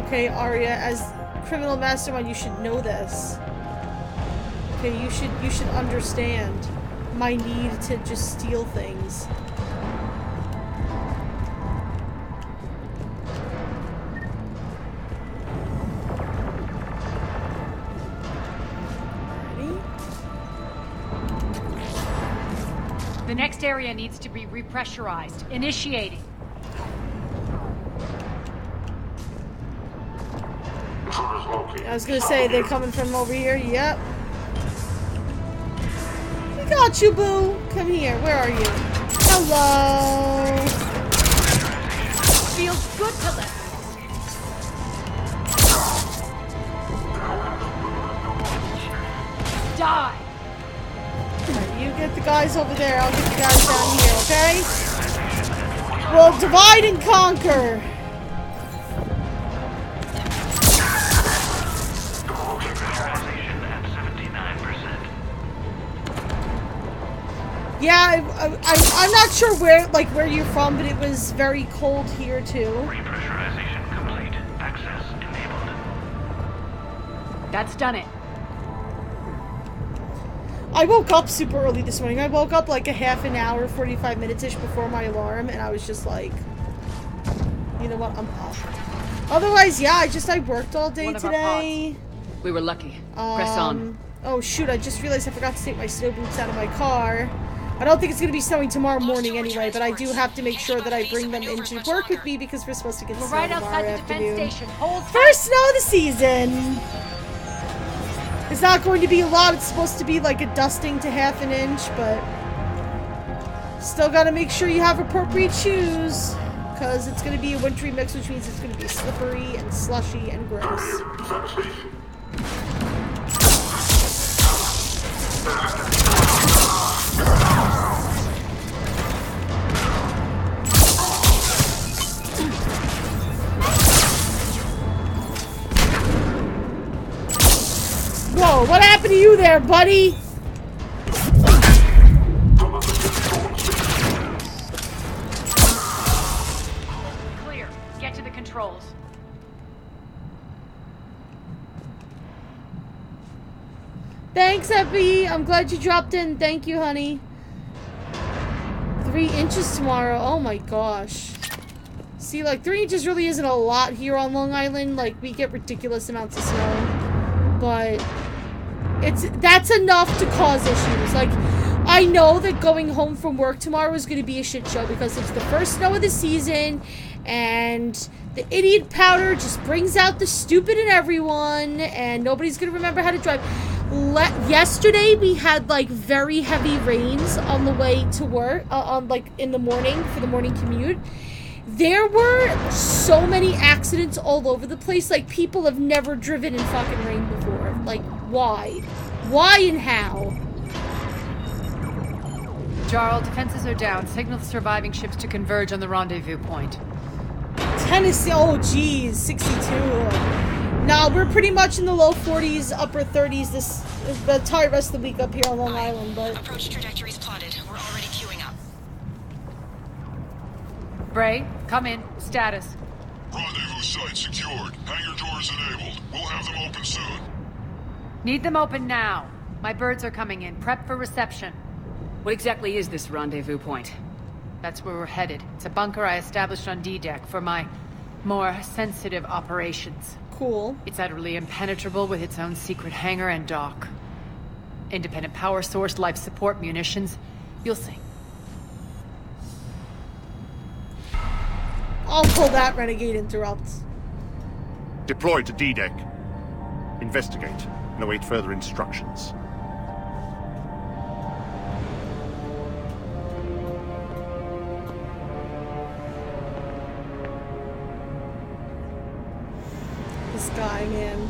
Okay, Arya, as criminal mastermind, you should know this. Okay, you should understand my need to just steal things. The next area needs to be repressurized. Initiating. I was gonna say, they're coming from over here. Yep. We got you, boo. Come here. Where are you? Hello. Feels good to live. Die. Right, you get the guys over there. I'll get the guys down here, okay? We'll divide and conquer. Yeah, I'm not sure where you're from, but it was very cold here too. Repressurization complete. Access enabled. That's done it. I woke up super early this morning. I woke up like a half an hour, 45 minutes-ish before my alarm, and I was just like, you know what, I'm up. Otherwise, yeah, I worked all day today. We were lucky. Press on. Oh shoot, I just realized I forgot to take my snow boots out of my car. I don't think it's going to be snowing tomorrow morning anyway, but I do have to make sure that I bring them into work with me because we're supposed to get snow right tomorrow outside the afternoon. defense station. Hold tight. First snow of the season! It's not going to be a lot. It's supposed to be like a dusting to half an inch, but still got to make sure you have appropriate shoes because it's going to be a wintry mix, which means it's going to be slippery and slushy and gross. Whoa, what happened to you there, buddy? Clear. Get to the controls. Thanks, Epi. I'm glad you dropped in. Thank you, honey. 3 inches tomorrow. Oh my gosh. See, like, 3 inches really isn't a lot here on Long Island. Like, we get ridiculous amounts of snow. But that's enough to cause issues. Like, I know that going home from work tomorrow is going to be a shit show because it's the first snow of the season and the idiot powder just brings out the stupid in everyone and nobody's going to remember how to drive. Yesterday we had like very heavy rains on the way to work, like in the morning for the morning commute. There were so many accidents all over the place. Like, people have never driven in fucking rain before. Like, why? Why and how? Jarl, defenses are down. Signal the surviving ships to converge on the rendezvous point. Tennessee, oh geez, 62. Nah, we're pretty much in the low 40s, upper 30s the entire rest of the week up here on Long Island, but... Approach trajectories plotted. We're already queuing up. Bray, come in. Status. Rendezvous site secured. Hangar doors enabled. We'll have them open soon. Need them open now. My birds are coming in. Prep for reception. What exactly is this rendezvous point? That's where we're headed. It's a bunker I established on D-Deck for my more sensitive operations. Cool. It's utterly impenetrable with its own secret hangar and dock. Independent power source, life support, munitions. You'll see. I'll pull that renegade interrupt. Deploy to D-Deck. Investigate and await further instructions. This guy, man.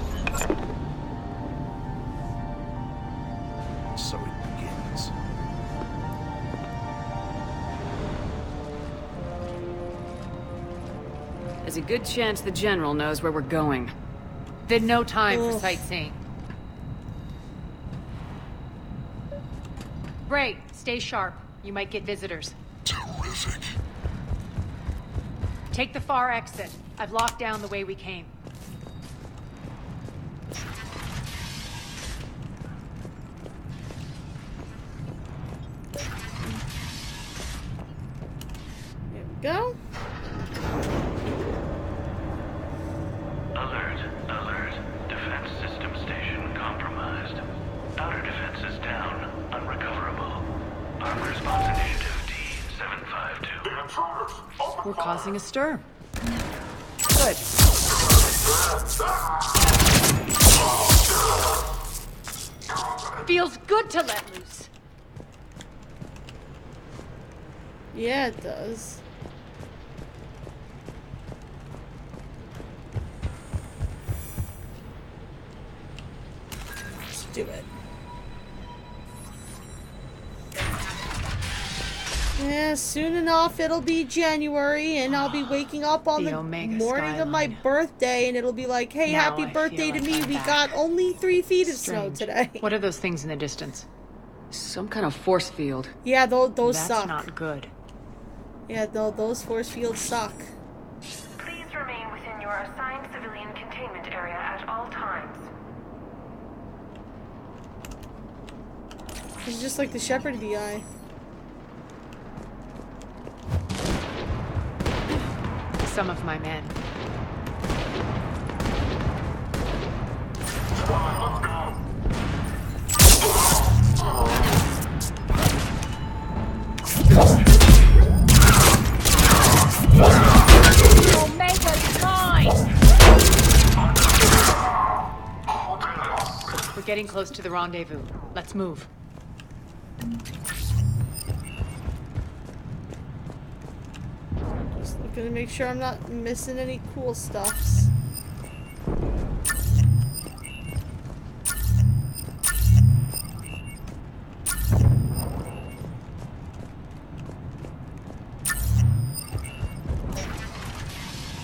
So it begins. There's a good chance the General knows where we're going. Then no time for sightseeing. Bray, stay sharp. You might get visitors. Terrific. Take the far exit. I've locked down the way we came. There we go. Alert. Defense system station compromised. Outer defenses down. Unrecoverable. Armed response initiative D-752. The intruders! We're causing a stir. Good. Feels good to let loose. Yeah, it does. Let's do it. Yeah, soon enough it'll be January and I'll be waking up on the morning of my birthday and it'll be like, hey, Now happy I birthday feel to like me. I'm We back. got only 3 feet of snow Strange. today. What are those things in the distance? Some kind of force field. Yeah, those That's suck. not good. Yeah, those force fields suck. Please remain within your assigned civilian containment area at all times. It's just like the Shepherd VI. Some of my men. Omega's mine! We're getting close to the rendezvous. Let's move. Just looking to make sure I'm not missing any cool stuffs.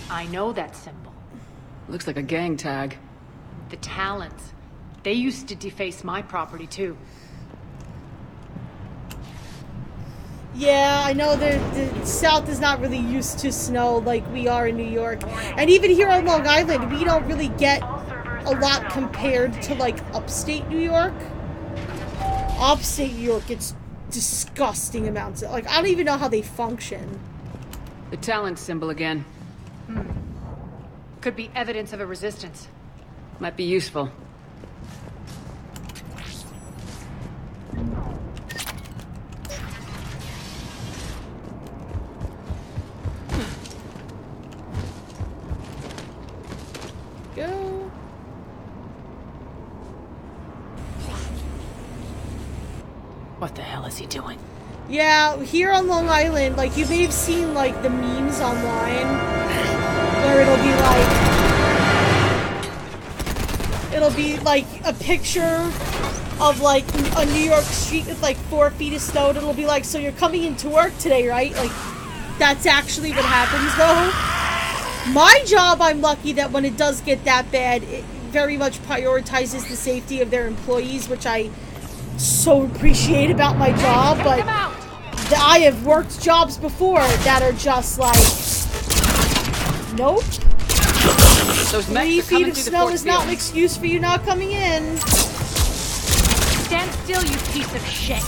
I know that symbol. Looks like a gang tag. The Talons. They used to deface my property too. Yeah, I know the South is not really used to snow like we are in New York. And even here on Long Island, we don't really get a lot compared to like upstate New York. Upstate New York gets disgusting amounts of, like, I don't even know how they function. The talent symbol again. Could be evidence of a resistance. Might be useful. Go. What the hell is he doing? Yeah, here on Long Island, like, you may have seen, like, the memes online where it'll be like a picture of, like, a New York street with, like, 4 feet of snow, and it'll be like, so you're coming into work today, right? Like, that's actually what happens, though. My job, I'm lucky that when it does get that bad, it very much prioritizes the safety of their employees, which I so appreciate about my job, but I have worked jobs before that are just like, nope. Those 3 feet of snow is not an excuse for you not coming in. Stand still, you piece of shit.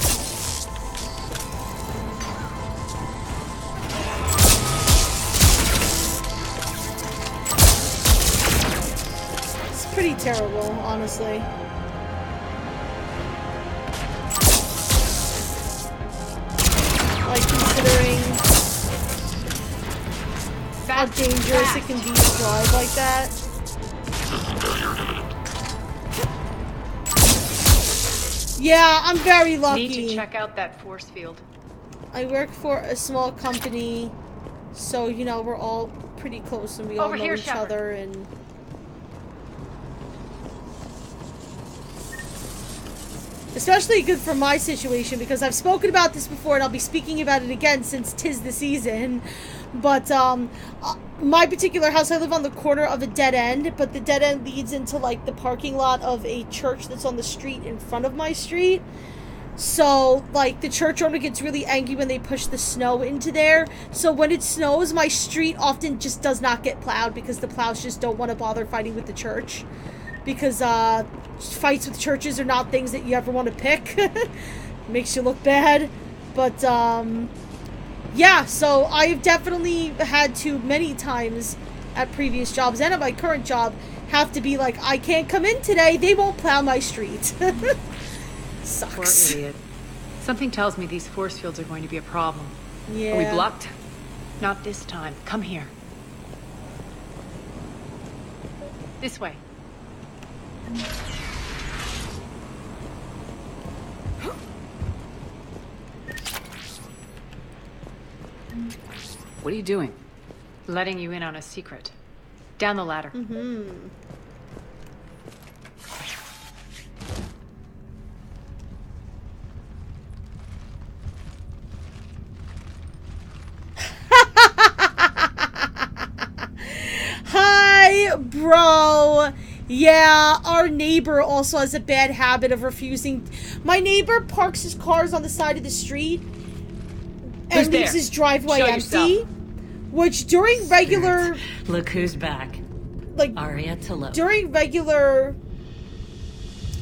It's pretty terrible, honestly. Like, considering how dangerous it can be to drive like that. Yeah, I'm very lucky. Need to check out that force field. I work for a small company, so, you know, we're all pretty close and we all know each other, and especially good for my situation, because I've spoken about this before and I'll be speaking about it again since 'tis the season. But my particular house, I live on the corner of a dead end, but the dead end leads into, like, the parking lot of a church that's on the street in front of my street. So, like, the church owner gets really angry when they push the snow into there. So when it snows, my street often just does not get plowed because the plows just don't want to bother fighting with the church. Because, fights with churches are not things that you ever want to pick. Makes you look bad. But, yeah, so I've definitely had to, many times at previous jobs and at my current job, have to be like, I can't come in today, they won't plow my street. Sucks. Poor idiot. Something tells me these force fields are going to be a problem. Yeah. Are we blocked? Not this time. Come here. This way. What are you doing? Letting you in on a secret. Down the ladder. Hi, bro. Yeah, our neighbor also has a bad habit of refusing. My neighbor parks his cars on the side of the street and leaves his driveway empty. Which during regular... Look who's back. Like, Aria Tolo. During regular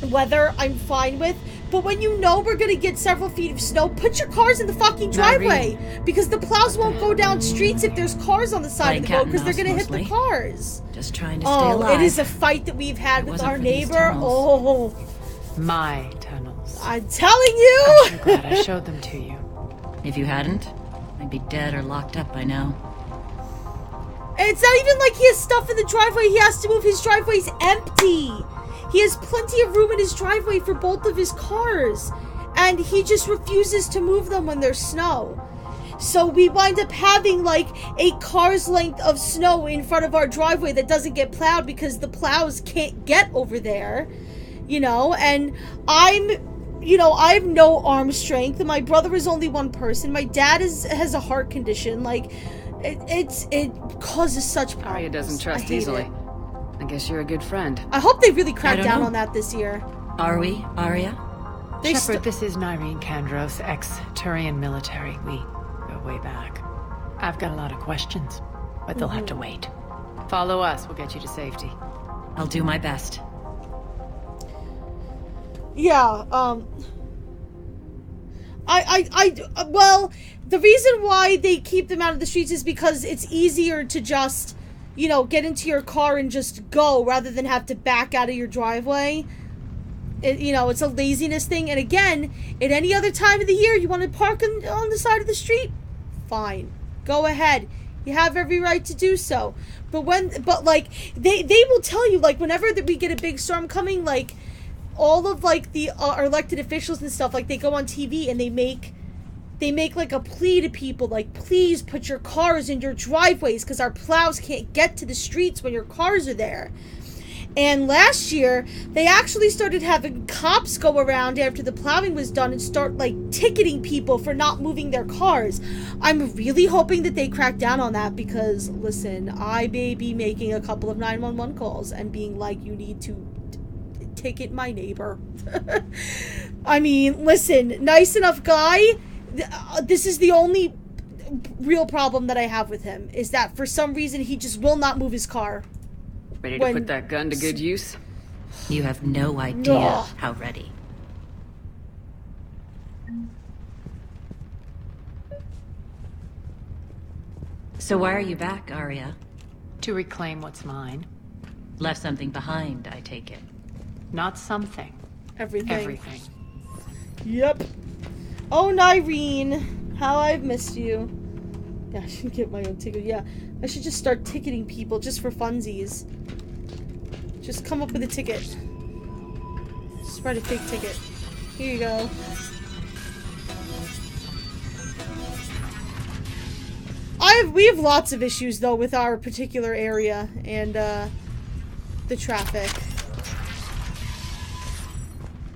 weather, I'm fine with. But when you know we're gonna get several feet of snow, put your cars in the fucking driveway. Because the plows won't go down streets if there's cars on the side of the road, because they're gonna hit the cars. Just trying to stay alive. It is a fight that we've had with our neighbor. Oh. My tunnels. I'm telling you! I'm so glad I showed them to you. If you hadn't, I'd be dead or locked up by now. And it's not even like he has stuff in the driveway. He has to move. His driveway's empty. He has plenty of room in his driveway for both of his cars. And he just refuses to move them when there's snow. So we wind up having like a car's length of snow in front of our driveway that doesn't get plowed because the plows can't get over there. You know, and I have no arm strength. My brother is only one person. My dad has a heart condition. Like, it causes such problems. Arya doesn't trust easily. I guess you're a good friend. I hope they really crack down on that this year. Are we, Arya? Shepard, this is Nyreen Kandros, ex-Turian military. We go way back. I've got a lot of questions, but they'll have to wait. Follow us. We'll get you to safety. I'll do my best. Yeah, well, the reason why they keep them out of the streets is because it's easier to just, get into your car and just go rather than have to back out of your driveway. It's a laziness thing. And again, at any other time of the year, you want to park on the side of the street? Fine. Go ahead. You have every right to do so. But they will tell you, like, whenever we get a big storm coming, like, all of, like, the our elected officials and stuff, like, they go on TV and they make like a plea to people, like, please put your cars in your driveways because our plows can't get to the streets when your cars are there. And last year, they actually started having cops go around after the plowing was done and start, like, ticketing people for not moving their cars. I'm really hoping that they crack down on that because, listen, I may be making a couple of 911 calls and being like, you need to ticket my neighbor. I mean, listen, nice enough guy. This is the only real problem that I have with him, is that for some reason he just will not move his car. Ready to put that gun to good use? You have no idea how ready. So why are you back, Arya? To reclaim what's mine. Left something behind, I take it. Not something. Everything. Everything. Yep. Oh, Nyreen, how I've missed you. Yeah, I should get my own ticket. Yeah, I should just start ticketing people just for funsies. Just come up with a ticket. Just write a fake ticket. Here you go. We have lots of issues though with our particular area and the traffic.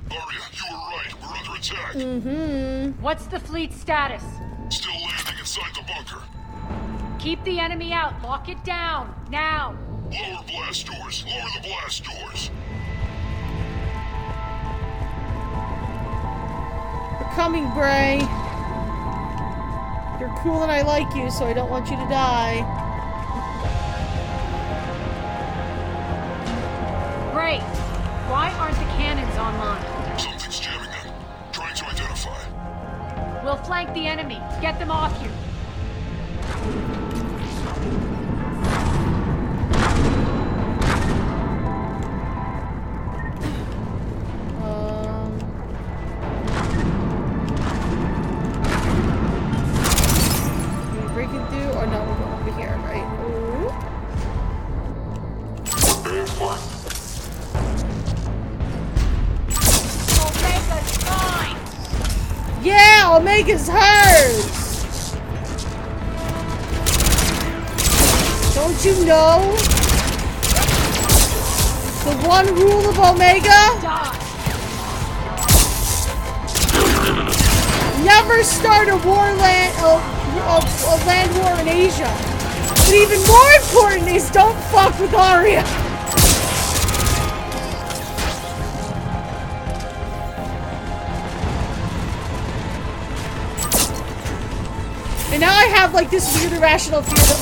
Arya, you were right. We're under attack. Mm-hmm. What's the fleet status? Still landing inside the bunker. Keep the enemy out. Lock it down. Now. Lower blast doors. Lower the blast doors. We're coming, Bray. You're cool and I like you, so I don't want you to die. Bray, why aren't the cannons online? Something's jamming them. Trying to identify. We'll flank the enemy. Get them off you. Breaking through? Or no, we're going over here, right? Ooh. Omega's mine! Yeah, Omega's hers! Don't you know? The one rule of Omega? Never start a land war in Asia. But even more important is don't fuck with Arya. And now I have like this weird irrational fear that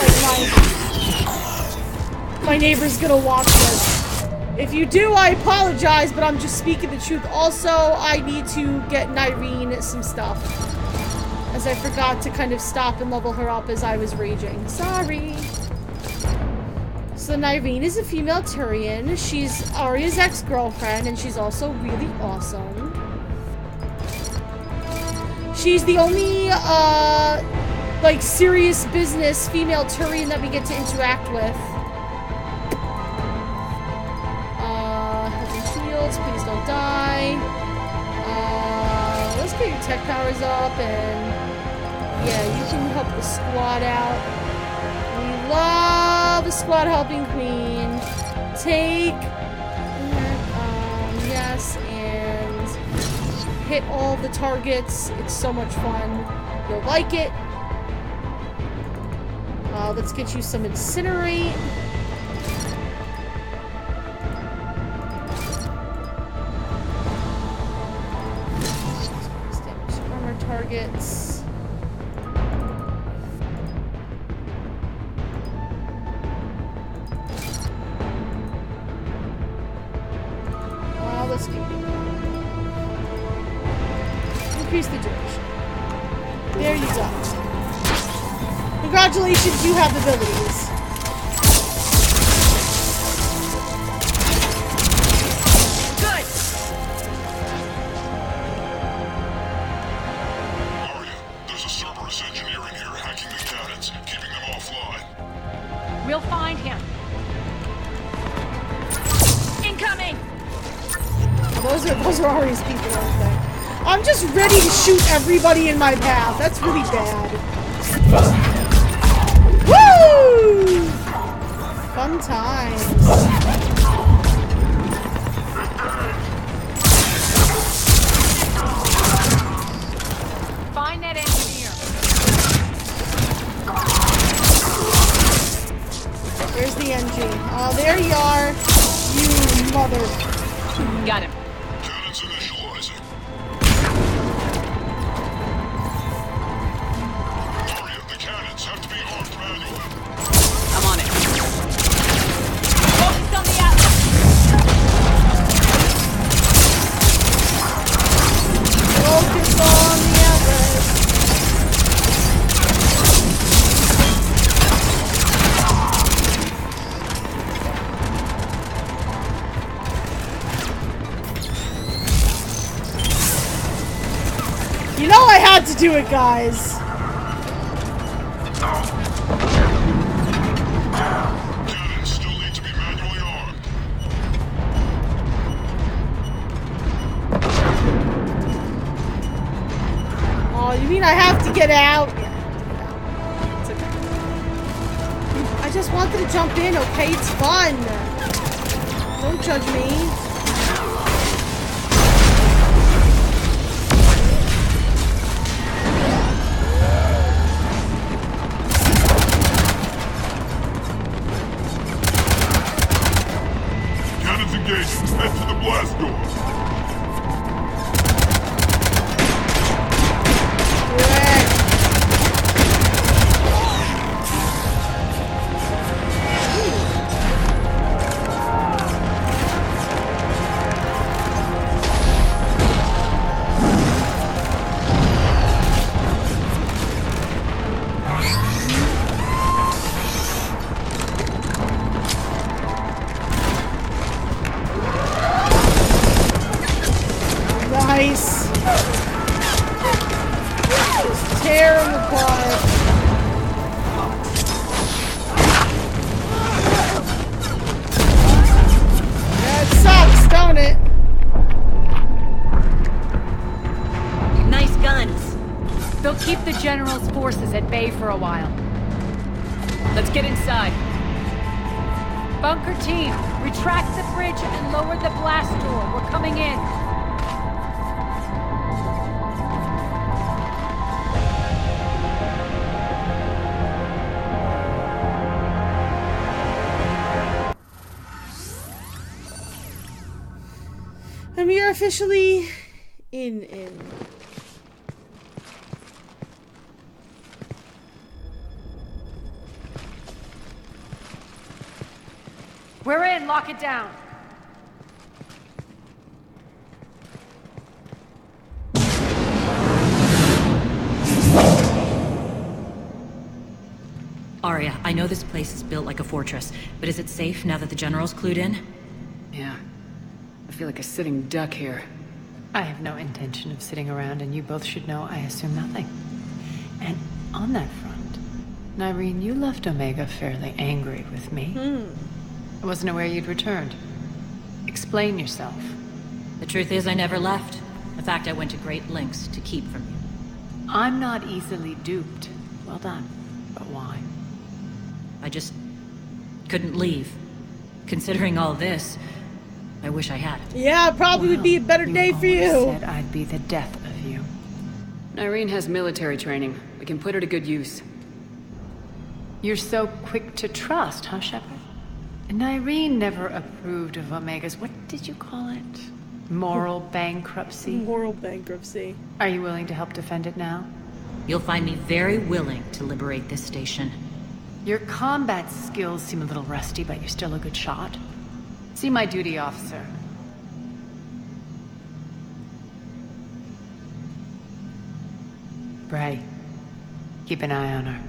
like my neighbor's gonna watch this. If you do, I apologize, but I'm just speaking the truth. Also, I need to get Nyreen some stuff, as I forgot to kind of stop and level her up as I was raging. Sorry. So Nyreen is a female Turian. She's Arya's ex-girlfriend, and she's also really awesome. She's the only, like, serious business female Turian that we get to interact with. Heavy shields, please don't die. Let's get your tech powers up, and yeah, you can help the squad out. We love a squad helping queen. Take, yes, and hit all the targets. It's so much fun. You'll like it. Let's get you some incinerate. Armor targets. Let's do increase the duration. There you go. Congratulations, you have abilities. Good. Arya, there's a Cerberus engineer in here hacking the cannons, keeping them offline. We'll find him. Incoming. Those are Ari's people, aren't they? I'm just ready to shoot everybody in my path. That's really bad. Woo! Fun times. Find that engineer. Where's the NG? Oh, there you are. You mother. Got him. Cannons initializing. Arya, the cannons have to be armed manually. I'm on it. Focus on the outlet. Focus on the outlet. You know I had to do it, guys. Cannons still need to be manually armed. Oh, you mean I have to get out? Yeah. It's okay. I just wanted to jump in, okay? It's fun. Don't judge me. blast door. Nice. Just tear him apart. Yeah, it sucks, don't it? Nice guns. They'll keep the General's forces at bay for a while. Let's get inside. Bunker team, retract the bridge and lower the blast door. We're coming in. And we are officially in. We're in. Lock it down. Arya, I know this place is built like a fortress, but is it safe now that the General's clued in? Yeah. I feel like a sitting duck here. I have no intention of sitting around, and you both should know I assume nothing. And on that front, Nyreen, you left Omega fairly angry with me. I wasn't aware you'd returned. Explain yourself. The truth is I never left. In fact, I went to great lengths to keep from you. I'm not easily duped. Well done. But why? I just couldn't leave. Considering all this, I wish I had. Yeah, probably would be a better day for you. Said I'd be the death of you. Nyreen has military training. We can put her to good use. You're so quick to trust, huh, Shepard? Nyreen never approved of Omega's, what did you call it? Moral bankruptcy? Moral bankruptcy. Are you willing to help defend it now? You'll find me very willing to liberate this station. Your combat skills seem a little rusty, but you're still a good shot. See my duty officer. Bray, keep an eye on her.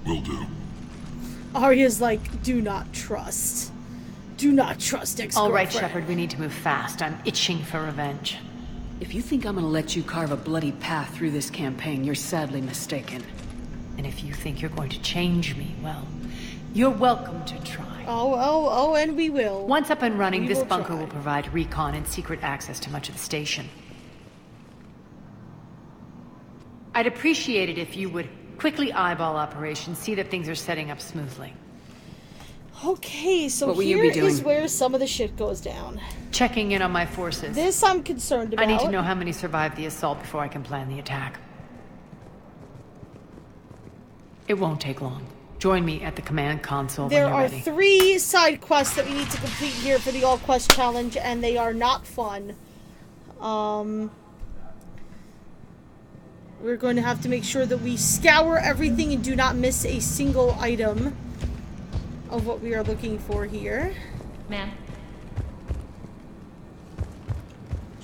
Will do. Arya's like, do not trust. Do not trust ex-girlfriend. All right, Shepard, we need to move fast. I'm itching for revenge. If you think I'm gonna let you carve a bloody path through this campaign, you're sadly mistaken. And if you think you're going to change me, well, you're welcome to try. Oh, and we will. Once up and running, this bunker try. will provide recon and secret access to much of the station. I'd appreciate it if you would quickly eyeball operations, see that things are setting up smoothly. Okay, so what will here you be doing? is where some of the shit goes down. Checking in on my forces. This I'm concerned about. I need to know how many survived the assault before I can plan the attack. It won't take long. Join me at the command console There when you're are ready. 3 side quests that we need to complete here for the All Quest Challenge, and they are not fun. We're going to have to make sure that we scour everything and do not miss a single item of what we are looking for here. Man.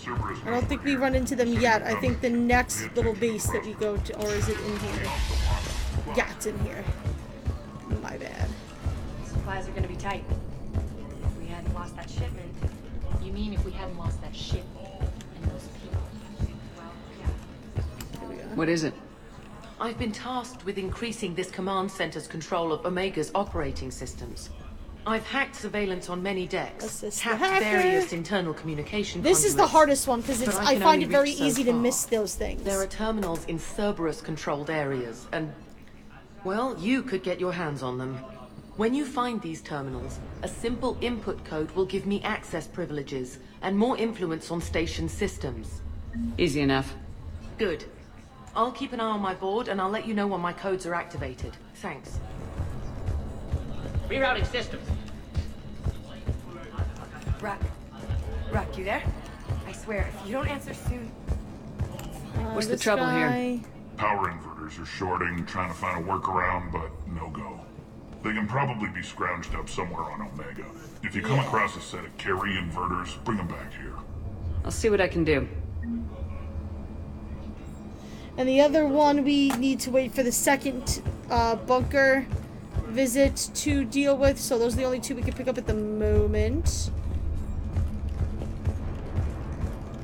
I don't think we run into them yet. I think the next little base that we go to, or is it in here? Yeah, it's in here. My bad. Supplies are gonna be tight. If we hadn't lost that shipment. You mean if we hadn't lost that ship and those people? Well, yeah. What is it? I've been tasked with increasing this command center's control of Omega's operating systems. I've hacked surveillance on many decks, tapped various internal communication This is the hardest one because it's. I find it very easy to miss those things. There are terminals in Cerberus-controlled areas, and well, you could get your hands on them. When you find these terminals, a simple input code will give me access privileges and more influence on station systems. Easy enough. Good. I'll keep an eye on my board, and I'll let you know when my codes are activated. Thanks. Rerouting systems. Brack, Rock, you there? I swear, if you don't answer soon... What's the trouble here? Power inverters are shorting, trying to find a workaround, but no go. They can probably be scrounged up somewhere on Omega. If you come across a set of carry inverters, bring them back here. I'll see what I can do. And the other one, we need to wait for the second bunker visit to deal with. So those are the only two we can pick up at the moment.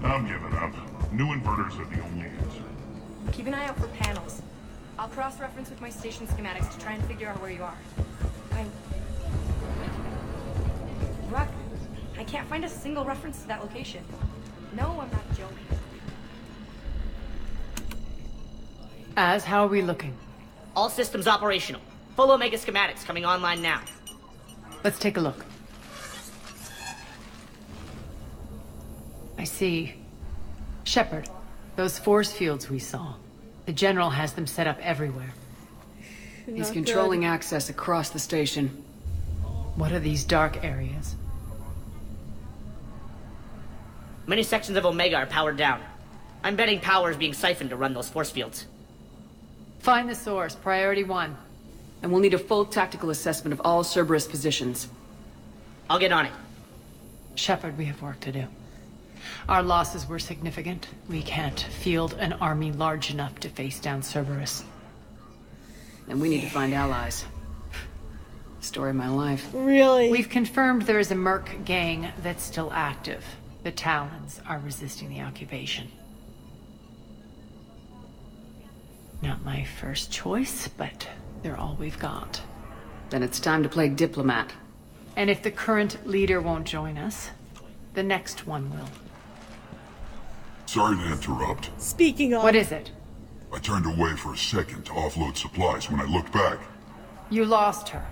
I'm giving up. New inverters are the only answer. Keep an eye out for panels. I'll cross-reference with my station schematics to try and figure out where you are. Rock, I can't find a single reference to that location. No, I'm not joking. How are we looking? All systems operational. Full Omega schematics coming online now. Let's take a look. I see. Shepard, those force fields we saw. The General has them set up everywhere. He's controlling access across the station. What are these dark areas? Many sections of Omega are powered down. I'm betting power is being siphoned to run those force fields. Find the source, priority 1. And we'll need a full tactical assessment of all Cerberus positions. I'll get on it. Shepard, we have work to do. Our losses were significant. We can't field an army large enough to face down Cerberus. And we need to find allies. Story of my life. Really? We've confirmed there is a Merc gang that's still active. The Talons are resisting the occupation. Not my first choice, but they're all we've got. Then it's time to play diplomat. And if the current leader won't join us, the next one will. Sorry to interrupt. Speaking of... What is it? I turned away for a second to offload supplies. When I looked back... You lost her.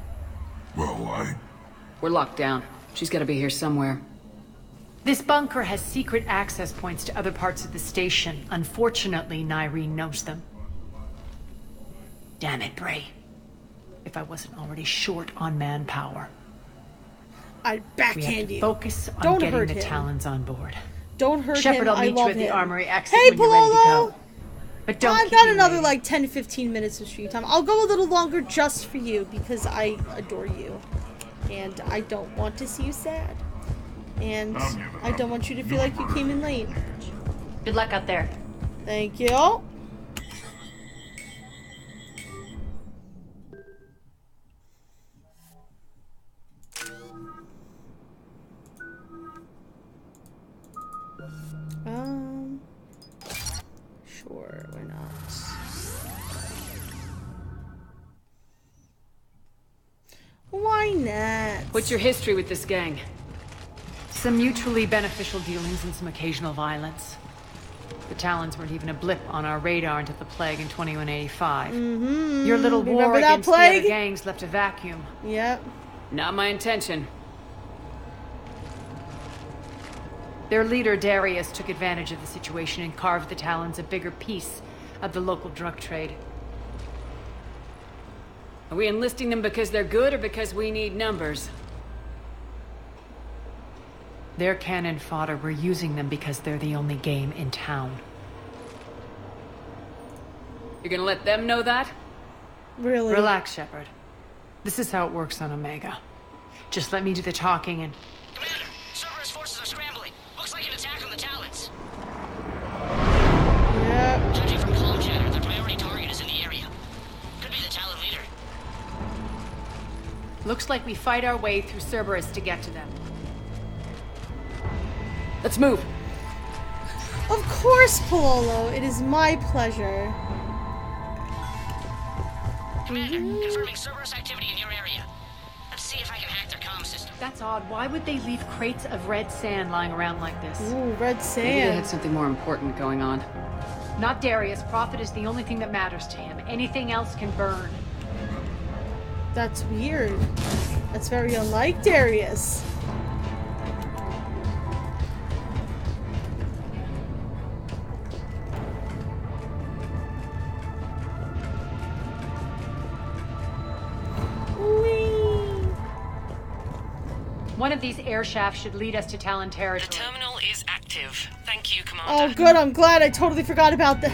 Well, We're locked down. She's gotta be here somewhere. This bunker has secret access points to other parts of the station. Unfortunately, Nyreen knows them. Damn it, Bray. If I wasn't already short on manpower. I'd backhand you. We have to focus on getting the Talons on board. Don't hurt Shepard, him. I'll meet you at the armory exit Hey, when you're ready to Palolo! go. But don't I've got another like 10-15 minutes of stream time. I'll go a little longer just for you because I adore you. And I don't want to see you sad. And I don't want you to feel like you came in late. Good luck out there. Thank you. Sure, why not? Why not? What's your history with this gang? Some mutually beneficial dealings and some occasional violence. The Talons weren't even a blip on our radar until the plague in 2185. Your little war against the other gangs left a vacuum. Yep. Not my intention. Their leader, Darius, took advantage of the situation and carved the Talons a bigger piece of the local drug trade. Are we enlisting them because they're good or because we need numbers? They're cannon fodder. We're using them because they're the only game in town. You're gonna let them know that? Really? Relax, Shepard. This is how it works on Omega. Just let me do the talking and... Commander, Cerberus forces are scrambling. Looks like an attack on the Talons. Yep. Judging from comm chatter, their priority target is in the area. Could be the Talon leader. Looks like we fight our way through Cerberus to get to them. Let's move. Of course, Palolo. It is my pleasure. Commander, confirming Cerberus activity in your area. Let's see if I can hack their comm system. That's odd. Why would they leave crates of red sand lying around like this? Ooh, red sand. Maybe they had something more important going on. Not Darius. Profit is the only thing that matters to him. Anything else can burn. That's weird. That's very unlike Darius. One of these air shafts should lead us to Talon territory. The terminal is active. Thank you, Commander. Oh, good. I'm glad. I totally forgot about that.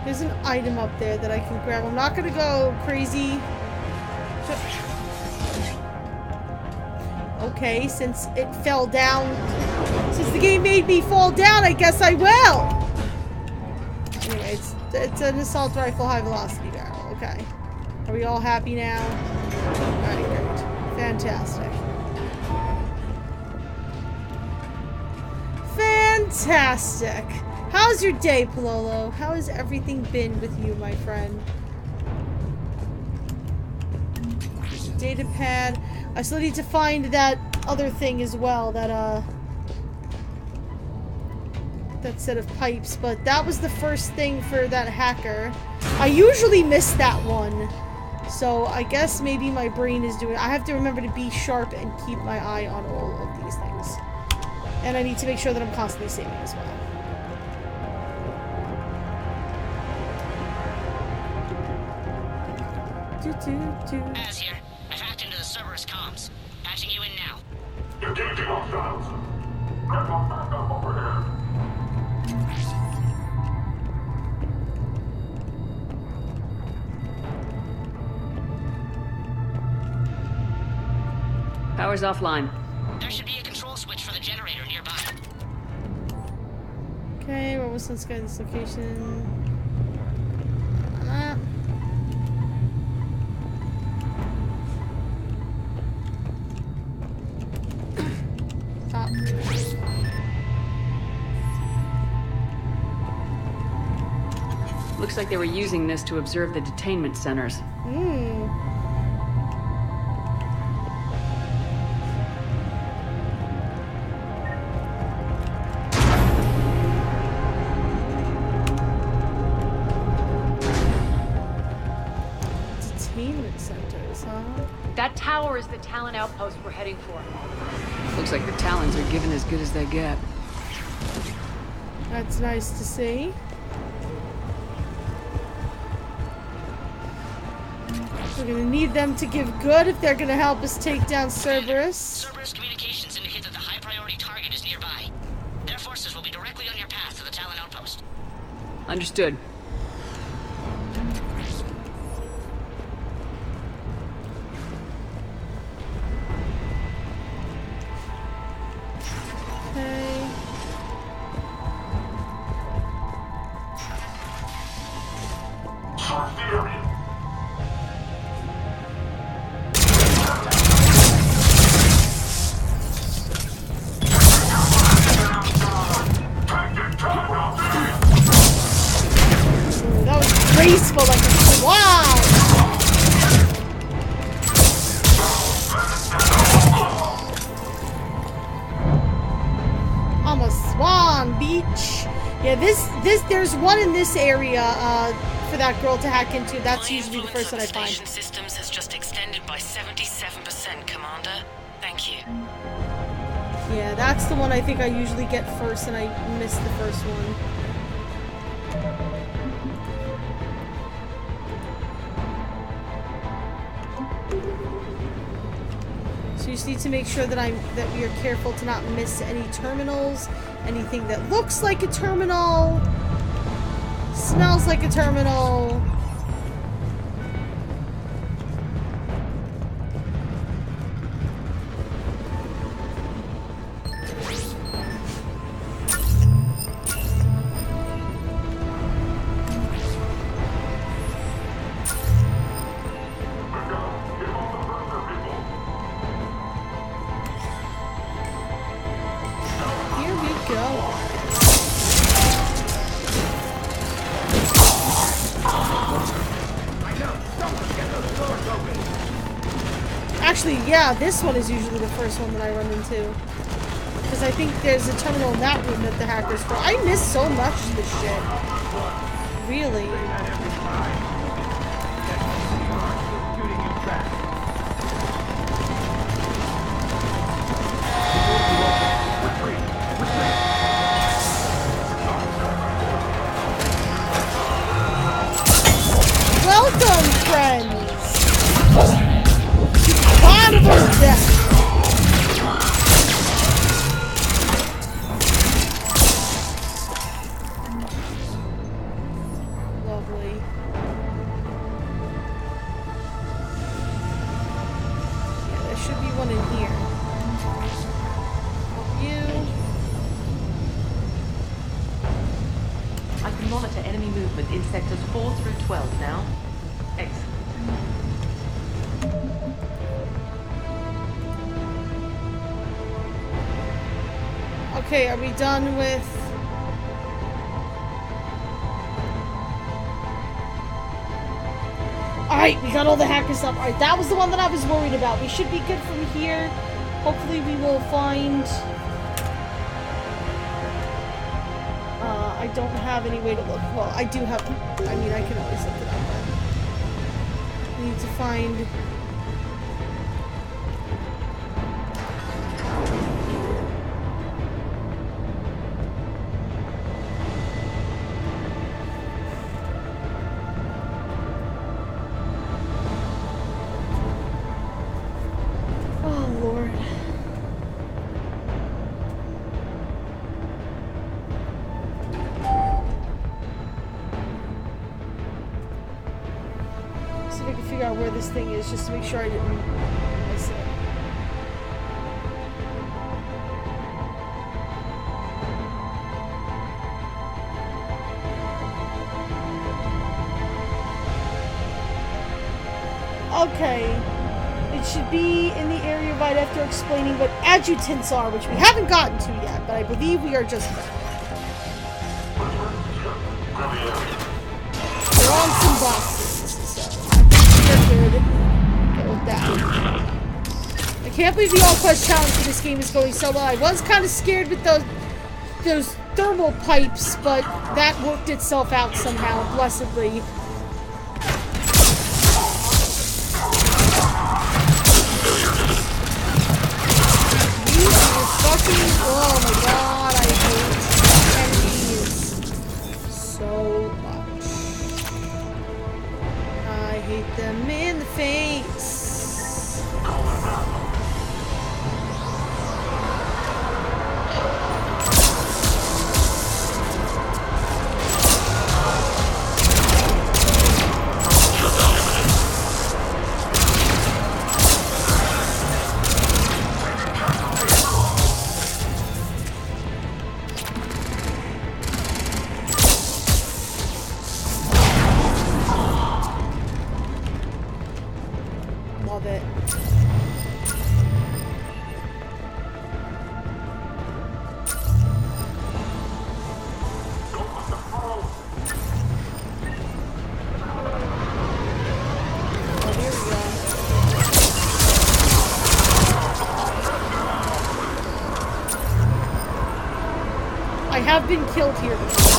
There's an item up there that I can grab. I'm not gonna go crazy. Okay, since it fell down, since the game made me fall down, I guess I will. Anyway, it's an assault rifle high velocity barrel. Okay, are we all happy now? All right, great, fantastic, fantastic. How's your day, Pololo? How has everything been with you, my friend? Data pad. I still need to find that other thing as well, that set of pipes, but that was the first thing for that hacker. I usually miss that one, so I guess maybe my brain is doing... I have to remember to be sharp and keep my eye on all of these things. And I need to make sure that I'm constantly saving as well. As here. I've hacked into the Cerberus comms. Patching you in now. Engaging hostiles. Red one back up overhead. Power's offline. There should be a control switch for the generator nearby. Okay, we're almost on this location. Top. Looks like they were using this to observe the detainment centers. Detainment centers, huh? That tower is the Talon outpost we're heading for. Looks like the Talons are given as good as they get. That's nice to see. We're gonna need them to give good if they're gonna help us take down Cerberus. Cerberus communications indicate that the high priority target is nearby. Their forces will be directly on your path to the Talon outpost. Understood. Okay. Search the area. That was graceful like a swan! I'm a swan, beach. Yeah, there's one in this area, for that girl to hack into. That's usually the first that I find. Station systems has just extended by 77%, Commander. Thank you. Yeah, that's the one I think I usually get first, and I missed the first one. So you just need to make sure that we are careful to not miss any terminals, anything that looks like a terminal, smells like a terminal. Here we go. Actually, yeah, this one is usually the first one that I run into. Because I think there's a terminal in that room that the hackers for. I miss so much of this shit. Really. shooting you track. Welcome, friends! Carnival death! Lovely. Yeah, there should be one in here. I can monitor enemy movement in sectors 4 through 12 now. Excellent. Okay, are we done with... Alright, we got all the hacker stuff. Alright, that was the one that I was worried about. We should be good from here. Hopefully we will find... I don't have any way to look. Well, I do have... I mean, I can always look it up, but... I need to find... where this thing is, just to make sure I didn't miss it. Okay. It should be in the area right after explaining what adjutants are, which we haven't gotten to yet, but I believe we are just there. We're on some bosses. I can't believe the all-quest challenge for this game is going so well. I was kind of scared with those thermal pipes, but that worked itself out somehow, blessedly. You are fucking... Oh my god, I hate enemies so much. I hate them in the face. Love it. I have been killed here before.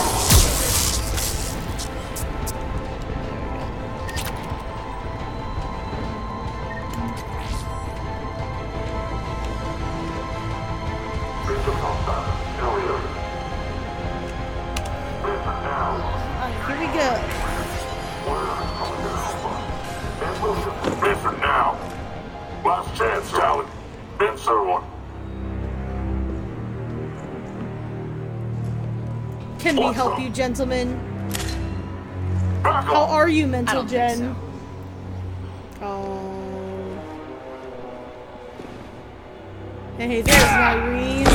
Alright, here we go. Listen now. Last chance, Talon. Answer one. Can we help you, gentlemen? How are you, Mental Gen? Oh. Hey, there's Irene.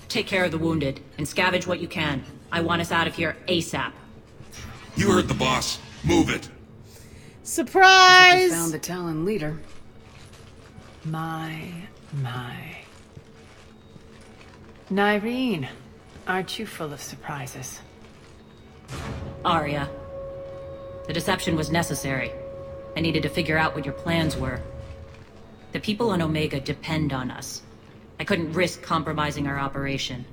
Take care of the wounded, and scavenge what you can. I want us out of here ASAP. You heard the boss. Move it. Surprise! We found the Talon leader. My. Nyreen, aren't you full of surprises? Arya. The deception was necessary. I needed to figure out what your plans were. The people on Omega depend on us. I couldn't risk compromising our operation.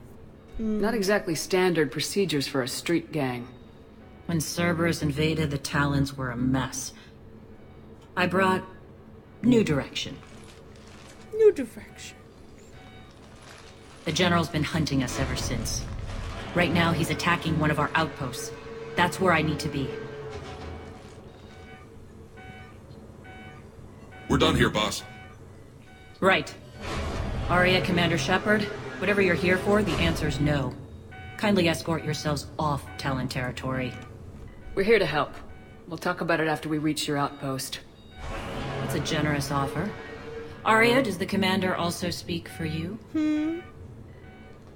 Not exactly standard procedures for a street gang. When Cerberus invaded, the Talons were a mess. I brought new direction. New direction. The General's been hunting us ever since. Right now, he's attacking one of our outposts. That's where I need to be. We're done here, boss. Right. Arya, Commander Shepard, whatever you're here for, the answer's no. Kindly escort yourselves off Talon territory. We're here to help. We'll talk about it after we reach your outpost. It's a generous offer. Arya, does the Commander also speak for you?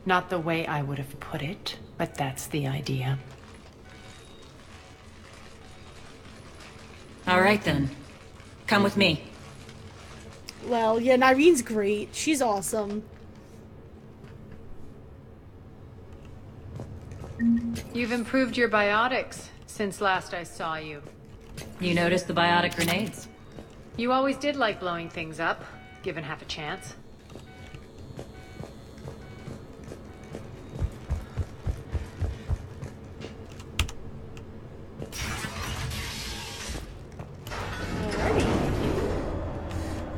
Not the way I would have put it, but that's the idea. All right then. Come with me. Well, yeah, Nyrene's great. She's awesome. You've improved your biotics since last I saw you. You noticed the biotic grenades? You always did like blowing things up, given half a chance.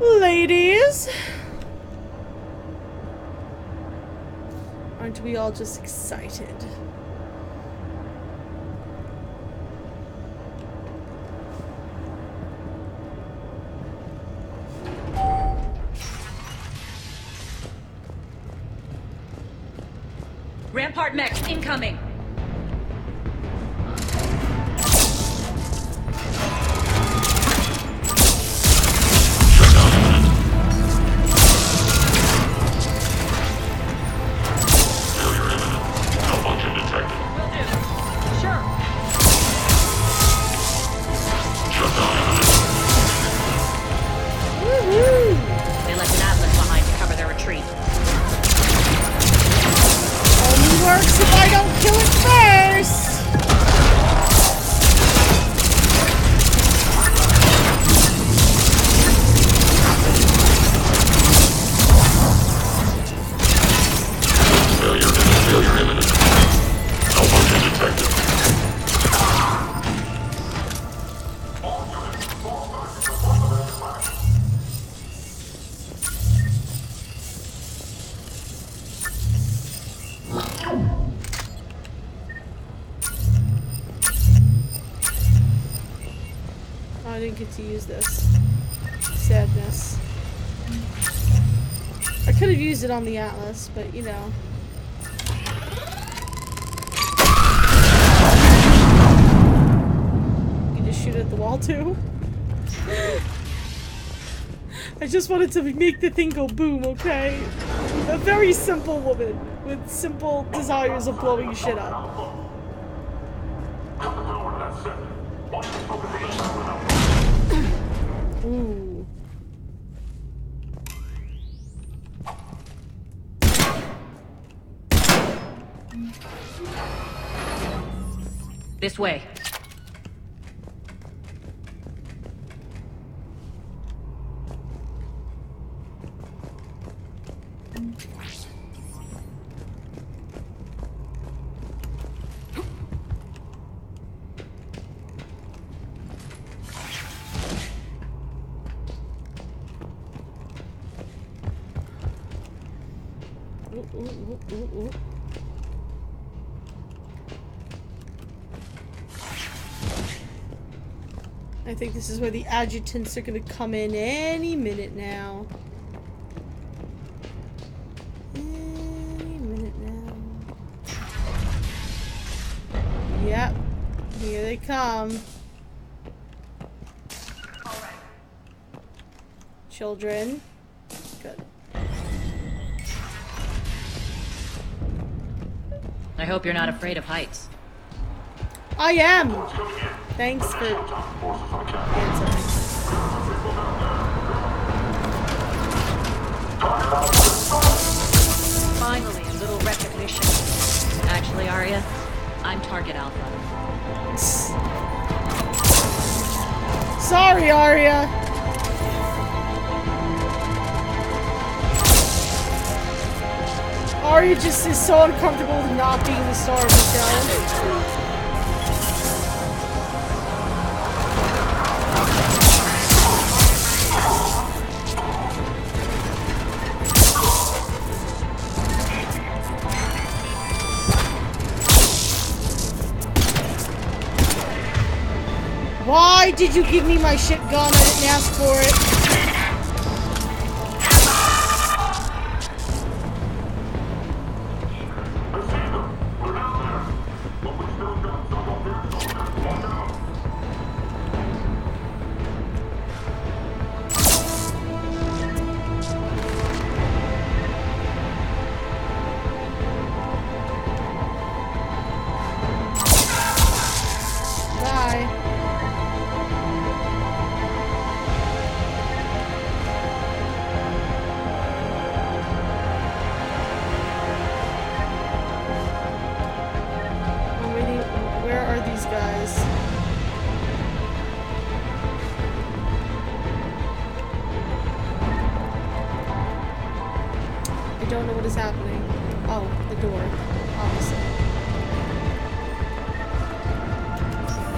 Ladies, aren't we all just excited? Rampart mechs incoming! I didn't get to use this. Sadness. I could have used it on the Atlas, but you know. You just shoot it at the wall too? I just wanted to make the thing go boom, okay? A very simple woman with simple desires of blowing shit up. Ooh. This way. Ooh. I think this is where the adjutants are gonna come in any minute now. Any minute now. Yep. Here they come. Children. Good. I hope you're not afraid of heights. I am! Thanks for answering. Finally, a little recognition. Actually, Arya, I'm target Alpha. Sorry, Arya. Arya just is so uncomfortable with not being the star of the show. Why did you give me my shit gun? I didn't ask for it.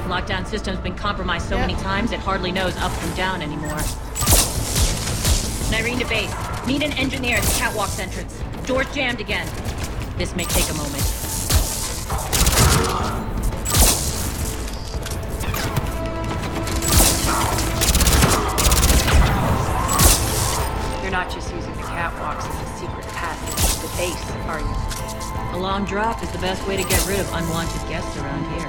Lockdown system's been compromised so many times it hardly knows up from down anymore. Nyrene to base. Need an engineer at the catwalk's entrance. Door's jammed again. This may take a moment. You're not just using the catwalks as a secret passage to the base, are you? A long drop is the best way to get rid of unwanted guests around here.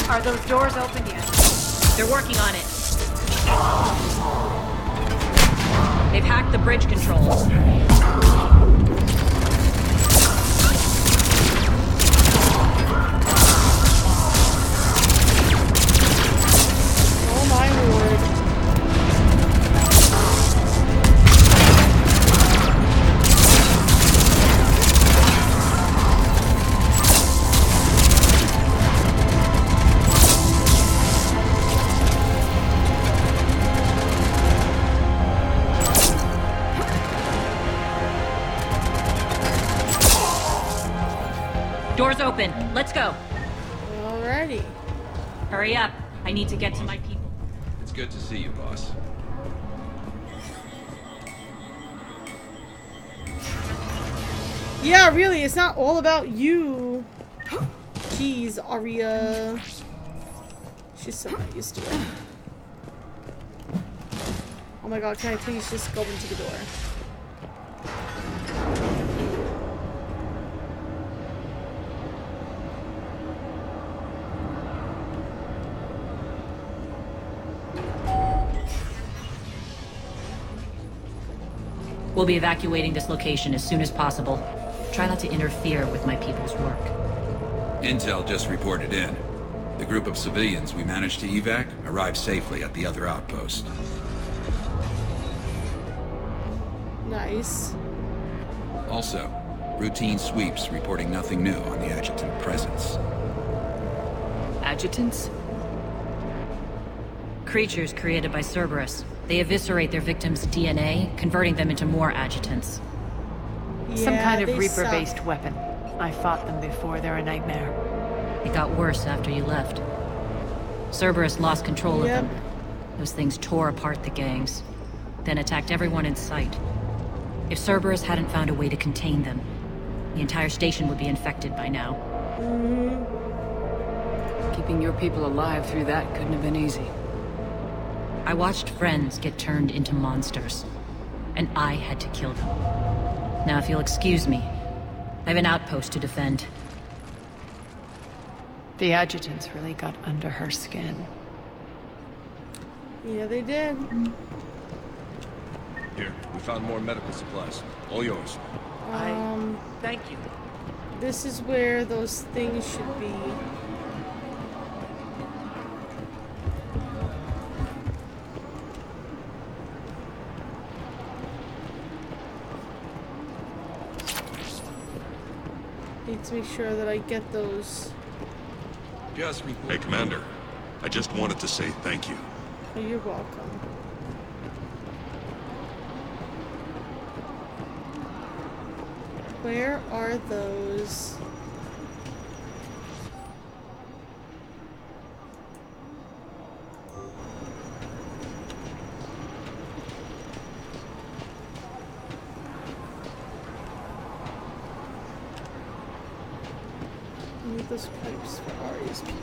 Are those doors open yet? They're working on it. They've hacked the bridge controls. Oh my lord. Doors open. Let's go. Alrighty. Hurry up. I need to get to my people. It's good to see you, boss. Yeah, really, it's not all about you. Jeez, Arya. She's so not used to it. Oh my god, can I please just go into the door? We'll be evacuating this location as soon as possible. Try not to interfere with my people's work. Intel just reported in. The group of civilians we managed to evac arrived safely at the other outpost. Nice. Also, routine sweeps reporting nothing new on the adjutant presence. Adjutants? Creatures created by Cerberus. They eviscerate their victims' DNA, converting them into more adjutants. Some kind of Reaper-based weapon. I fought them before, they're a nightmare. It got worse after you left. Cerberus lost control of them. Those things tore apart the gangs, then attacked everyone in sight. If Cerberus hadn't found a way to contain them, the entire station would be infected by now. Keeping your people alive through that couldn't have been easy. I watched friends get turned into monsters, and I had to kill them. Now, if you'll excuse me, I have an outpost to defend. The adjutants really got under her skin. Yeah, they did. Here, we found more medical supplies. All yours. Thank you. This is where those things should be. Need to make sure that I get those. Hey, Commander. I just wanted to say thank you. Oh, you're welcome. Where are those? I need those pipes for Ari's people.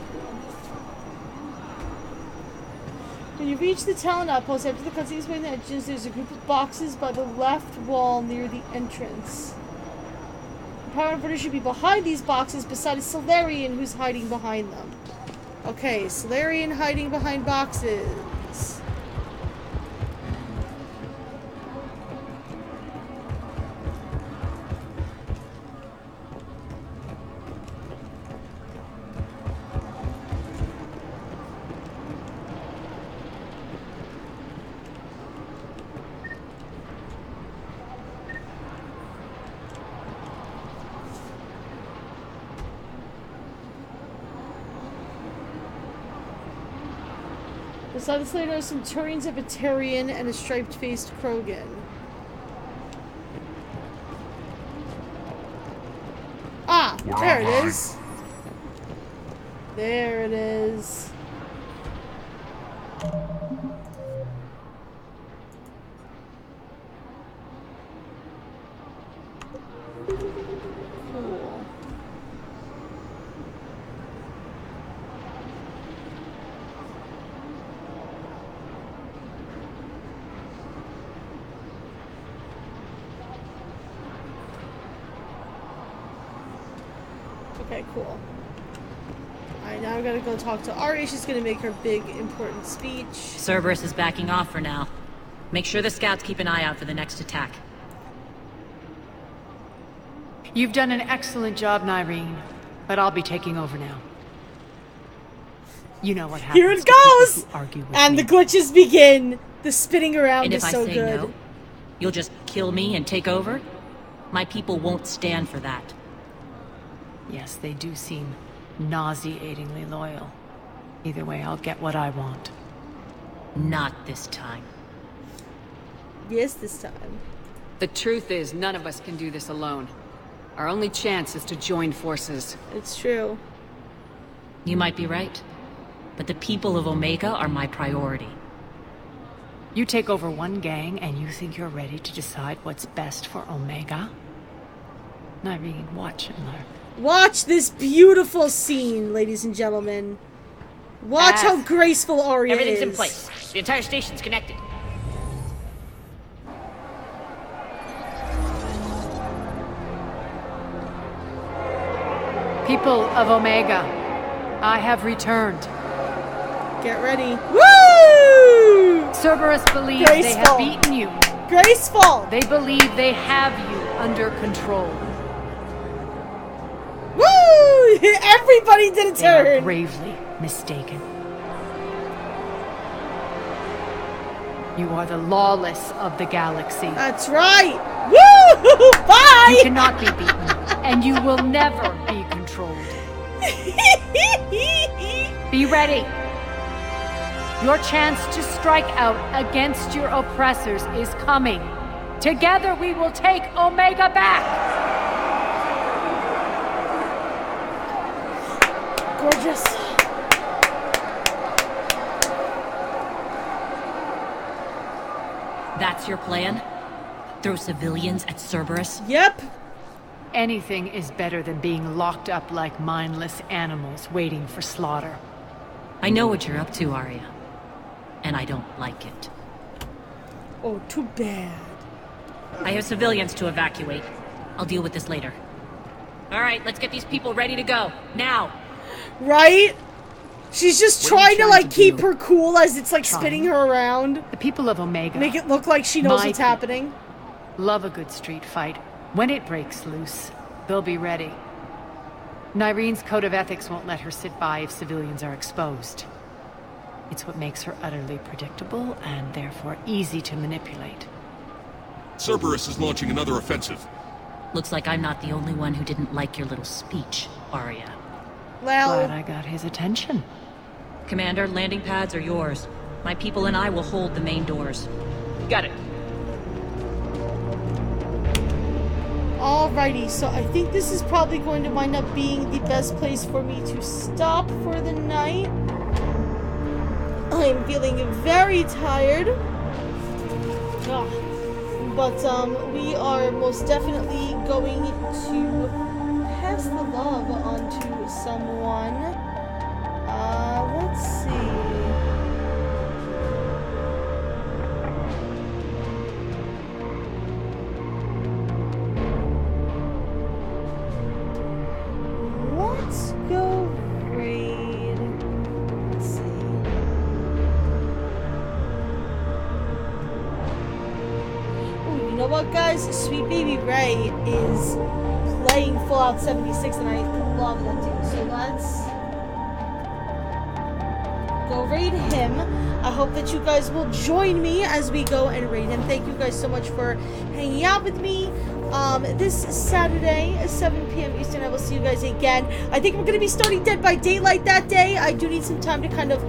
When you reach the talent outpost after the cutscenes between the edges, there's a group of boxes by the left wall near the entrance. The power inverter should be behind these boxes beside a Solarian who's hiding behind them. Okay, Solarian hiding behind boxes. Beside the Slayer are some Turians, a Batarian, and a striped-faced Krogan. Ah, there it is. There it is. Cool. Okay, cool. Alright, now I gotta go talk to Ari. She's gonna make her big, important speech. Cerberus is backing off for now. Make sure the scouts keep an eye out for the next attack. You've done an excellent job, Nyreen, but I'll be taking over now. You know what happens. Here it goes! And me. the glitches begin. The spinning around And is if so I say good. no, you'll just kill me and take over? My people won't stand for that. Yes, they do seem nauseatingly loyal. Either way, I'll get what I want. Not this time. Yes, this time. The truth is, none of us can do this alone. Our only chance is to join forces. It's true. You might be right. But the people of Omega are my priority. You take over one gang and you think you're ready to decide what's best for Omega? Nyreen, watch and learn. Watch this beautiful scene, ladies and gentlemen. Watch how graceful Arya is. Everything's in place. The entire station's connected. People of Omega, I have returned. Get ready. Woo! Cerberus believes they have beaten you. Graceful! They believe they have you under control. Woo! Everybody did a They are turn. gravely mistaken. You are the lawless of the galaxy. That's right. Woo! Bye! You cannot be beaten, and you will never be controlled. Be ready. Your chance to strike out against your oppressors is coming. Together we will take Omega back. Gorgeous. That's your plan? Throw civilians at Cerberus? Yep. Anything is better than being locked up like mindless animals waiting for slaughter. I know what you're up to, Arya. And I don't like it. Oh, too bad. I have civilians to evacuate. I'll deal with this later. Alright, let's get these people ready to go. Now! Right? She's just trying to, like, keep her cool as it's, like, spinning her around. The people of Omega. Make it look like she knows what's happening. Love a good street fight. When it breaks loose, they'll be ready. Nyrene's code of ethics won't let her sit by if civilians are exposed. It's what makes her utterly predictable and therefore easy to manipulate. Cerberus is launching another offensive. Looks like I'm not the only one who didn't like your little speech, Arya. Well... Glad I got his attention. Commander, landing pads are yours. My people and I will hold the main doors. Got it. Alrighty, so I think this is probably going to wind up being the best place for me to stop for the night. I'm feeling very tired. But we are most definitely going to pass the love on to someone. Let's see. Let's go raid. Let's see. Oh, you know what, guys? Sweet Baby Ray is playing Fallout 76, and I love that dude. So let's go raid him. I hope that you guys will join me as we go and raid him. Thank you guys so much for hanging out with me. This Saturday at 7 p.m. Eastern, I will see you guys again. I think we're going to be starting Dead by Daylight that day. I do need some time to kind of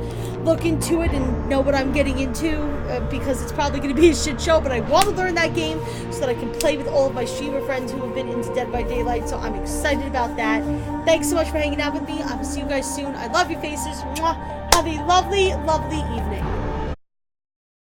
look into it and know what I'm getting into, because it's probably going to be a shit show, but I want to learn that game so that I can play with all of my streamer friends who have been into Dead by Daylight, so I'm excited about that. Thanks so much for hanging out with me. I will see you guys soon. I love your faces. Mwah. Have a lovely, lovely evening.